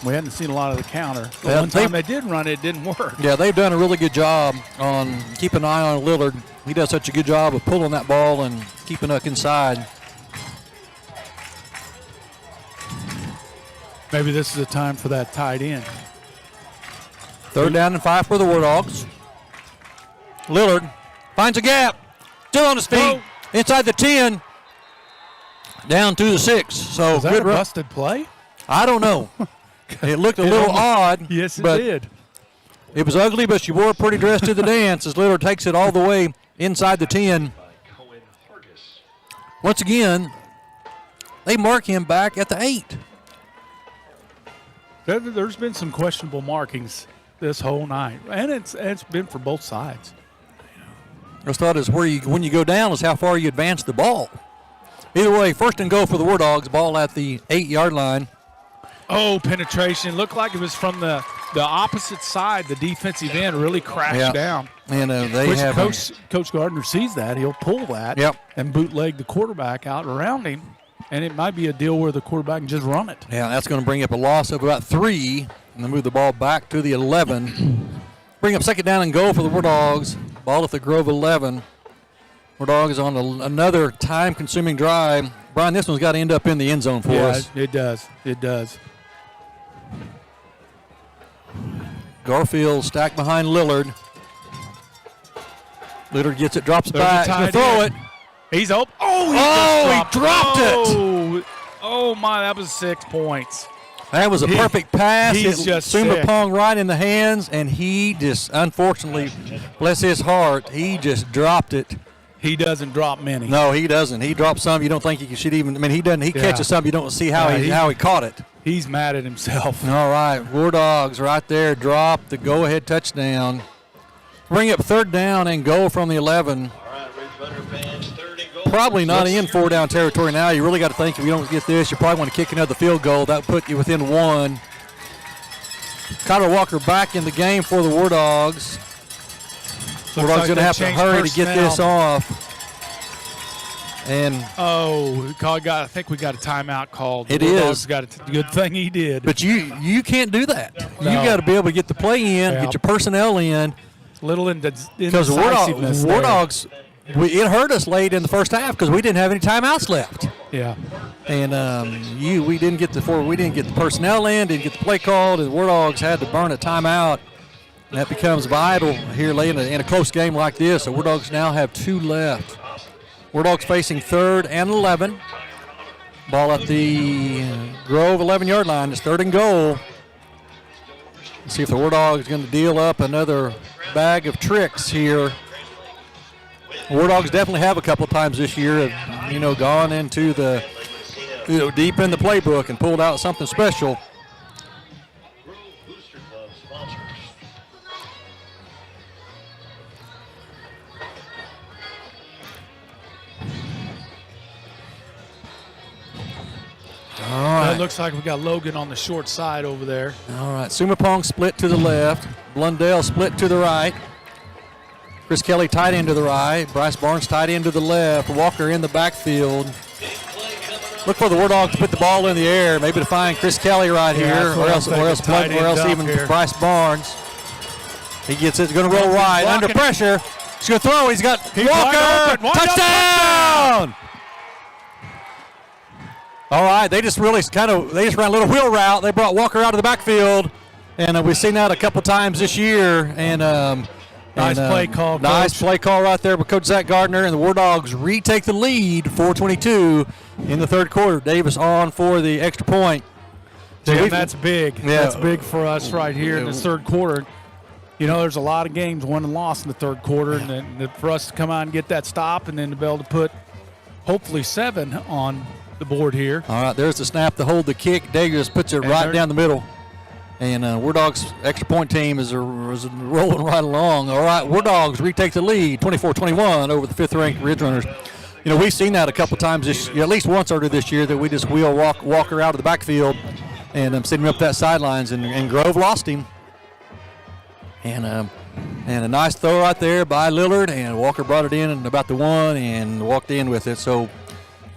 We hadn't seen a lot of the counter. But one time they did run it didn't work. Yeah, they've done a really good job on keeping an eye on Lillard. He does such a good job of pulling that ball and keeping us inside. Maybe this is the time for that tight end. Third down and 5 for the War Dogs. Lillard finds a gap. Still on his feet. Inside the 10. Down to the 6. So was that good a busted play? I don't know. It looked a little odd. Yes, it but did. It was ugly, but she wore a pretty dress to the dance as Lillard takes it all the way inside the 10. Once again, they mark him back at the 8. There's been some questionable markings this whole night, and it's been for both sides. I thought is when you go down is how far you advance the ball. Either way, first and goal for the War Dogs. Ball at the 8-yard line. Oh, penetration! Looked like it was from the opposite side. The defensive end really crashed down. And they have Coach Gardner sees that. He'll pull that and bootleg the quarterback out around him. And it might be a deal where the quarterback can just run it. Yeah, that's going to bring up a loss of about 3. And then move the ball back to the 11. Bring up second down and goal for the War Dogs. Ball at the Grove 11. War Dogs on another time-consuming drive. Brian, this one's got to end up in the end zone for us. Yeah, it does. It does. Garfield stacked behind Lillard. Lillard gets it, drops it back. He's going to throw it. He's open. He dropped it. Oh, my, that was 6 points. That was a perfect pass. He's just Sumapong right in the hands, and he just, unfortunately, bless his heart, he just dropped it. He doesn't drop many. No, he doesn't. He dropped some you don't think he should even. I mean, he doesn't. He catches some you don't see how he caught it. He's mad at himself. All right, War Dogs right there drop the go-ahead touchdown. Bring up third down and goal from the 11. All right, Ridgerunner fans, third and goal. Probably not in 4-down territory now. You really got to think if you don't get this, you probably want to kick another field goal. That would put you within 1. Kyler Walker back in the game for the War Dogs. War Dogs going to have to hurry to get this off. And I think we got a timeout called. It is. Got a good thing he did. But you can't do that. No. You got to be able to get the play in, get your personnel in. Little indecisiveness. Because War Dogs it hurt us late in the first half because we didn't have any timeouts left. Yeah. And we didn't get the personnel in, didn't get the play called, and the War Dogs had to burn a timeout. And that becomes vital here late in a close game like this. So War Dogs now have 2 left. War Dogs facing 3rd and 11. Ball at the Grove 11-yard line. It's 3rd and goal. Let's see if the War Dogs is going to deal up another bag of tricks here. War Dogs definitely have a couple of times this year, gone into the, deep in the playbook and pulled out something special. All right. It looks like we got Logan on the short side over there. All right. Sumapong split to the left. Blundell split to the right. Chris Kelly tight end to the right. Bryce Barnes tight end to the left. Walker in the backfield. Look for the War Dogs to put the ball in the air, maybe to find Chris Kelly right here, or else even here. Bryce Barnes. He gets it. He's going to roll right under pressure. He's going to throw. He's got Walker. Touchdown! All right, they just ran a little wheel route. They brought Walker out of the backfield, and we've seen that a couple times this year. And nice play call, Coach. Nice play call right there by Coach Zach Gardner, and the War Dogs retake the lead, 4:22 in the 3rd quarter. Davis on for the extra point. Jim, that's big. Yeah. That's big for us right here in this 3rd quarter. There's a lot of games won and lost in the 3rd quarter, and then for us to come out and get that stop, and then to be able to put hopefully 7 on the board here. All right, there's the snap to hold the kick. Davis puts it right down the middle. And War Dogs' extra point team is rolling right along. All right, War Dogs retake the lead, 24-21 over the 5th-ranked Ridgerunners. We've seen that a couple times at least once earlier this year, that we just wheel Walker out of the backfield and send him up that sidelines. And Grove lost him. And a nice throw right there by Lillard, and Walker brought it in at about the 1 and walked in with it. So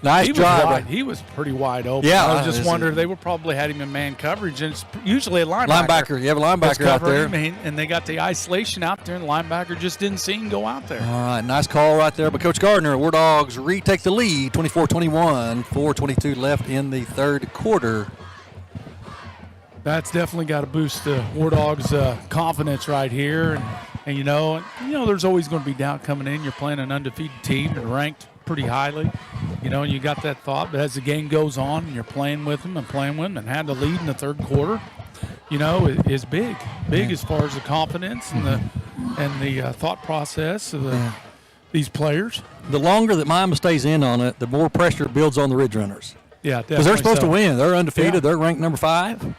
nice drive. He was pretty wide open. Yeah, I was just wondering, they would probably had him in man coverage, and it's usually a linebacker. You have a linebacker out there. And they got the isolation out there, and the linebacker just didn't see him go out there. All right, nice call right there by Coach Gardner. War Dogs retake the lead, 24-21, 4:22 left in the 3rd quarter. That's definitely got to boost the War Dogs' confidence right here. And there's always going to be doubt coming in. You're playing an undefeated team and ranked pretty highly, and you got that thought. But as the game goes on and you're playing with them and had the lead in the 3rd quarter, is big as far as the confidence and the thought process of these players. The longer that Miami stays in on it, the more pressure builds on the Ridgerunners. Yeah, definitely. Because they're supposed to win. They're undefeated. Yeah. They're ranked number 5.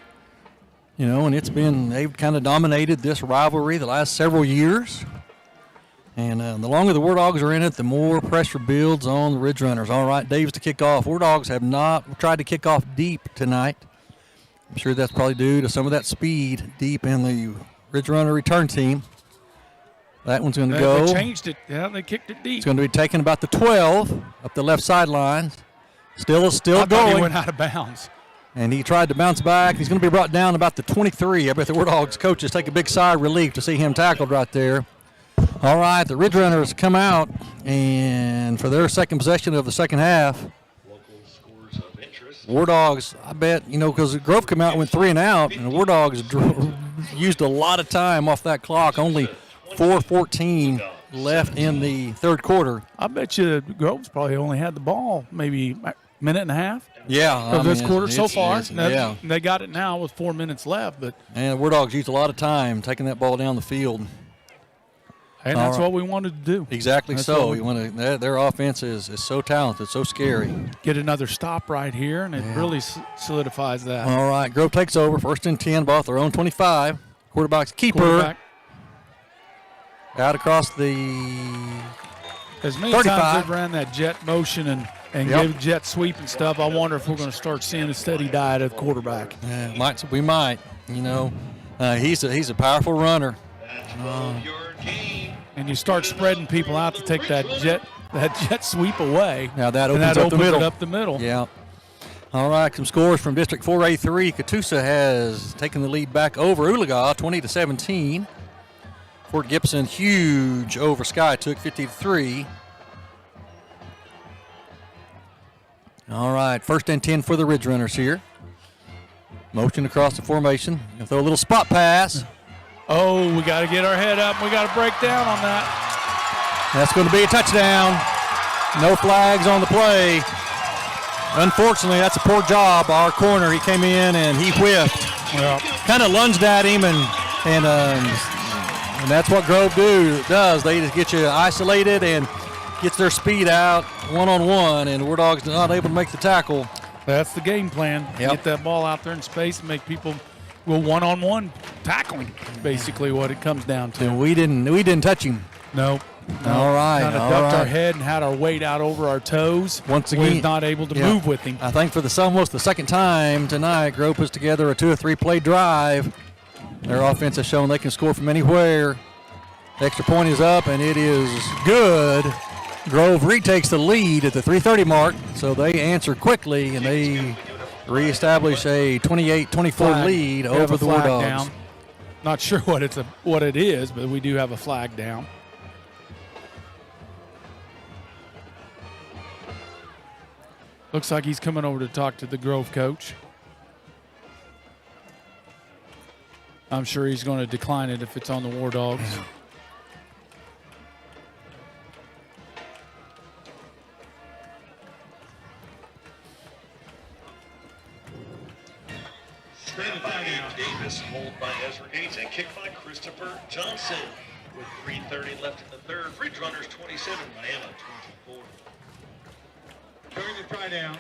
And they've kind of dominated this rivalry the last several years. And the longer the War Dogs are in it, the more pressure builds on the Ridgerunners. All right, Davis to kick off. War Dogs have not tried to kick off deep tonight. I'm sure that's probably due to some of that speed deep in the Ridgerunner return team. That one's going to go. They changed it. Yeah, they kicked it deep. It's going to be taken about the 12 up the left sideline. Still I going. He went out of bounds. And he tried to bounce back. He's going to be brought down about the 23. I bet the War Dogs coaches take a big sigh of relief to see him tackled right there. All right, the Ridgerunners come out, and for their second possession of the second half, War Dogs, I bet, because Grove come out and went 3 and out, and the War Dogs used a lot of time off that clock. Only 4:14 left in the 3rd quarter. I bet you Grove's probably only had the ball maybe a minute and a half. Yeah, of this quarter so far. They got it now with 4 minutes left. And the War Dogs used a lot of time taking that ball down the field. And that's what we wanted to do. Exactly so. Their offense is so talented, so scary. Get another stop right here, and it really solidifies that. All right, Grove takes over. 1st and 10, ball at their own 25. Quarterback's keeper. Out across the As many 35. times they've ran that jet motion and gave jet sweep and stuff, I wonder if we're going to start seeing a steady diet of quarterback. We might. He's a powerful runner. And you start spreading people out to take that jet sweep away. Now that opens up the middle. Yeah. All right, some scores from District 4A3. Catoosa has taken the lead back over Oologah, 20-17. Fort Gibson, huge over Sky, took 50-3. All right, 1st and 10 for the Ridgerunners here. Motion across the formation. Gonna throw a little spot pass. Oh, we got to get our head up. We got to break down on that. That's going to be a touchdown. No flags on the play. Unfortunately, that's a poor job. Our corner, he came in and he whiffed. Well, kind of lunged at him, and that's what Grove does. They just get you isolated and gets their speed out one-on-one, and Wardog's not able to make the tackle. That's the game plan. Yep. Get that ball out there in space and make people go one-on-one tackling. Basically, what it comes down to. And we didn't touch him. No. All right. Kind of ducked our head and had our weight out over our toes. Once again, we're not able to move with him. I think for almost the second time tonight, Grove puts together a 2 or 3 play drive. Their offense has shown they can score from anywhere. The extra point is up, and it is good. Grove retakes the lead at the 3:30 mark, so they answer quickly, and they reestablish a 28-24 lead over the Wardogs. Down. Not sure what it is, but we do have a flag down. Looks like he's coming over to talk to the Grove coach. I'm sure he's going to decline it if it's on the Wardogs. Snap by Davis, hold by Ezra Gates, and kick by Christopher Johnson. With 3:30 left in the third, Ridgerunners 27, Miami 24. During the try down,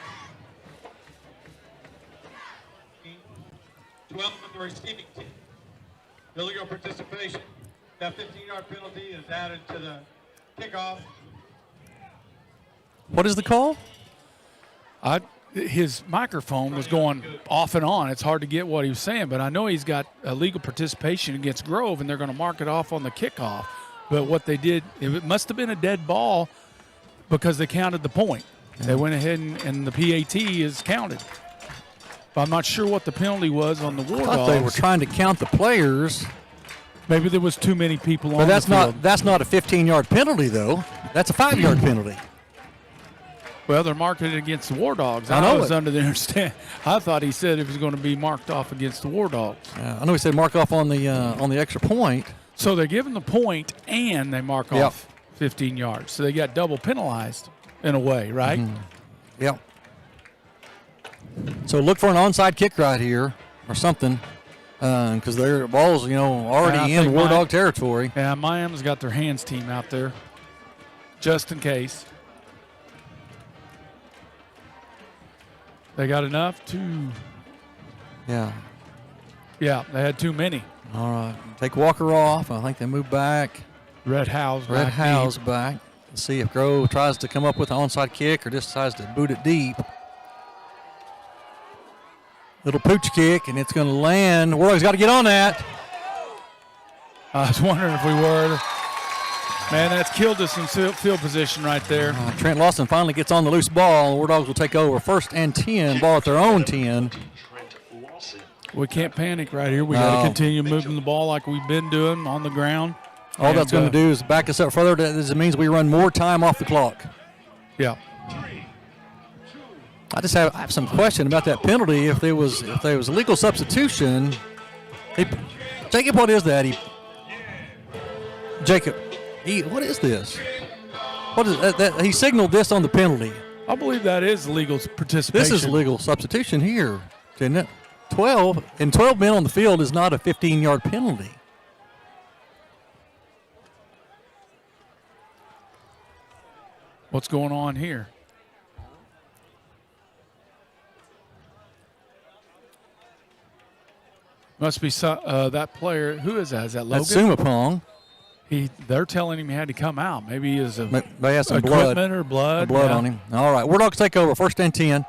12 on the receiving team. Illegal participation. That 15-yard penalty is added to the kickoff. What is the call? His microphone was going off and on. It's hard to get what he was saying, but I know he's got illegal participation against Grove, and they're going to mark it off on the kickoff. But what they did, it must have been a dead ball because they counted the point. They went ahead and the PAT is counted. But I'm not sure what the penalty was on the Wardogs. I thought they were trying to count the players. Maybe there was too many people on the field. But that's not a 15-yard penalty, though. That's a 5-yard penalty. Well, they're marking it against the Wardogs. I know was under the understand. I thought he said it was going to be marked off against the Wardogs. I know he said mark off on the extra point. So they're giving the point and they mark off 15 yards. So they got double penalized in a way, right? Mm-hmm. Yep. So look for an onside kick right here or something because their ball's already in Wardog territory. Yeah, Miami's got their hands team out there just in case. They got enough to. Yeah. Yeah, they had too many. All right. Take Walker off. I think they move back. Red House back. Let's see if Grove tries to come up with an onside kick or just decides to boot it deep. Little pooch kick, and it's going to land. Wardog's got to get on that. I was wondering if we were. Man, that's killed us in field position right there. Trent Lawson finally gets on the loose ball. Wardog's will take over 1st and 10, ball at their own 10. We can't panic right here. We got to continue moving the ball like we've been doing on the ground. All that's going to do is back us up further. It means we run more time off the clock. Yeah. I just have some question about that penalty. If there was illegal substitution, Jacob, what is that? What is this? What is that? He signaled this on the penalty. I believe that is legal participation. This is legal substitution here, isn't it? 12 men on the field is not a 15-yard penalty. What's going on here? Must be that player. Who is that? Is that Logan? That's Sumapong. They're telling him he had to come out. Maybe he has some equipment or blood on him. All right, Wardogs take over 1st and 10.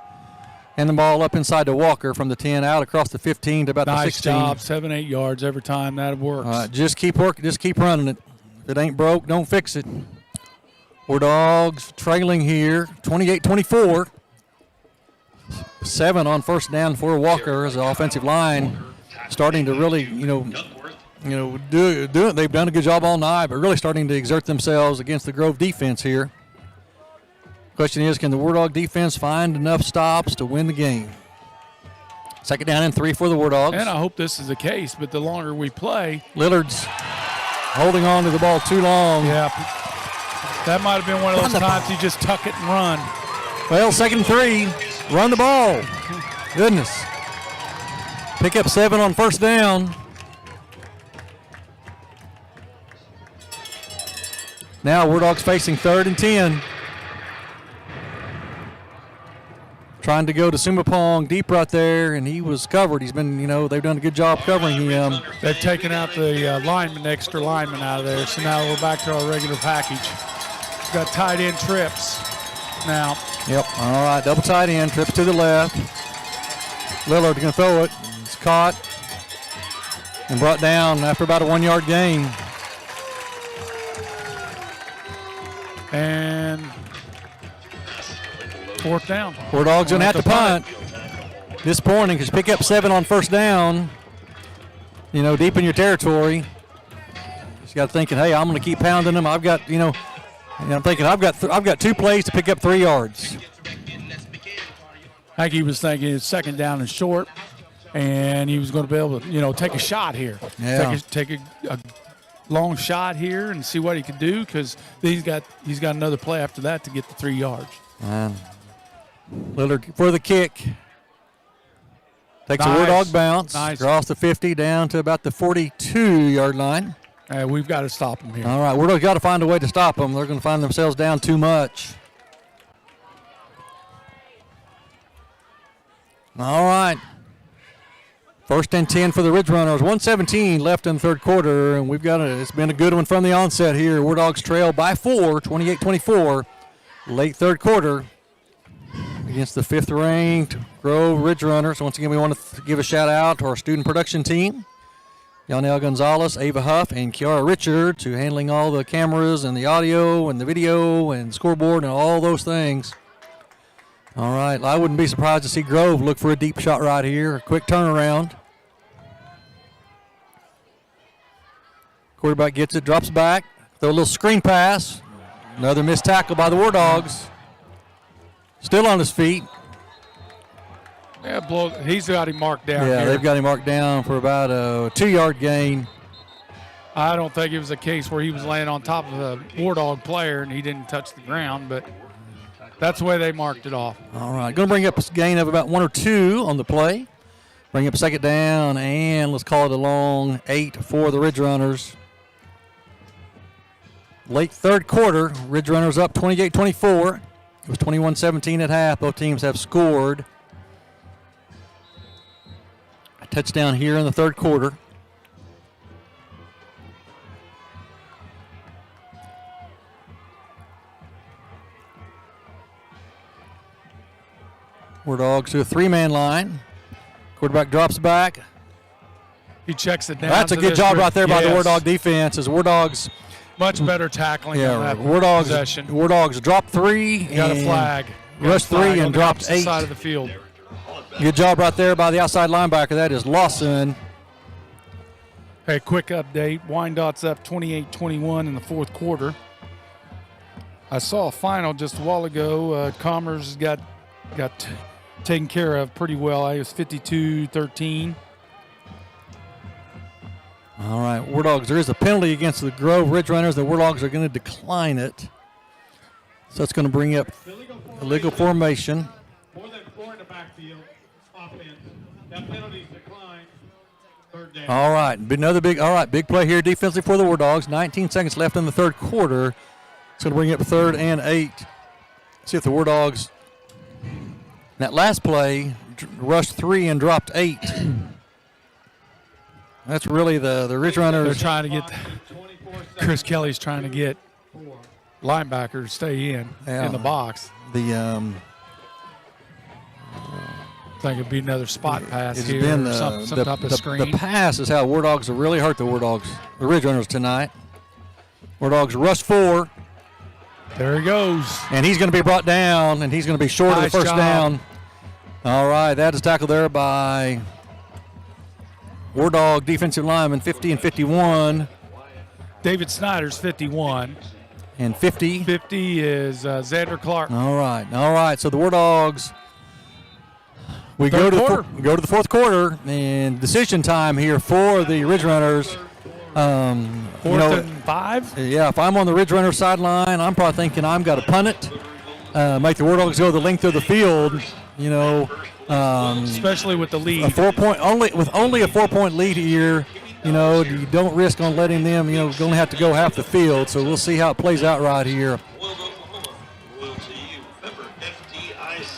And the ball up inside to Walker from the 10 out across the 15 to about the 16. Nice job, 7-8 yards every time. That works. All right, just keep working. Just keep running it. If it ain't broke, don't fix it. Wardogs trailing here, 28-24. 7 on 1st down for Walker as the offensive line starting to really, do it. They've done a good job all night, but really starting to exert themselves against the Grove defense here. Question is, can the Wardog defense find enough stops to win the game? Second down and 3 for the Wardogs. And I hope this is the case, but the longer we play. Lillard's holding on to the ball too long. Yeah. That might have been one of those times you just tuck it and run. Well, 2nd and 3. Run the ball. Goodness. Pick up 7 on first down. Now Wardogs facing 3rd and 10. Trying to go to Sumapong deep right there, and he was covered. He's been, they've done a good job covering him. They've taken out the extra lineman out of there, so now we're back to our regular package. We've got tight end trips now. Yep, all right, double tight end, trips to the left. Lillard going to throw it. It's caught and brought down after about a 1-yard gain. And 4th down. Wardogs going to have to punt. Disappointing because you pick up 7 on first down, deep in your territory. Just got thinking, hey, I'm going to keep pounding them. I've got, I'm thinking I've got 2 plays to pick up 3 yards. I think he was thinking it's 2nd down and short, and he was going to be able to, take a shot here. Yeah. Take a long shot here and see what he could do, because he's got another play after that to get the 3 yards. Lillard for the kick. Takes a Wardog bounce. Nice. Across the 50 down to about the 42-yard line. We've got to stop him here. All right, Wardog's got to find a way to stop them. They're going to find themselves down too much. All right. 1st and 10 for the Ridgerunners. 1:17 left in the 3rd quarter, and it's been a good one from the onset here. Wardogs trail by 4, 28-24, late 3rd quarter against the 5th-ranked Grove Ridgerunners. Once again, we want to give a shout-out to our student production team, Yonel Gonzalez, Ava Huff, and Kiara Richard, to handling all the cameras and the audio and the video and scoreboard and all those things. All right, I wouldn't be surprised to see Grove look for a deep shot right here, a quick turnaround. Quarterback gets it, drops back, throw a little screen pass. Another missed tackle by the Wardogs. Still on his feet. Yeah, he's got him marked down. Yeah, here. they've got him marked down for about a 2-yard gain. I don't think it was a case where he was laying on top of a Wardog player and he didn't touch the ground, but that's the way they marked it off. All right, going to bring up a gain of about 1 or 2 on the play. Bring up 2nd down, and let's call it a long 8 for the Ridgerunners. Late 3rd quarter, Ridgerunners up 28-24. It was 21-17 at half. Both teams have scored. A touchdown here in the 3rd quarter. Wardogs to a 3-man line. Quarterback drops back. He checks it down. That's a good job right there by the Wardog defense. As Wardogs much better tackling on that possession. Wardogs dropped 3. Got a flag. Rushed 3 and dropped 8. Side of the field. Good job right there by the outside linebacker. That is Lawson. Hey, quick update. Wyandott's up 28-21 in the 4th quarter. I saw a final just a while ago. Commerce got taken care of pretty well. It was 52-13. All right, Wardogs, there is a penalty against the Grove Ridgerunners. The Wardogs are going to decline it. So it's going to bring up illegal formation. More than 4 in the backfield, offense. That penalty's declined. 3rd down. All right, big play here defensively for the Wardogs. 19 seconds left in the 3rd quarter. It's going to bring up 3rd and 8. See if the Wardogs, that last play, rushed 3 and dropped 8. That's really the Ridgerunners. They're trying to get Chris Kelly's trying to get linebacker to stay in the box. I think it'd be another spot pass it's here. Been some type of screen. The pass is how Wardogs have really hurt the Ridgerunners tonight. Wardogs rush 4. There he goes. And he's going to be brought down, and he's going to be short of the first down. All right, that is tackled there by Wardog defensive lineman, 50 and 51. David Snyder's 51. And 50? 50 is Xander Clark. All right. So the War Dogs, we Third go quarter. to the fourth quarter, and decision time here for the Ridge Runners. Fourth and 5? Yeah, if I'm on the Ridge Runner sideline, I'm probably thinking I'm got to punt it, make the War Dogs go the length of the field. Especially with the lead. Only a 4-point lead here. You don't risk on letting them, going to have to go half the field. So we'll see how it plays out right here.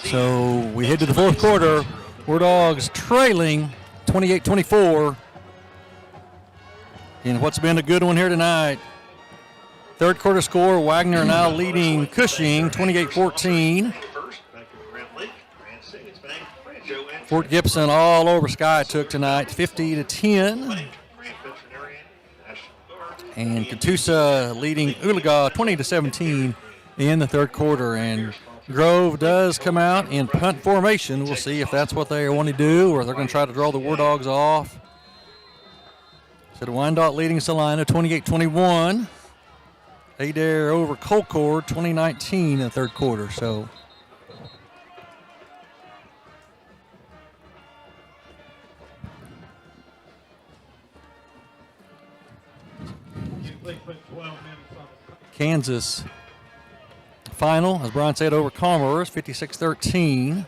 So we head to the fourth quarter. War Dogs trailing 28-24. And what's been a good one here tonight. Third quarter score, Wagner now leading Cushing 28-14. Fort Gibson all over Skytook tonight, 50-10. And Catoosa leading Oologah 20-17 in the third quarter. And Grove does come out in punt formation. We'll see if that's what they want to do or they're going to try to draw the War Dogs off. So the Wyandotte leading Salina 28-21. Adair over Colcord 2019 in the third quarter. So Kansas final, as Brian said, over Commerce, 56-13.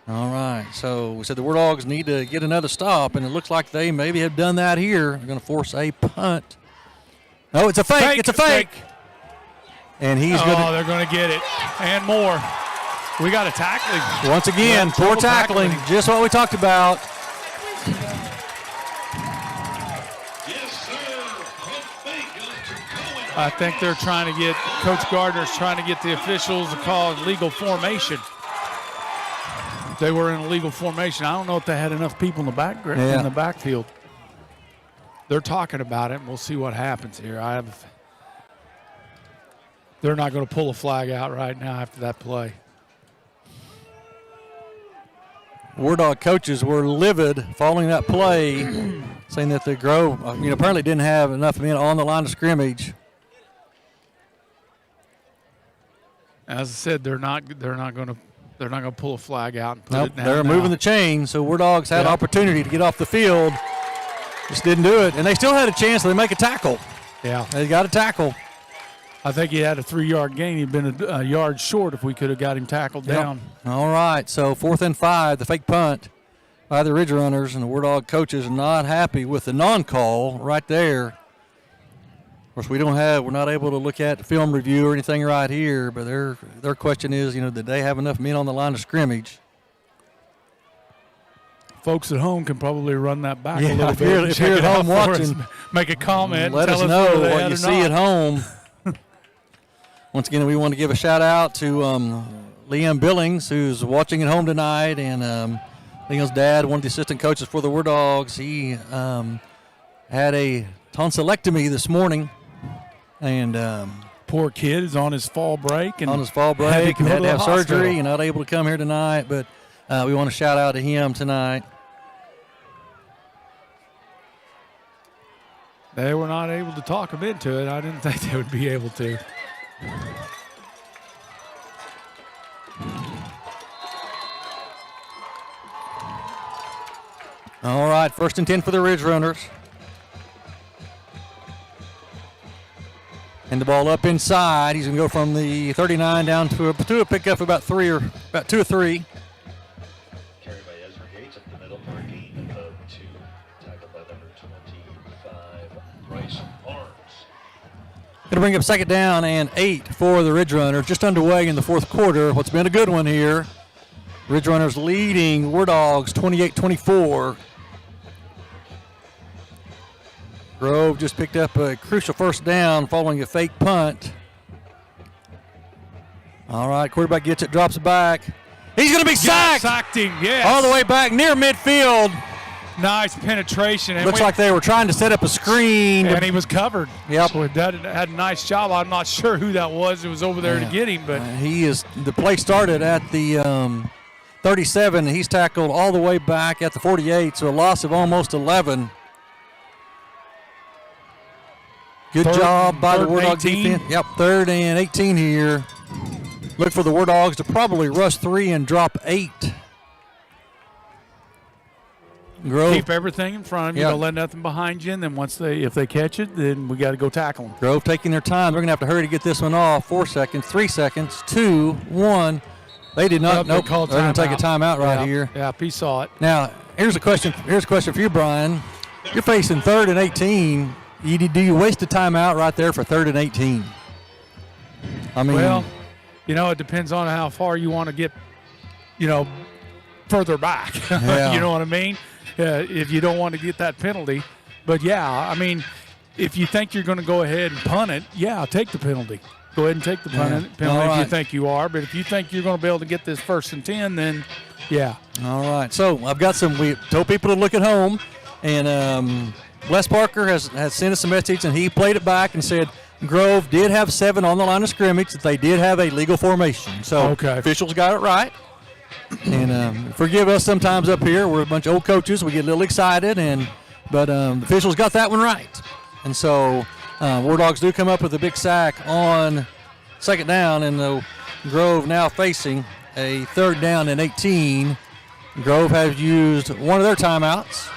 All right, so we said the War Dogs need to get another stop, and it looks like they maybe have done that here. They're going to force a punt. Oh, it's a fake. It's a fake. And he's going to. Oh, they're going to get it and more. We got a tackling. Once again, poor tackling. Just what we talked about. I think they're trying to get, Coach Gardner's trying to get the officials to call illegal formation. They were in illegal formation. I don't know if they had enough people in the backfield. They're talking about it, and we'll see what happens here. They're not going to pull a flag out right now after that play. War Dog coaches were livid following that play, saying that the Grove, apparently didn't have enough men on the line of scrimmage. As I said, they're not going to pull a flag out and put it down. They're moving the chain, so War Dogs had opportunity to get off the field. Just didn't do it, and they still had a chance to make a tackle. Yeah. They got a tackle. I think he had a 3-yard gain. He'd been a yard short if we could have got him tackled down. All right, so 4th and 5, the fake punt by the Ridge Runners, and the War Dog coaches are not happy with the non-call right there. Of course, we're not able to look at the film review or anything right here, but their question is, did they have enough men on the line of scrimmage? Folks at home can probably run that back a little bit. If you're at home watching, make a comment. Let us know what you see at home. Once again, we want to give a shout out to Liam Billings, who's watching at home tonight, and Liam's dad, one of the assistant coaches for the War Dogs. He had a tonsillectomy this morning, and poor kid is on his fall break and had to have surgery and not able to come here tonight. But we want to shout out to him tonight. They were not able to talk him into it. I didn't think they would be able to. All right, 1st and 10 for the Ridge Runners. And the ball up inside. He's going to go from the 39 down to a pickup about 2 or 3. Carried by Ezra Gates up the middle for a gain of 2. Tackled by number 25, Bryce Barnes. Going to bring up 2nd down and 8 for the Ridge Runners. Just underway in the fourth quarter. What's been a good one here. Ridge Runners leading War Dogs 28-24. Grove just picked up a crucial 1st down following a fake punt. All right, quarterback gets it, drops it back. He's going to be sacked. Sacked him, yes. All the way back near midfield. Nice penetration. And Looks like they were trying to set up a screen. And he was covered. Yep. So that had a nice job. I'm not sure who that was. It was over there to get him. But the play started at the 37. He's tackled all the way back at the 48, so a loss of almost 11. Good job by the third and Wardog 18. defense. Yep, 3rd and 18 here. Look for the Wardogs to probably rush 3 and drop 8. Grove. Keep everything in front of you. Yep. Don't let nothing behind you. And then if they catch it, then we got to go tackle them. Grove taking their time. They're going to have to hurry to get this one off. 4 seconds, 3 seconds, 2, 1. They did not. Nope. They're going to take a timeout right here. Yeah, he saw it. Now, here's a question. Here's a question for you, Brian. You're facing 3rd and 18. Do you waste a timeout right there for 3rd and 18? I mean, Well, it depends on how far you want to get, further back. Yeah. You know what I mean? If you don't want to get that penalty. But, yeah, I mean, if you think you're going to go ahead and punt it, yeah, take the penalty. Go ahead and take the penalty if you think you are. But if you think you're going to be able to get this 1st and 10, then, yeah. All right. So I've got we told people to look at home. And Les Parker has sent us a message, and he played it back and said Grove did have 7 on the line of scrimmage, that they did have a legal formation. So officials got it right. And forgive us sometimes up here. We're a bunch of old coaches. We get a little excited, but the officials got that one right. And so Wardogs do come up with a big sack on 2nd down, and the Grove now facing a 3rd down and 18. Grove has used one of their timeouts.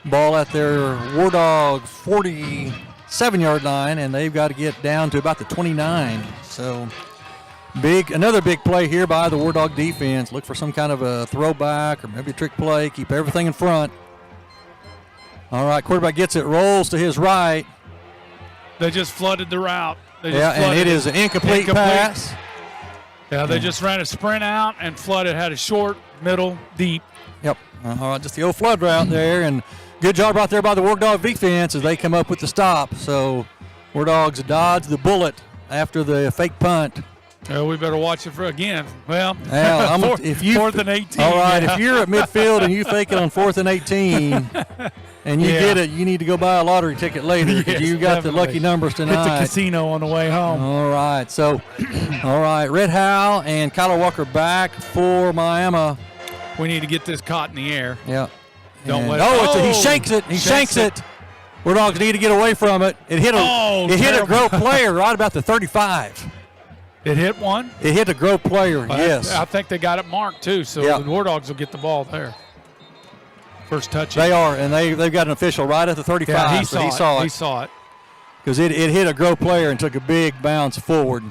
Ball at their Wardog 47-yard line, and they've got to get down to about the 29. So another big play here by the Wardog defense. Look for some kind of a throwback or maybe a trick play. Keep everything in front. All right, quarterback gets it, rolls to his right. They just flooded the route. And it is an incomplete pass. Yeah, they just ran a sprint out and flooded, had a short, middle, deep. Yep. All right, just the old flood route there, and good job right there by the Wardog defense as they come up with the stop. So Wardogs dodge the bullet after the fake punt. We better watch it for again. Well, if you 4th and 18. All right, if you're at midfield and you fake it on 4th and 18 and you get it, you need to go buy a lottery ticket later because you got the lucky numbers tonight. Hit the casino on the way home. All right, so, Red Howe and Kyler Walker back for Miami. We need to get this caught in the air. Yeah. Don't let he shanks it. He shanks it. Wardogs need to get away from it. It hit a Grove player right about the 35. It hit one? It hit a Grove player, yes. I think they got it marked, too, so the Wardogs will get the ball there. First touch. They are, and they've got an official right at the 35. Yeah, he saw it. He saw it. Because it hit a Grove player and took a big bounce forward.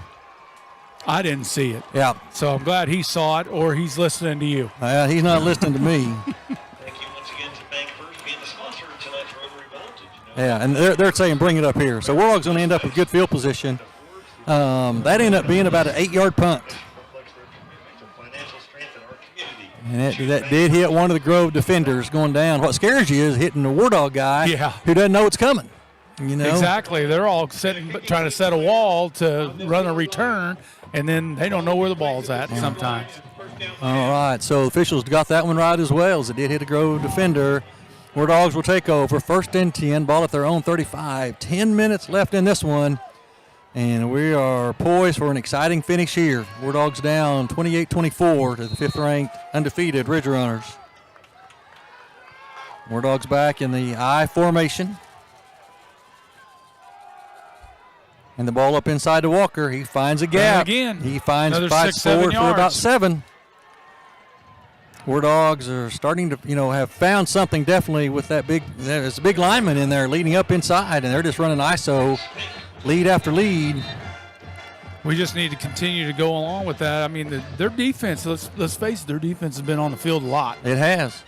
I didn't see it. Yeah. So I'm glad he saw it, or he's listening to you. He's not listening to me. Thank you once again to Bank First being the sponsor of tonight's Rotary Bowl. Yeah, and they're saying bring it up here. So Wardogs going to end up with good field position. That ended up being about an 8-yard punt. And that did hit one of the Grove defenders going down. What scares you is hitting the Wardog guy who doesn't know it's coming. Exactly. They're all trying to set a wall to run a return, and then they don't know where the ball's at sometimes. All right, so officials got that one right as well, as it did hit a Grove defender. Wardogs will take over. 1st and 10, ball at their own 35. 10 minutes left in this one. And we are poised for an exciting finish here. Wardogs down 28-24 to the 5th-ranked undefeated Ridgerunners. Wardogs back in the I formation. And the ball up inside to Walker. He finds a gap. He fights forward for about 7. Wardogs are starting to, have found something definitely with there's a big lineman in there leading up inside, and they're just running ISO. Lead after lead. We just need to continue to go along with that. I mean, their defense, let's face it, their defense has been on the field a lot. It has.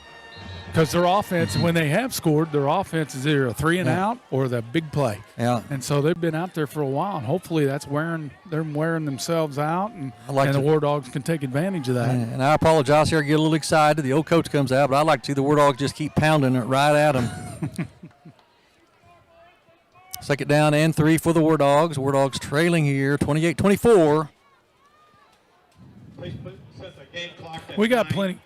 Because their offense, when they have scored, their offense is either a 3-and-out or the big play. Yeah. And so they've been out there for a while, and hopefully they're wearing themselves out, and the Wardogs can take advantage of that. And I apologize here, I get a little excited. The old coach comes out, but I like to see the Wardogs just keep pounding it right at them. 2nd down and 3 for the Wardogs. Wardogs trailing here, 28-24. We got plenty.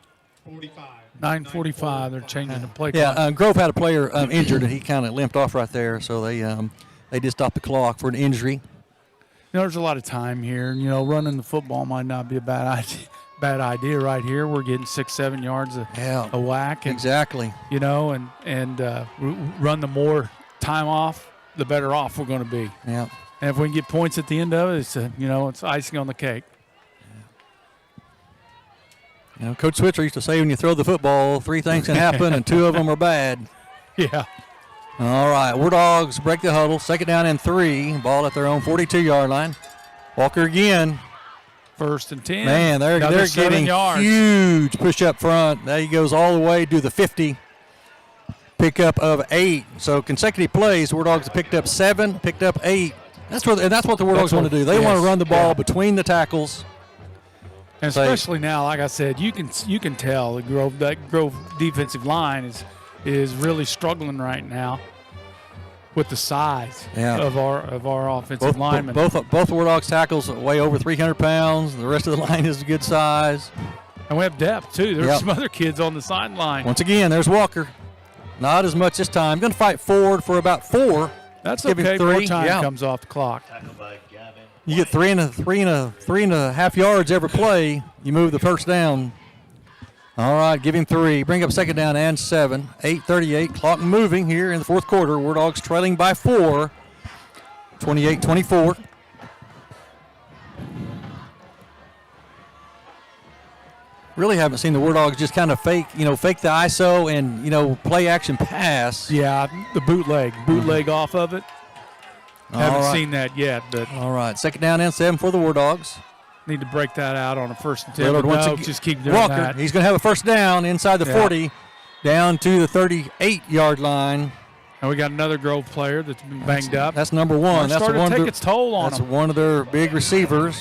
9:45. They're changing the play clock. Yeah, Grove had a player injured, and he kind of limped off right there, so they did stop the clock for an injury. There's a lot of time here. Running the football might not be a bad idea right here. We're getting 6-7 yards a whack. And, exactly. And run the more time off the better off we're going to be. Yeah. And if we can get points at the end of it, it's icing on the cake. You know, Coach Switzer used to say when you throw the football, 3 things can happen, and 2 of them are bad. Yeah. All right, War Dogs break the huddle. 2nd down and 3. Ball at their own 42-yard line. Walker again. 1st and 10. Man, they're getting huge push up front. There he goes all the way to the 50. Pickup of 8. So consecutive plays, War Dogs have picked up 7, picked up 8. That's what the War Dogs want to do. They want to run the ball between the tackles. And especially now, like I said, you can tell that Grove defensive line is really struggling right now with the size of our offensive linemen. Both War Dogs tackles weigh over 300 pounds. The rest of the line is a good size. And we have depth, too. There's some other kids on the sideline. Once again, there's Walker. Not as much this time. Going to fight forward for about 4. That's Give okay. him 3. More time comes off the clock. You get 3.5 yards every play. You move the first down. All right, give him 3. Bring up 2nd down and 7. 8:38. Clock moving here in the 4th quarter. War Dogs trailing by 4. 28-24. Really haven't seen the War Dogs just kind of fake the ISO and, play action pass. Yeah, the bootleg off of it. Haven't seen that yet. But all right, 2nd down and 7 for the War Dogs. Need to break that out on a 1st and 10. Lillard But no, just keep doing Walker, that. he's going to have a first down inside the 40, down to the 38-yard line. And we got another Grove player that's been banged up. That's number 1. That's starting to take its toll on That's them. one of their big receivers.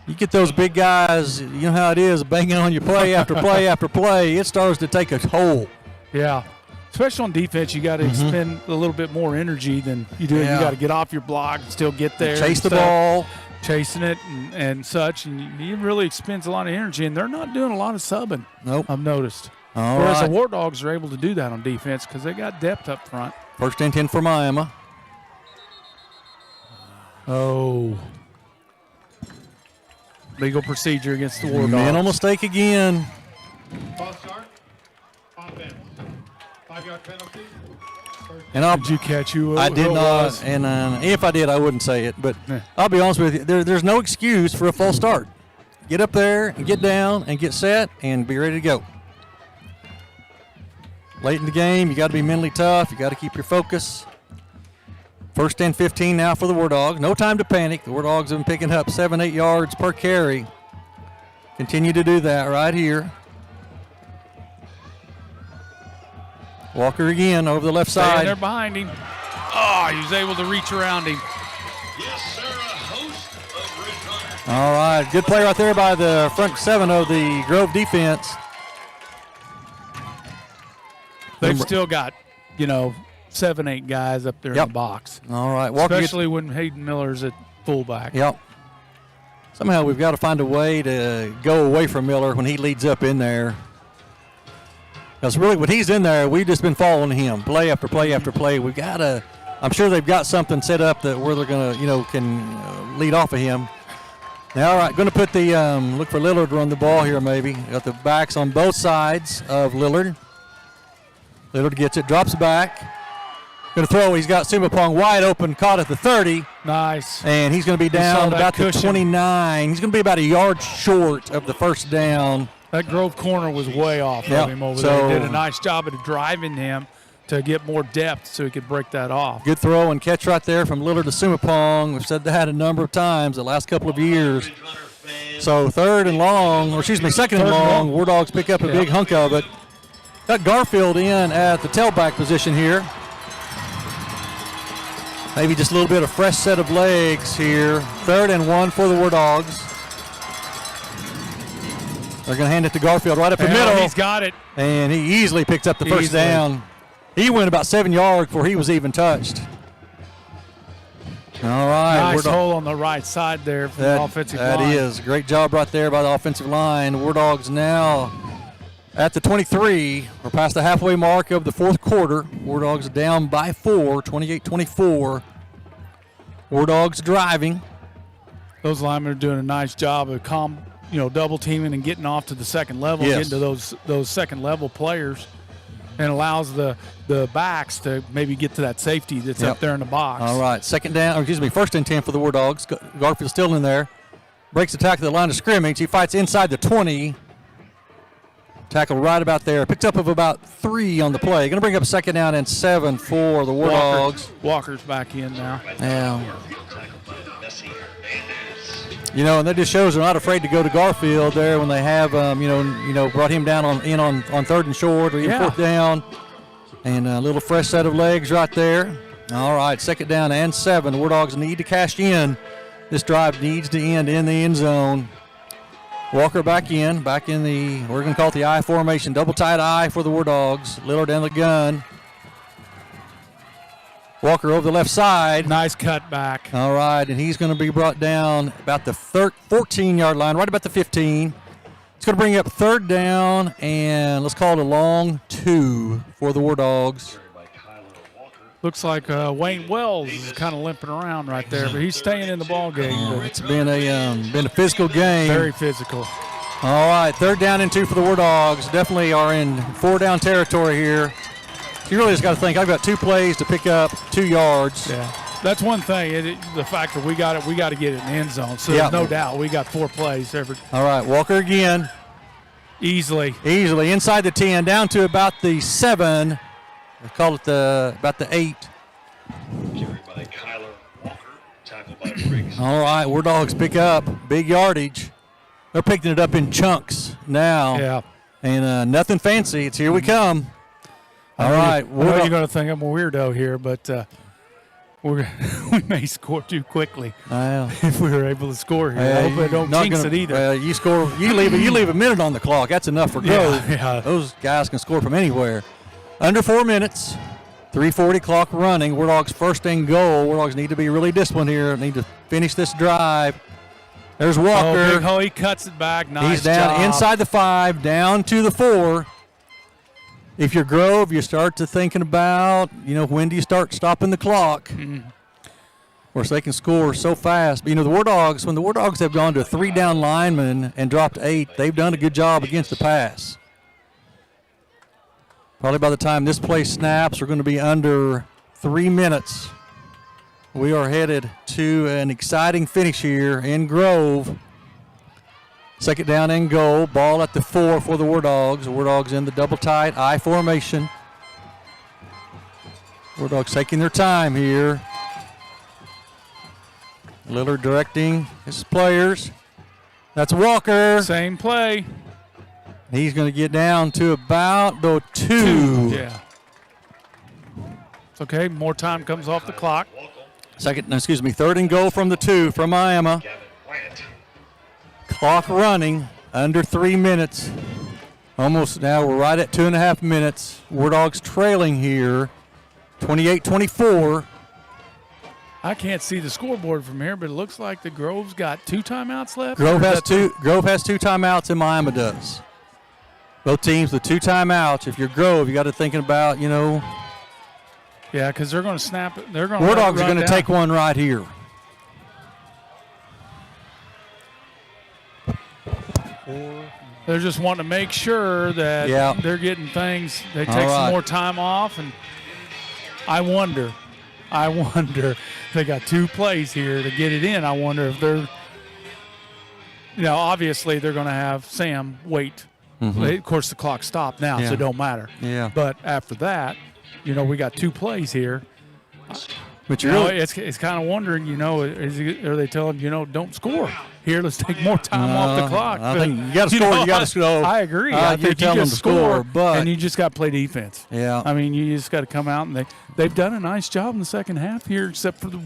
You get those big guys, you know how it is, banging on you play after play after play. It starts to take a toll. Yeah. Especially on defense, you got to expend a little bit more energy than you do. Yeah. You got to get off your block and still get there. Chase the ball. Chasing it and such. And it really expends a lot of energy. And they're not doing a lot of subbing. Nope. I've noticed. All Whereas right. the War Dogs are able to do that on defense because they got depth up front. 1st and 10 for Miami. Oh. Legal procedure against the War Dogs. Mental mistake again. False start. Offense. 5-yard penalty. And did you catch who I did it not, was? and if I did, I wouldn't say it. But I'll be honest with you, there's no excuse for a false start. Get up there and get down and get set and be ready to go. Late in the game, you got to be mentally tough. You got to keep your focus. 1st and 15 now for the War Dogs. No time to panic. The War Dogs have been picking up 7-8 yards per carry. Continue to do that right here. Walker again over the left Staying side. there behind him. Oh, he was able to reach around him. Yes, sir, a host of Ridge Runners. All right, good play right there by the front 7 of the Grove defense. They've still got, 7-8 guys up there in the box. All right, Walker especially when Hayden Miller's at fullback. Yep. Somehow we've got to find a way to go away from Miller when he leads up in there. Because really, when he's in there, we've just been following him play after play after play. We've got to. I'm sure they've got something set up that where they're going to, can lead off of him. Now, all right, going to put the look for Lillard to run the ball here. Maybe got the backs on both sides of Lillard. Lillard gets it, drops back. Going to throw. He's got Sumapong wide open, caught at the 30. Nice. And he's going to be down about the 29. He's going to be about a yard short of the first down. That Grove corner was way off of him over there. He did a nice job of driving him to get more depth so he could break that off. Good throw and catch right there from Lillard to Sumapong. We've said that a number of times the last couple of years. So 2nd and long. War Dogs pick up a big hunk of it. Got Garfield in at the tailback position here. Maybe just a little bit of fresh set of legs here. 3rd and 1 for the War Dogs. They're going to hand it to Garfield right up the middle. He's got it. And he easily picks up the first down. He went about 7 yards before he was even touched. All right. Nice hole on the right side there for the offensive line. That is. Great job right there by the offensive line. War Dogs now at the 23. We're past the halfway mark of the 4th quarter. War Dogs down by 4, 28-24. War Dogs driving. Those linemen are doing a nice job of double teaming and getting off to the second level, getting to those second level players. and allows the backs to maybe get to that safety that's up there in the box. All right, first and 10 for the War Dogs. Garfield's still in there. Breaks the tackle at the line of scrimmage. He fights inside the 20. Tackle right about there. Picks up of about 3 on the play. Going to bring up 2nd down and 7 for the War Dogs. Walker's back in now. Yeah. And that just shows they're not afraid to go to Garfield there when they have, brought him down on 3rd and short or even 4th down. And a little fresh set of legs right there. All right, 2nd down and 7. The War Dogs need to cash in. This drive needs to end in the end zone. Walker back in the, we're going to call it the I formation, double tight I for the War Dogs. Lillard in the gun. Walker over the left side. Nice cut back. All right, and he's going to be brought down about the 14-yard line, right about the 15. It's going to bring up 3rd down, and let's call it a long 2 for the War Dogs. Looks like Wayne Wells is kind of limping around right there, but he's staying in the ball game. It's been a physical game. Very physical. All right, 3rd down and 2 for the War Dogs. Definitely are in 4-down territory here. You really just got to think, I've got 2 plays to pick up 2 yards. Yeah, that's one thing. The fact that we got to get it in the end zone. So there's no doubt we got 4 plays. All right, Walker again. Easily inside the 10, down to about the 7. They call it about the 8. Carried by Kyler Walker, tackled by Briggs. All right, War Dogs pick up big yardage. They're picking it up in chunks now. Yeah. And nothing fancy. It's here we come. All right. I know you're going to think I'm a weirdo here, but we may score too quickly if we were able to score here. I hope I don't jinx it either. You leave a minute on the clock. That's enough for Grove. Yeah. Those guys can score from anywhere. Under 4 minutes, 3:40 clock running. War Dogs 1st and goal. War Dogs need to be really disciplined here. Need to finish this drive. There's Walker. Oh, he cuts it back. Nice He's down job. inside the 5, down to the 4. If you're Grove, you start to thinking about, when do you start stopping the clock? Mm-hmm. Of course, they can score so fast. But, the War Dogs, when the War Dogs have gone to a 3-down lineman and dropped 8, they've done a good job against the pass. Probably by the time this play snaps, we're going to be under 3 minutes. We are headed to an exciting finish here in Grove. 2nd down and goal. Ball at the 4 for the War Dogs. The War Dogs in the double tight I formation. War Dogs taking their time here. Lillard directing his players. That's Walker. Same play. He's going to get down to about the 2. Yeah. It's okay. More time comes off the clock. 3rd and goal from the 2 from Miami. Clock running under 3 minutes. Almost now we're right at 2.5 minutes. War Dogs trailing here, 28-24. I can't see the scoreboard from here, but it looks like the Grove's got 2 timeouts left. Grove has 2 timeouts, and Miami does. Both teams with 2 timeouts. If you're Grove, you got to thinking about, Yeah, because they're going to snap it. They're going. War Dogs are going to take one right here. They're just wanting to make sure that they're getting things. They take some more time off, and I wonder. They got 2 plays here to get it in. I wonder if they're. Obviously they're going to have Sam wait. Mm-hmm. Of course, the clock stopped now, so it don't matter. Yeah. But after that, we got 2 plays here. But it's kind of wondering, are they telling don't score here? Let's take more time off the clock. I think you got to score. You got to score. I agree. I think you just score, and you just got to play defense. Yeah. I mean, you just got to come out, and they've done a nice job in the second half here, except for the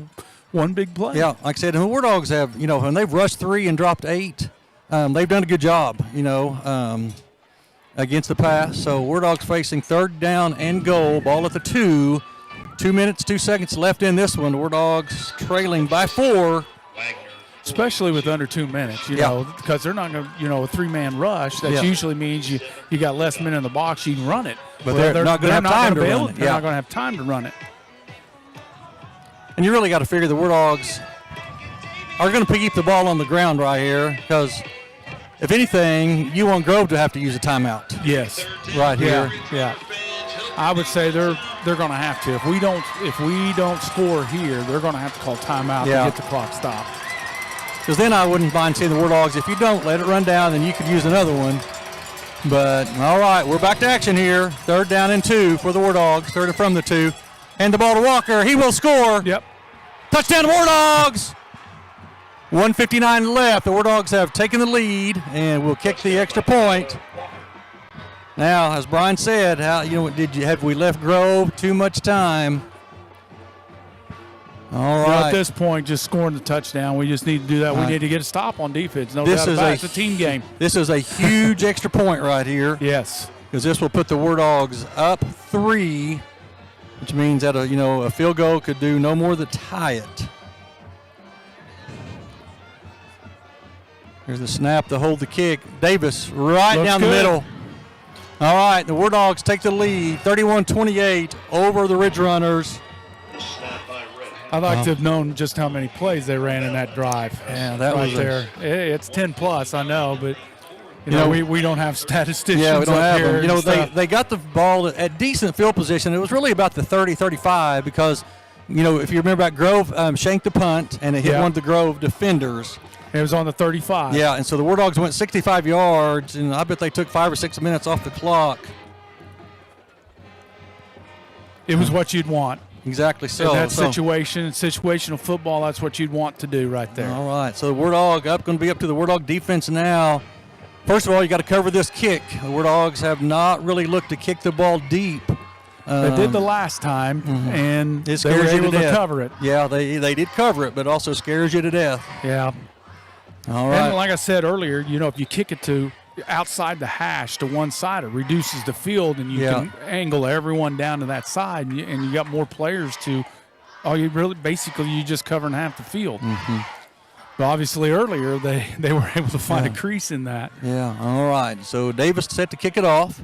one big play. Yeah, like I said, and the War Dogs have, when they've rushed 3 and dropped 8, they've done a good job, against the pass. So War Dogs facing 3rd down and goal. Ball at the 2. 2 minutes, 2 seconds left in this one. War Dogs trailing by 4. Especially with under 2 minutes, because they're not going to, a 3-man rush. That usually means you got less men in the box, you can run it. But they're not going to have time to run it. They're not going to have time to run it. And you really got to figure the War Dogs are going to keep the ball on the ground right here, because if anything, you want Grove to have to use a timeout. Yes. Right here. Yeah. I would say they're going to have to. If we don't score here, they're going to have to call timeout to get the clock stopped. Because then I wouldn't mind seeing the Wardogs. If you don't let it run down, then you could use another one. But, all right, we're back to action here. 3rd down and 2 for the Wardogs, 3rd and from the 2. And the ball to Walker. He will score. Yep. Touchdown Wardogs. 1:59 left. The Wardogs have taken the lead and will kick the extra point. Now, as Brian said, have we left Grove too much time? All right. At this point, just scoring the touchdown, we just need to do that. We need to get a stop on defense. No doubt about it. It's a team game. This is a huge extra point right here. Yes. Because this will put the Wardogs up 3, which means that a field goal could do no more than tie it. Here's the snap to hold the kick. Davis right Looks down good. the middle. All right, the Wardogs take the lead, 31-28 over the Ridgerunners. I'd like to have known just how many plays they ran in that drive. Yeah, that right was there. It's 10+, I know, but we don't have statisticians. Yeah, we don't up have here. them. They got the ball at decent field position. It was really about the 30-35 because, if you remember back, Grove shanked the punt and it hit one of the Grove defenders. It was on the 35. Yeah, and so the Wardogs went 65 yards, and I bet they took 5 or 6 minutes off the clock. It was what you'd want. Exactly so. In that situation, situational football, that's what you'd want to do right there. All right, so the Wardog going to be up to the Wardog defense now. First of all, you got to cover this kick. The Wardogs have not really looked to kick the ball deep. They did the last time, and they were able to cover it. Yeah, they did cover it, but it also scares you to death. Yeah. All right. And like I said earlier, if you kick it to outside the hash to one side, it reduces the field, and you can angle everyone down to that side, and you got more players to. You just covering half the field. Mm-hmm. But obviously earlier they were able to find a crease in that. Yeah. All right. So Davis set to kick it off.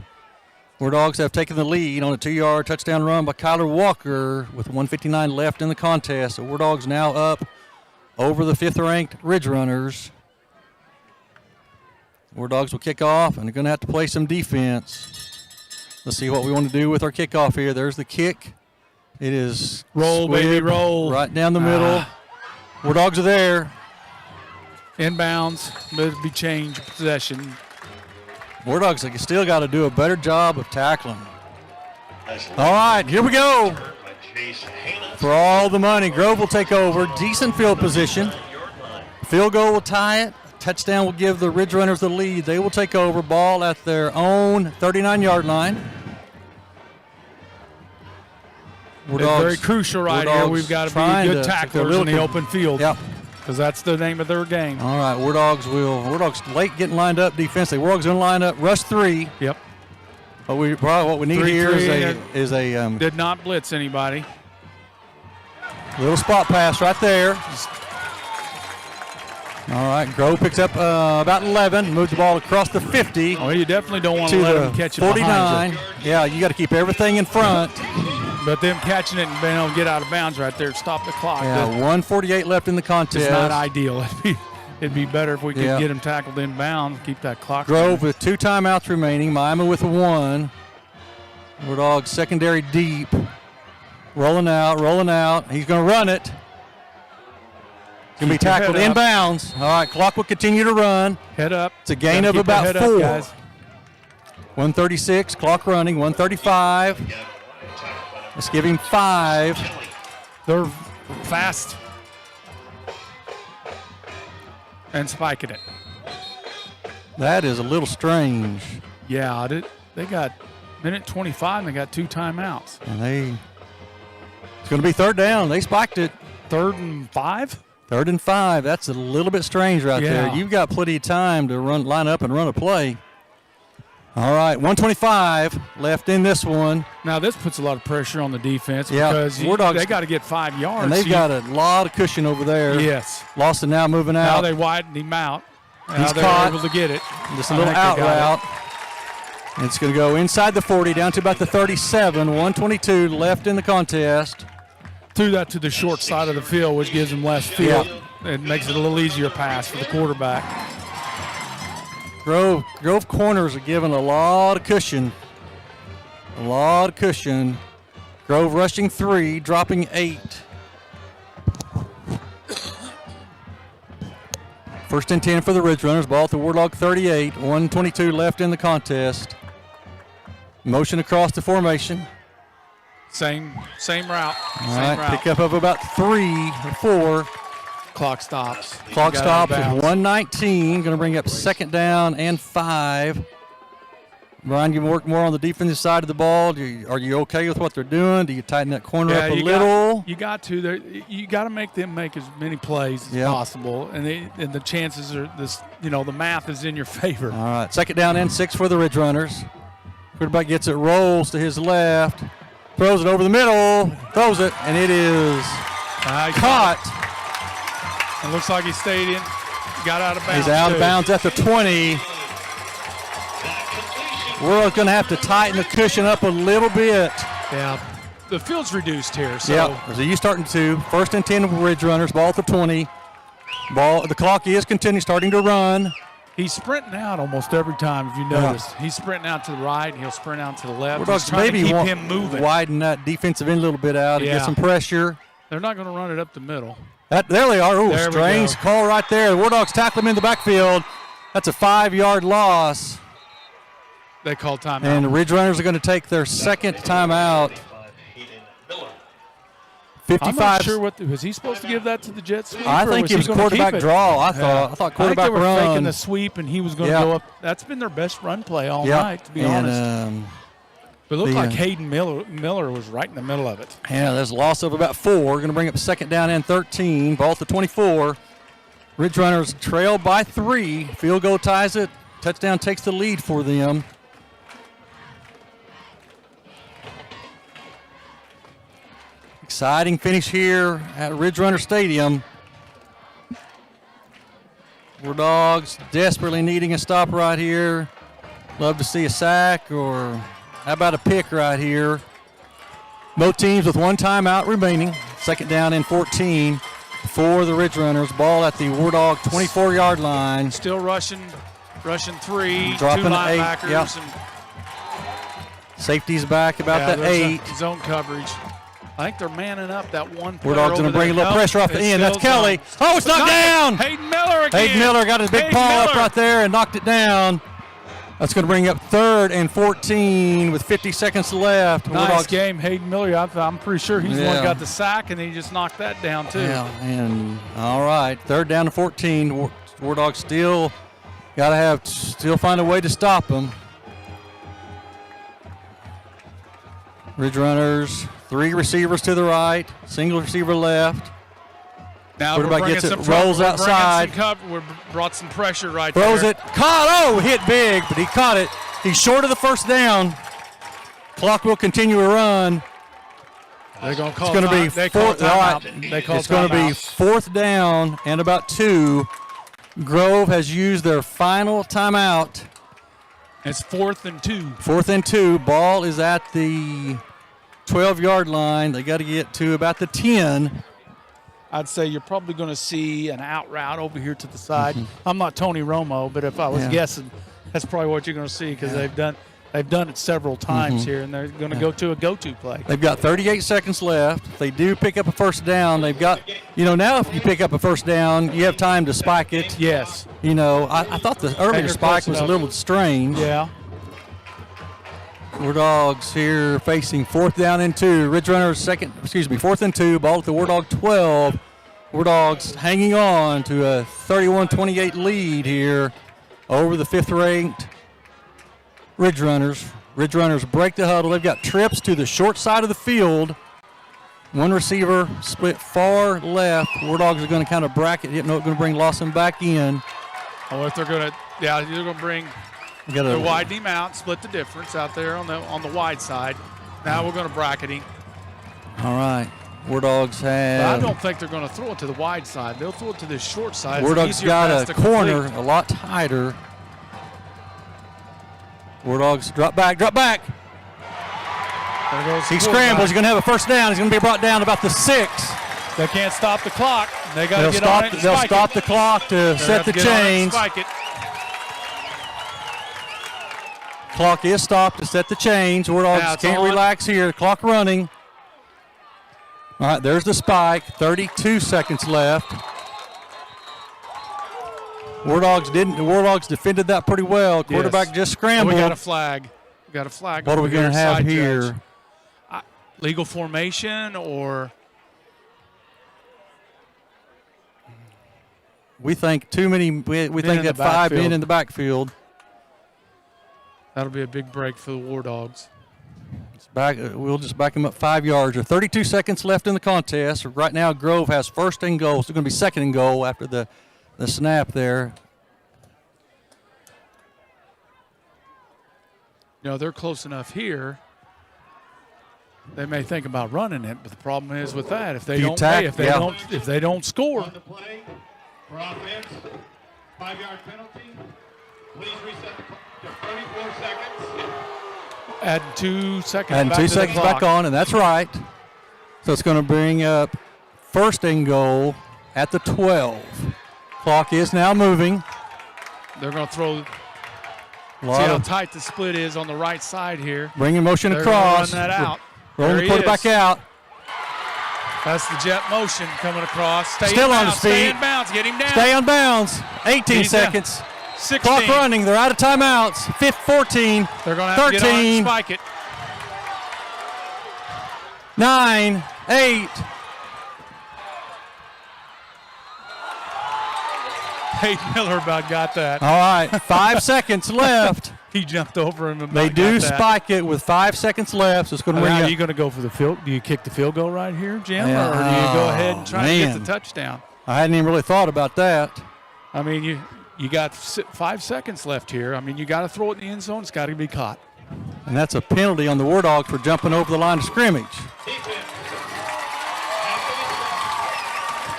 Wardogs have taken the lead on a 2-yard touchdown run by Kyler Walker with 1:59 left in the contest. The Wardogs now up over the 5th-ranked Ridgerunners. Wardogs will kick off, and they're going to have to play some defense. Let's see what we want to do with our kickoff here. There's the kick. It is roll, baby, roll. Right down the middle. Wardogs are there. Inbounds, but it'll be change possession. Wardogs still got to do a better job of tackling. All right, here we go. For all the money, Grove will take over. Decent field position. Field goal will tie it. Touchdown will give the Ridgerunners the lead. They will take over. Ball at their own 39-yard line. It's very crucial right here. We've got to be good tacklers in the open field. Yep. Because that's the name of their game. All right, Wardogs late getting lined up defensively. Wardogs going to line up, rush 3. Yep. What we need here is a did not blitz anybody. Little spot pass right there. All right, Grove picks up about 11, moves the ball across the 50. Oh, you definitely don't want to let them catch it 49. behind you. Yeah, you got to keep everything in front. But them catching it and being able to get out of bounds right there, stop the clock. Yeah, 1:48 left in the contest. It's not ideal. It'd be better if we could get them tackled in bounds, keep that clock. Grove with 2 timeouts remaining. Miami with 1. Wardogs secondary deep. Rolling out. He's going to run it. Going to be tackled inbounds. All right, clock will continue to run. Head up. It's a gain of about 4. 136, clock running, 135. Let's give him 5. They're fast and spiking it. That is a little strange. Yeah, they got minute 25 and they got 2 timeouts. And it's going to be 3rd down. They spiked it. 3rd and 5? 3rd and 5. That's a little bit strange right there. You've got plenty of time to line up and run a play. All right, 125 left in this one. Now this puts a lot of pressure on the defense because they got to get 5 yards. And they've got a lot of cushion over there. Yes. Lawson now moving out. Now they widened him out. He's they're caught. able to get it. Just a little out route. And it's going to go inside the 40, down to about the 37. 122 left in the contest. Threw that to the short side of the field, which gives them less field. Yeah. It makes it a little easier pass for the quarterback. Grove corners are given a lot of cushion. A lot of cushion. Grove rushing 3, dropping 8. First and 10 for the Ridgerunners. Ball at the Wardog 38. 1:22 left in the contest. Motion across the formation. Same route. All right, pick up of about 3 or 4. Clock stops. Clock stops at 1:19. Going to bring up second down and 5. Brian, you work more on the defensive side of the ball. Are you okay with what they're doing? Do you tighten that corner up a little? You got to. You got to make them make as many plays as possible, and the chances are this. The math is in your favor. All right, second down and 6 for the Ridgerunners. Quarterback gets it, rolls to his left, throws it over the middle, throws it, and it is caught. It looks like he stayed in. Got out of bounds. He's out of bounds at the 20. We're going to have to tighten the cushion up a little bit. Yeah, the field's reduced here. So you starting to. First and 10 Ridgerunners, ball at the 20. The clock is starting to run. He's sprinting out almost every time, if you notice. He's sprinting out to the right, and he'll sprint out to the left. We're trying to keep him moving. Widen that defensive end a little bit out and get some pressure. They're not going to run it up the middle. There they are. Ooh, strange call right there. The Wardogs tackle him in the backfield. That's a 5-yard loss. They call timeout. And the Ridgerunners are going to take their second timeout. 55. I'm not sure was he supposed to give that to the jet sweep? I think it was quarterback draw. I thought quarterback they were run. faking the sweep, and he was going to go up. That's been their best run play all night, to be honest. But it looked like Hayden Miller was right in the middle of it. Yeah, there's a loss of about 4. Going to bring up second down and 13. Ball at the 24. Ridgerunners trail by 3. Field goal ties it. Touchdown takes the lead for them. Exciting finish here at Ridgerunner Stadium. Wardogs desperately needing a stop right here. Love to see a sack, or how about a pick right here. Both teams with 1 timeout remaining. Second down and 14 for the Ridgerunners. Ball at the Wardog 24-yard line. Still rushing 3. Dropping 2 8. linebackers. Yep. Safety's back about the 8. Zone coverage. I think they're manning up that one player. Wardogs going to bring a little pressure off the end. That's Kelly. Oh, it's knocked down. Hayden Miller again. Hayden Miller got his big paw up right there and knocked it down. That's going to bring up 3rd and 14 with 50 seconds left. Nice game, Hayden Miller. I'm pretty sure he's the one who got the sack, and then he just knocked that down too. Yeah, and all right, 3rd down to 14. Wardogs still got to still find a way to stop them. Ridgerunners, 3 receivers to the right, single receiver left. Now quarterback gets it, rolls outside. We brought some pressure right Throws there. it, caught, hit big, but he caught it. He's short of the first down. Clock will continue to run. They're going to call it's going to be fourth. It's going to be 4th down and about 2. Grove has used their final timeout. It's 4th and 2. 4th and 2. Ball is at the 12-yard line. They got to get to about the 10. I'd say you're probably going to see an out route over here to the side. I'm not Tony Romo, but if I was guessing, that's probably what you're going to see, because they've done it several times here, and they're going to go to a go-to play. They've got 38 seconds left. If they do pick up a first down, they've got, now if you pick up a first down, you have time to spike it. Yes. I thought the earlier spike was a little strange. Yeah. Wardogs here facing 4th down and 2. Ridgerunners 4th and 2. Ball at the Wardog 12. Wardogs hanging on to a 31-28 lead here over the 5th-ranked Ridgerunners. Ridgerunners break the huddle. They've got trips to the short side of the field. 1 receiver split far left. Wardogs are going to kind of bracket it. Going to bring Lawson back in. I wonder if they're going to, they're going to bring. They're widening him out, split the difference out there on the wide side. Now we're going to bracket him. All right. Wardogs have. But I don't think they're going to throw it to the wide side. They'll throw it to the short side. Wardogs got a corner a lot tighter. Wardogs drop back. He scrambles. He's going to have a first down. He's going to be brought down about the 6. They can't stop the clock. They got to get on it and They'll stop the clock to set the change. Spike it. Clock is stopped to set the change. Wardogs can't relax here. The clock running. All right, there's the spike. 32 seconds left. Wardogs defended that pretty well. Quarterback just scrambled. We got a flag. We got a flag. What are we going to have here? Legal formation or? We think too many. We think that 5 men in the backfield. That'll be a big break for the Wardogs. We'll just back him up 5 yards. There are 32 seconds left in the contest. Right now, Grove has first and goal. So it's going to be second and goal after the snap there. You know, they're close enough here. They may think about running it, but the problem is with that, if they don't score. On the play for offense, 5-yard penalty. Please reset the clock to 34 seconds. Add 2 seconds. Adding 2 seconds back on, and that's right. So it's going to bring up first and goal at the 12. Clock is now moving. They're going to throw. See how tight the split is on the right side here. Bringing motion They're across. Run that out. Rolling the quarterback out. That's the jet motion coming across. Still on his feet. Stay in bounds. Get him down. Stay on bounds. 18 seconds. 16. Clock running. They're out of timeouts. 14. They're going to have 13, to get on and spike it. 9, 8. Hayden Miller about got that. All right, 5 seconds left. He jumped over him. And they do spike it with 5 seconds left. So it's going to Are you going to go for the field? Do you kick the field goal right here, Jim, or do you go ahead and try to get the touchdown? I hadn't even really thought about that. I mean, you got 5 seconds left here. I mean, you got to throw it in the end zone. It's got to be caught. And that's a penalty on the Wardogs for jumping over the line of scrimmage.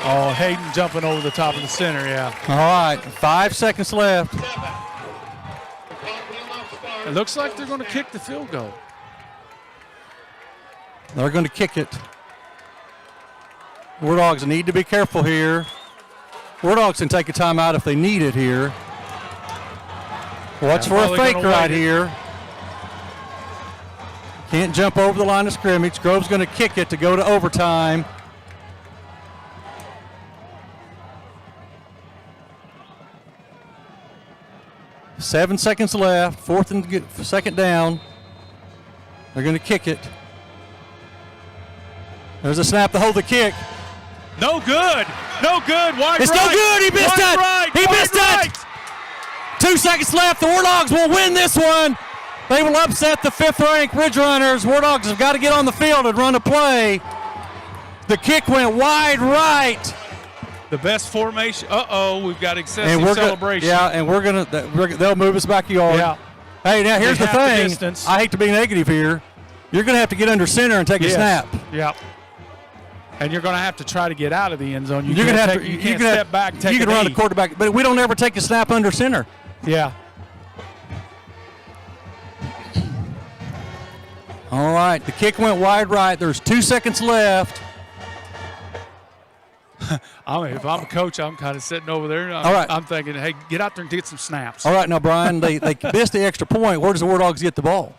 Oh, Hayden jumping over the top of the center, yeah. All right, 5 seconds left. It looks like they're going to kick the field goal. They're going to kick it. Wardogs need to be careful here. Wardogs can take a timeout if they need it here. Watch for a fake right here. Can't jump over the line of scrimmage. Grove's going to kick it to go to overtime. Seven seconds left. Fourth and second down. They're going to kick it. There's a snap to hold the kick. No good. No good. Wide it's right. no good. He missed Wide it. Right. He Wide missed right. it. 2 seconds left. The Wardogs will win this one. They will upset the 5th-ranked Ridgerunners. Wardogs have got to get on the field and run a play. The kick went wide right. The best formation. We've got excessive celebration. They'll move us back a yard. Yeah. Hey, now here's the thing. I hate to be negative here. You're going to have to get under center and take a snap. Yep. And you're going to have to try to get out of the end zone. You can't step back, take You can run a quarterback, but we don't ever take a snap under center. Yeah. All right, the kick went wide right. There's 2 seconds left. If I'm a coach, I'm kind of sitting over there. I'm thinking, hey, get out there and get some snaps. All right, now, Brian, they missed the extra point. Where does the Wardogs get the ball?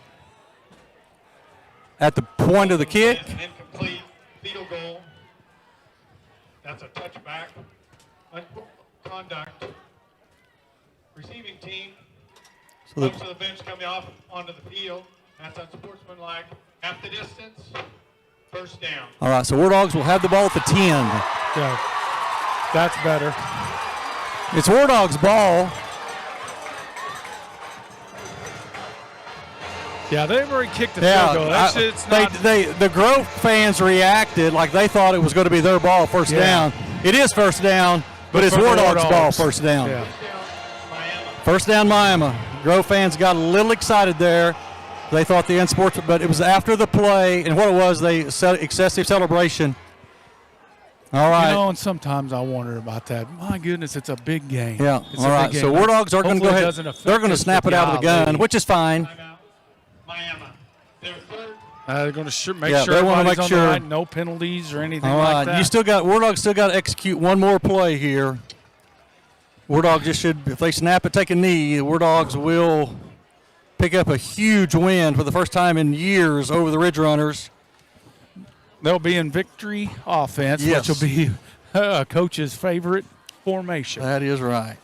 At the point of the kick? Incomplete field goal. That's a touchback. Conduct. Receiving team. Comes to the bench coming off onto the field. That's unsportsmanlike. Half the distance. First down. All right, so Wardogs will have the ball at the 10. Yeah, that's better. It's Wardogs' ball. Yeah, they've already kicked the field goal. The Grove fans reacted like they thought it was going to be their ball first down. It is first down, but it's Wardogs' ball first down. Yeah. First down, Miami. Grove fans got a little excited there. They thought the unsportsmanlike, but it was after the play, and what it was, they said excessive celebration. All right. You know, and sometimes I wonder about that. My goodness, it's a big game. Yeah. All right. So Wardogs are going to go ahead. They're going to snap it out of the gun, which is fine. Miami. They're third. They're going to make sure everybody's on the line, no penalties or anything like that. Wardogs still got to execute one more play here. Wardogs just should, if they snap it, take a knee. The Wardogs will pick up a huge win for the first time in years over the Ridgerunners. They'll be in victory offense, Yes. which will be Coach's favorite formation. That is right.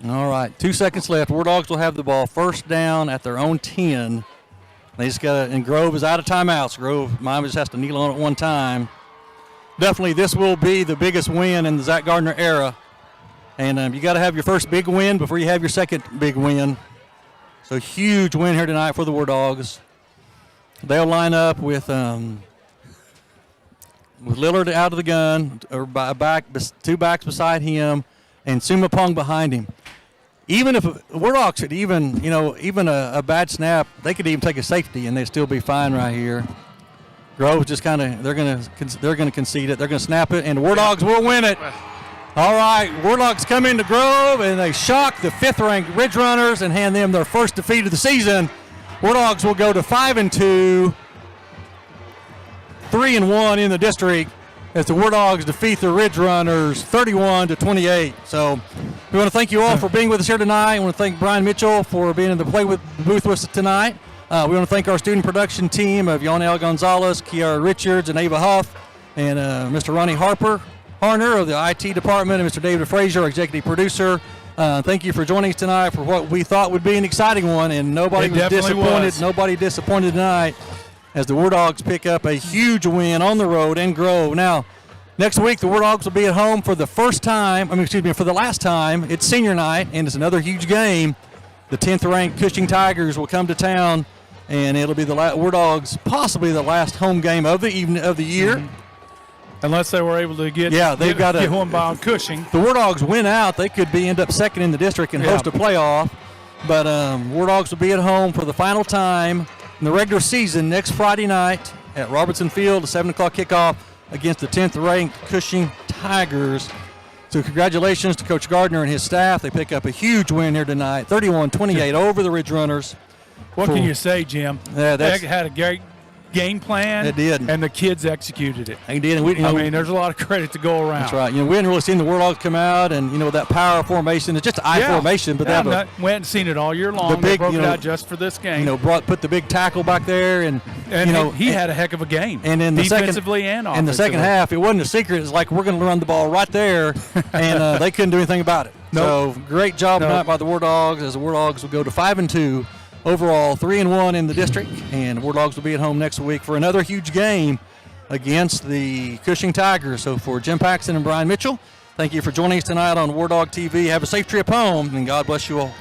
All right, 2 seconds left. Wardogs will have the ball first down at their own 10. They just got to, and Grove is out of timeouts. Grove, Miami just has to kneel on it one time. Definitely, this will be the biggest win in the Zach Gardner era. And you got to have your first big win before you have your second big win. So huge win here tonight for the Wardogs. They'll line up with Lillard out of the gun, or two backs beside him, and Sumapong behind him. Even if Wardogs could even a bad snap, they could even take a safety and they'd still be fine right here. Grove just kind of they're gonna concede it. They're gonna snap it, and the Wardogs will win it. All right, Wardogs come into Grove and they shock the 5th-ranked Ridgerunners and hand them their first defeat of the season. Wardogs will go to 5-2, 3-1 in the district as the Wardogs defeat the Ridgerunners 31-28. So we want to thank you all for being with us here tonight. I want to thank Brian Mitchell for being in the booth with us tonight. We want to thank our student production team of Yonel Gonzalez, Kiara Richards, and Ava Huff, and Mr. Ronnie Harner of the IT department, and Mr. David Frazier, our executive producer. Thank you for joining us tonight for what we thought would be an exciting one, and nobody was disappointed. Nobody disappointed tonight as the Wardogs pick up a huge win on the road in Grove. Now, next week the Wardogs will be at home for the for the last time. It's senior night, and it's another huge game. The 10th-ranked Cushing Tigers will come to town, and it'll be the Wardogs possibly the last home game of the year. Mm-hmm. Unless they were able to get one by Cushing. The Wardogs win out, they could end up second in the district and host a playoff. But Wardogs will be at home for the final time in the regular season next Friday night at Robertson Field, a 7 o'clock kickoff against the 10th-ranked Cushing Tigers. So congratulations to Coach Gardner and his staff. They pick up a huge win here tonight, 31-28 over the Ridgerunners. What can you say, Jim? Yeah, they had a great game plan. It did. And the kids executed it. They did. And there's a lot of credit to go around. That's right. We hadn't really seen the Wardogs come out and, that power formation. It's just an I formation. But they went and seen it all year long. They broke it out just for this game. Put the big tackle back there. And he had a heck of a game. And in the defensively and offensively. In the second half, it wasn't a secret. It's like we're going to run the ball right there. And they couldn't do anything about it. Nope. So great job tonight by the Wardogs, as the Wardogs will go to 5-2. Overall, 3-1 in the district, and Wardogs will be at home next week for another huge game against the Cushing Tigers. So for Jim Paxton and Brian Mitchell, thank you for joining us tonight on Wardog TV. Have a safe trip home, and God bless you all.